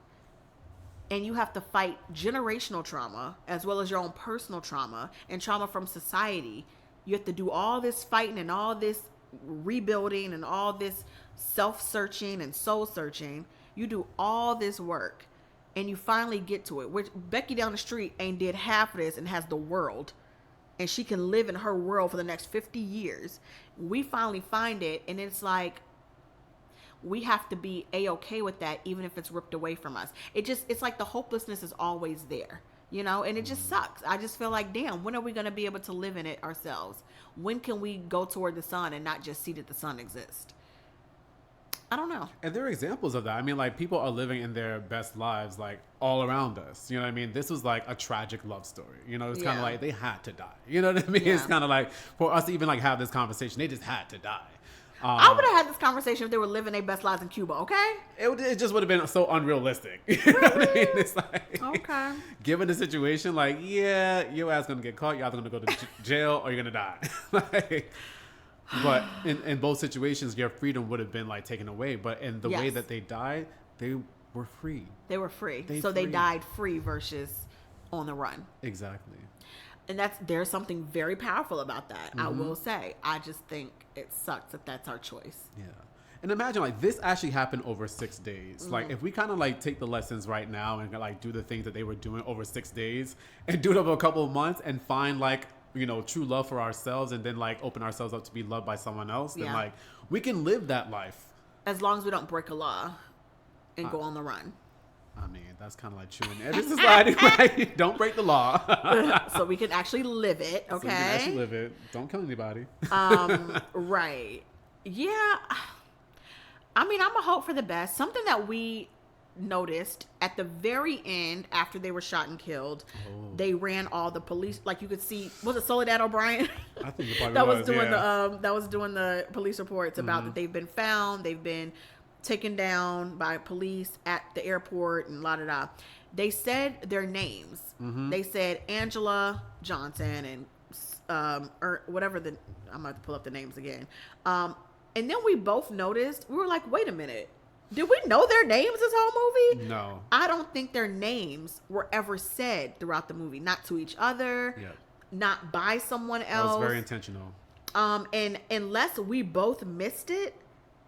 and you have to fight generational trauma as well as your own personal trauma and trauma from society. You have to do all this fighting and all this rebuilding and all this self-searching and soul-searching. You do all this work. And you finally get to it. Which Becky down the street ain't did half of this and has the world. And she can live in her world for the next 50 years. We finally find it. And it's like, we have to be A-okay with that, even if it's ripped away from us. It's like the hopelessness is always there, and it just sucks. I just feel like, damn, when are we going to be able to live in it ourselves? When can we go toward the sun and not just see that the sun exists? I don't know. And there are examples of that. I mean, like, people are living in their best lives, like, all around us. You know what I mean? This was like a tragic love story. You know, it's kind of like they had to die. You know what I mean? Yeah. It's kind of like, for us to even like have this conversation, they just had to die. I would have had this conversation if they were living their best lives in Cuba, okay? It just would have been so unrealistic. You know what I mean? It's like, Okay. given the situation, like, yeah, your ass gonna get caught. You're either gonna go to jail or you're gonna die. Like, but in both situations, your freedom would have been like taken away. But in the way that they died, they were free. They were free. They free. died free versus on the run. Exactly. And there's something very powerful about that. I will say. I just think it sucks that that's our choice. Yeah. And imagine, like, this actually happened over 6 days. Like, if we kind of like take the lessons right now and like do the things that they were doing over 6 days and do it over a couple of months and find like, you know, true love for ourselves and then like open ourselves up to be loved by someone else, then like we can live that life. As long as we don't break a law and go on the run. I mean, that's kind of like true in every society, right? Don't break the law. So we can actually live it, okay? So we can actually live it. Don't kill anybody. Right. Yeah. I mean, I'm a hope for the best. Something that we noticed at the very end, after they were shot and killed, they ran all the police. Like, you could see, was it Soledad O'Brien? I think it probably that was doing the police reports about that they've been found, they've been taken down by police at the airport and la da da. They said their names. They said Angela Johnson and or whatever I'm gonna have to pull up the names again. And then we both noticed, we were like, wait a minute, did we know their names this whole movie? No. I don't think their names were ever said throughout the movie, not to each other, not by someone else. That was very intentional. And unless we both missed it,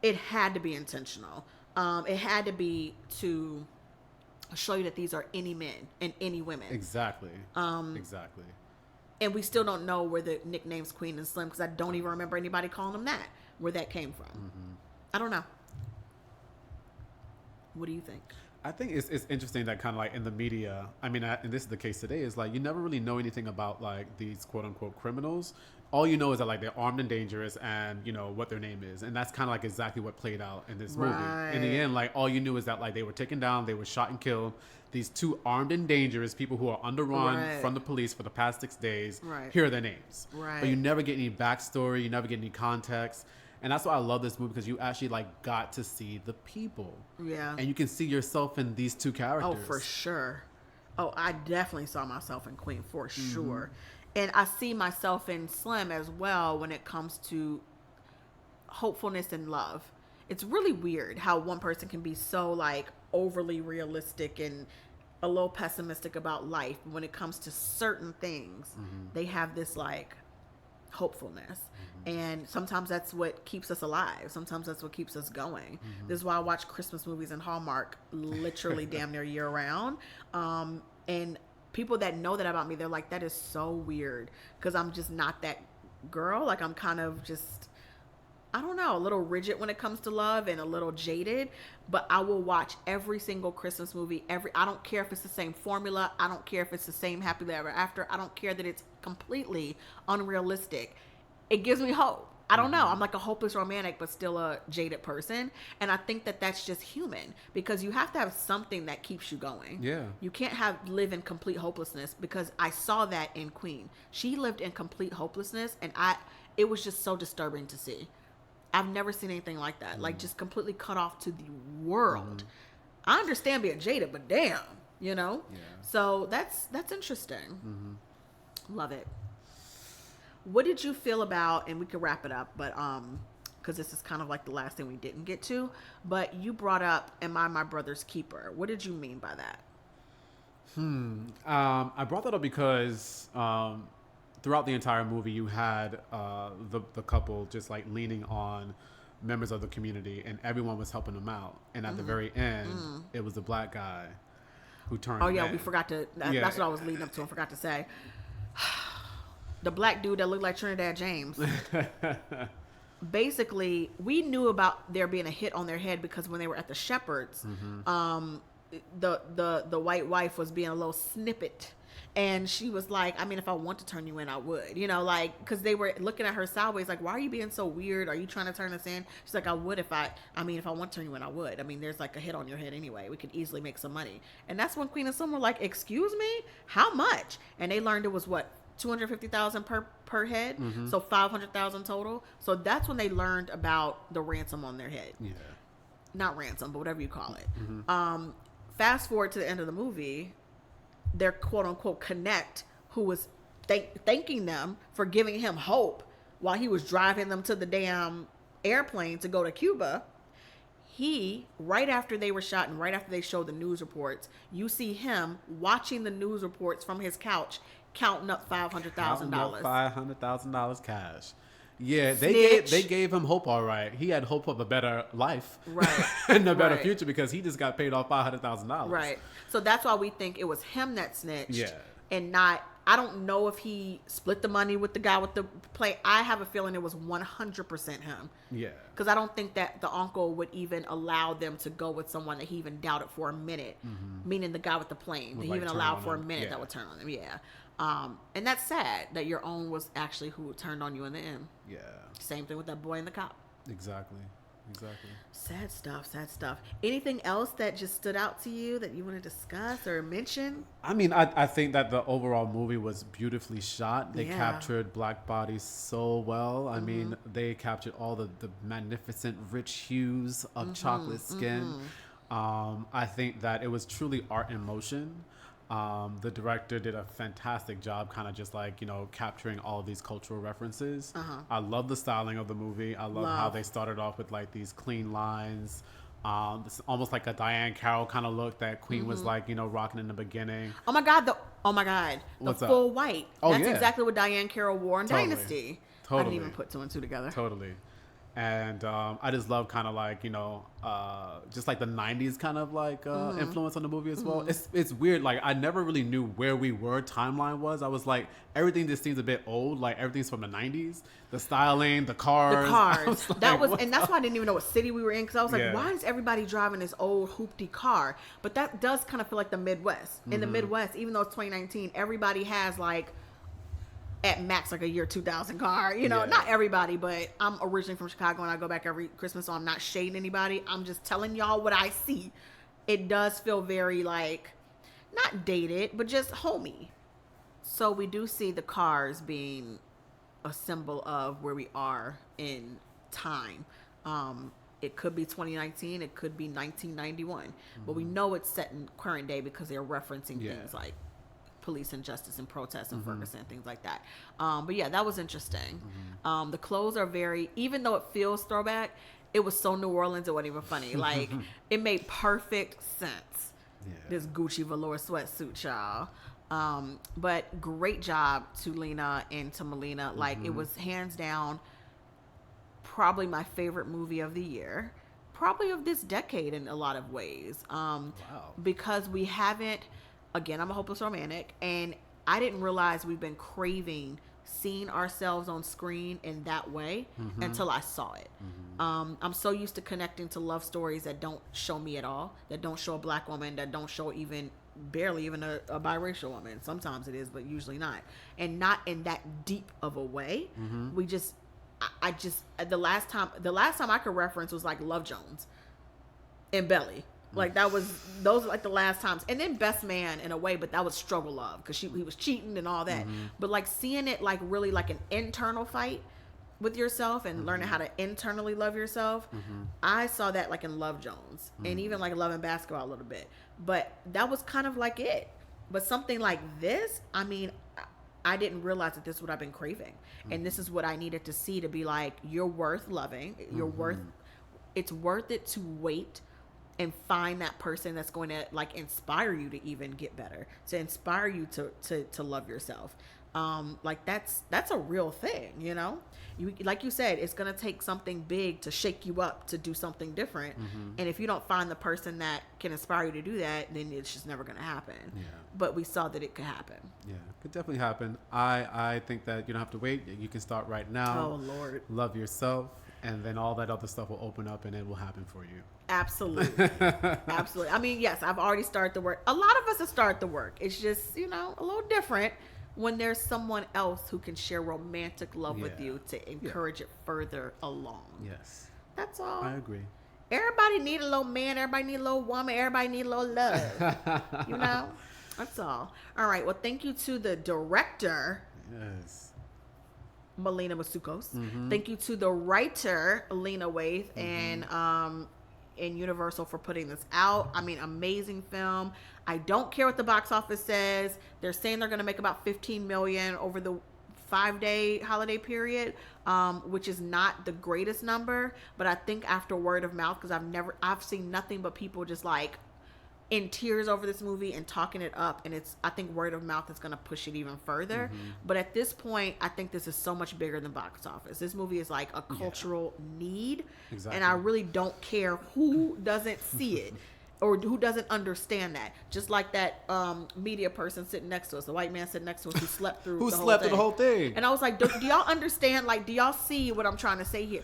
it had to be intentional. It had to be to show you that these are any men and any women. Exactly. Exactly. And we still don't know where the nicknames Queen and Slim, because I don't even remember anybody calling them that, where that came from. I don't know. What do you think? I think it's interesting that kind of like in the media, I mean, and this is the case today, is like you never really know anything about like these quote unquote criminals. All you know is that like they're armed and dangerous and you know what their name is. And that's kind of like exactly what played out in this movie. In the end, like all you knew is that like they were taken down, they were shot and killed. These two armed and dangerous people who are on the run from the police for the past 6 days. Here are their names. But you never get any backstory. You never get any context. And that's why I love this movie, because you actually like got to see the people. Yeah. And you can see yourself in these two characters. Oh, for sure. Oh, I definitely saw myself in Queen for sure. And I see myself in Slim as well when it comes to hopefulness and love. It's really weird how one person can be so like overly realistic and a little pessimistic about life. But when it comes to certain things, they have this like hopefulness. And sometimes that's what keeps us alive. Sometimes that's what keeps us going. This is why I watch Christmas movies and Hallmark literally damn near year round. And people that know that about me, they're like, that is so weird, because I'm just not that girl. Like, I'm kind of just, I don't know, a little rigid when it comes to love and a little jaded. But I will watch every single Christmas movie. I don't care if it's the same formula. I don't care if it's the same happily ever after. I don't care that it's completely unrealistic. It gives me hope. I don't know. I'm like a hopeless romantic, but still a jaded person. And I think that that's just human, because you have to have something that keeps you going. Yeah. You can't live in complete hopelessness, because I saw that in Queen. She lived in complete hopelessness, and it was just so disturbing to see. I've never seen anything like that. Like, just completely cut off to the world. I understand being jaded, but damn, you know? Yeah. So that's interesting. Love it. What did you feel about, and we could wrap it up, but because this is kind of like the last thing we didn't get to, but you brought up, am I my brother's keeper? What did you mean by that? I brought that up because throughout the entire movie, you had the couple just like leaning on members of the community, and everyone was helping them out. And at the very end, it was the black guy who turned. Oh yeah, we forgot to. That's what I was leading up to. I forgot to say. The black dude that looked like Trinidad James. Basically, we knew about there being a hit on their head because when they were at the Shepherds, the white wife was being a little snippet. And she was like, I mean, if I want to turn you in, I would, like, because they were looking at her sideways, like, why are you being so weird? Are you trying to turn us in? She's like, I would if I want to turn you in, I would. I mean, there's like a hit on your head anyway. We could easily make some money. And that's when Queen and Slim were like, excuse me? How much? And they learned it was what? $250,000 per head. So $500,000 total. So that's when they learned about the ransom on their head. Yeah. Not ransom, but whatever you call it. Fast forward to the end of the movie, their quote unquote connect, who was thanking them for giving him hope while he was driving them to the damn airplane to go to Cuba. He, right after they were shot and right after they showed the news reports, you see him watching the news reports from his couch, counting up $500,000. $500,000 cash. Yeah, Snitch. they gave him hope, all right. He had hope of a better life, right, and a better future because he just got paid off $500,000. Right. So that's why we think it was him that snitched. Yeah. And not. I don't know if he split the money with the guy with the plane. I have a feeling it was 100% him. Yeah. Because I don't think that the uncle would even allow them to go with someone that he even doubted for a minute. Meaning the guy with the plane. That he even allowed for a minute that would turn on him. Yeah. And that's sad that your own was actually who turned on you in the end. Yeah. Same thing with that boy and the cop. Exactly. Sad stuff. Anything else that just stood out to you that you want to discuss or mention? I mean, I think that the overall movie was beautifully shot. They Yeah. captured black bodies so well. I mean, they captured all the magnificent rich hues of chocolate skin. I think that it was truly art in motion. The director did a fantastic job kind of just like, capturing all of these cultural references. I love the styling of the movie. I love how they started off with like these clean lines. It's almost like a Diane Carroll kind of look that Queen was like, rocking in the beginning. Oh my God. The What's full up? white. Oh, That's yeah. exactly what Diane Carroll wore in Dynasty. I Totally. didn't even put two and two together. Totally. And I just love kind of like, just like the 90s kind of like influence on the movie as well. It's weird. Like I never really knew where we were timeline was. I was like, everything just seems a bit old. Like everything's from the 90s. The styling, the cars. Like, and that's why I didn't even know what city we were in. Because I was like, Yeah. why is everybody driving this old hoopty car? But that does kind of feel like the Midwest. In the Midwest, even though it's 2019, everybody has like, at max like a year 2000 car, Yeah. Not everybody, but I'm originally from Chicago and I go back every Christmas, so I'm not shading anybody. I'm just telling y'all what I see. It does feel very like not dated, but just homey. So we do see the cars being a symbol of where we are in time. It could be 2019, it could be 1991, but we know it's set in current day because they're referencing things like police injustice and protests in Ferguson, things like that. But yeah, that was interesting. The clothes are even though it feels throwback, it was so New Orleans, it wasn't even funny. Like, it made perfect sense. Yeah. This Gucci velour sweatsuit, y'all. But great job to Lena and to Melina. Like, it was hands down probably my favorite movie of the year. Probably of this decade in a lot of ways. Because we haven't... Again, I'm a hopeless romantic, and I didn't realize we've been craving seeing ourselves on screen in that way until I saw it. I'm so used to connecting to love stories that don't show me at all, that don't show a black woman, that don't show barely even a biracial woman. Sometimes it is, but usually not. And not in that deep of a way. We just, I just, the last time I could reference was like Love Jones and Belly. Like those were like the last times. And then Best Man in a way, but that was struggle love because he was cheating and all that. But like seeing it like really like an internal fight with yourself and learning how to internally love yourself. I saw that like in Love Jones and even like Love and Basketball a little bit. But that was kind of like it. But something like this, I mean, I didn't realize that this is what I've been craving. And this is what I needed to see to be like, you're worth loving. It's worth it to wait and find that person that's going to like inspire you to even get better, to inspire you to love yourself. Like that's a real thing, you, like you said, it's going to take something big to shake you up to do something different. And if you don't find the person that can inspire you to do that, then it's just never going to happen. But we saw that it could happen. Yeah, it could definitely happen. I think that you don't have to wait. You can start right now. Oh Lord. Love yourself. and then all that other stuff will open up and it will happen for you. Absolutely. Absolutely. I mean, yes, I've already started the work. A lot of us have started the work. It's just, a little different when there's someone else who can share romantic love with you to encourage it further along. Yes. That's all. I agree. Everybody need a little man. Everybody need a little woman. Everybody need a little love. That's all. All right. Well, thank you to the director. Yes. Melina Matsoukas. Thank you to the writer, Lena Waithe, and Universal for putting this out. I mean, amazing film. I don't care what the box office says. They're saying they're going to make about $15 million over the 5-day holiday period, which is not the greatest number, but I think after word of mouth, because I've seen nothing but people just like in tears over this movie and talking it up, and I think word of mouth is going to push it even further. But at this point, I think this is so much bigger than box office. This movie is like a cultural need, and I really don't care who doesn't see it or who doesn't understand that. Just like that media person sitting next to us, the white man sitting next to us who slept through the whole thing. And I was like, do y'all understand? Like, do y'all see what I'm trying to say here?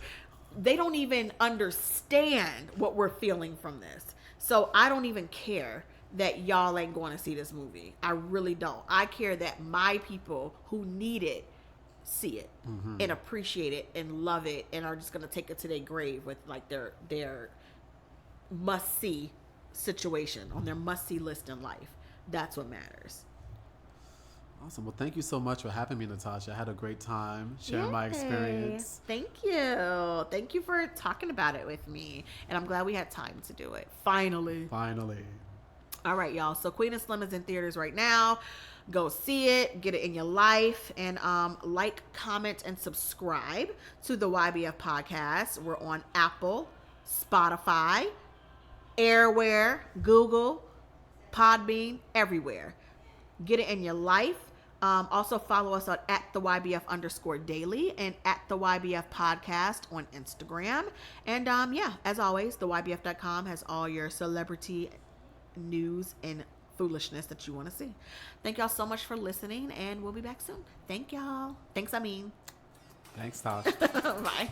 They don't even understand what we're feeling from this. So I don't even care that y'all ain't going to see this movie. I really don't. I care that my people who need it see it and appreciate it and love it and are just going to take it to their grave with like their must-see situation on their must-see list in life. That's what matters. Awesome. Well, thank you so much for having me, Natasha. I had a great time sharing my experience. Thank you. Thank you for talking about it with me. And I'm glad we had time to do it. Finally. All right, y'all. So Queen and Slim is in theaters right now. Go see it. Get it in your life. And like, comment, and subscribe to the YBF podcast. We're on Apple, Spotify, Airware, Google, Podbean, everywhere. Get it in your life. Also follow us on @the_YBF_daily and @the YBF podcast on Instagram. And as always, theYBF.com has all your celebrity news and foolishness that you want to see. Thank y'all so much for listening, and we'll be back soon. Thank y'all. Thanks, Amin. Thanks, Tosh. Bye.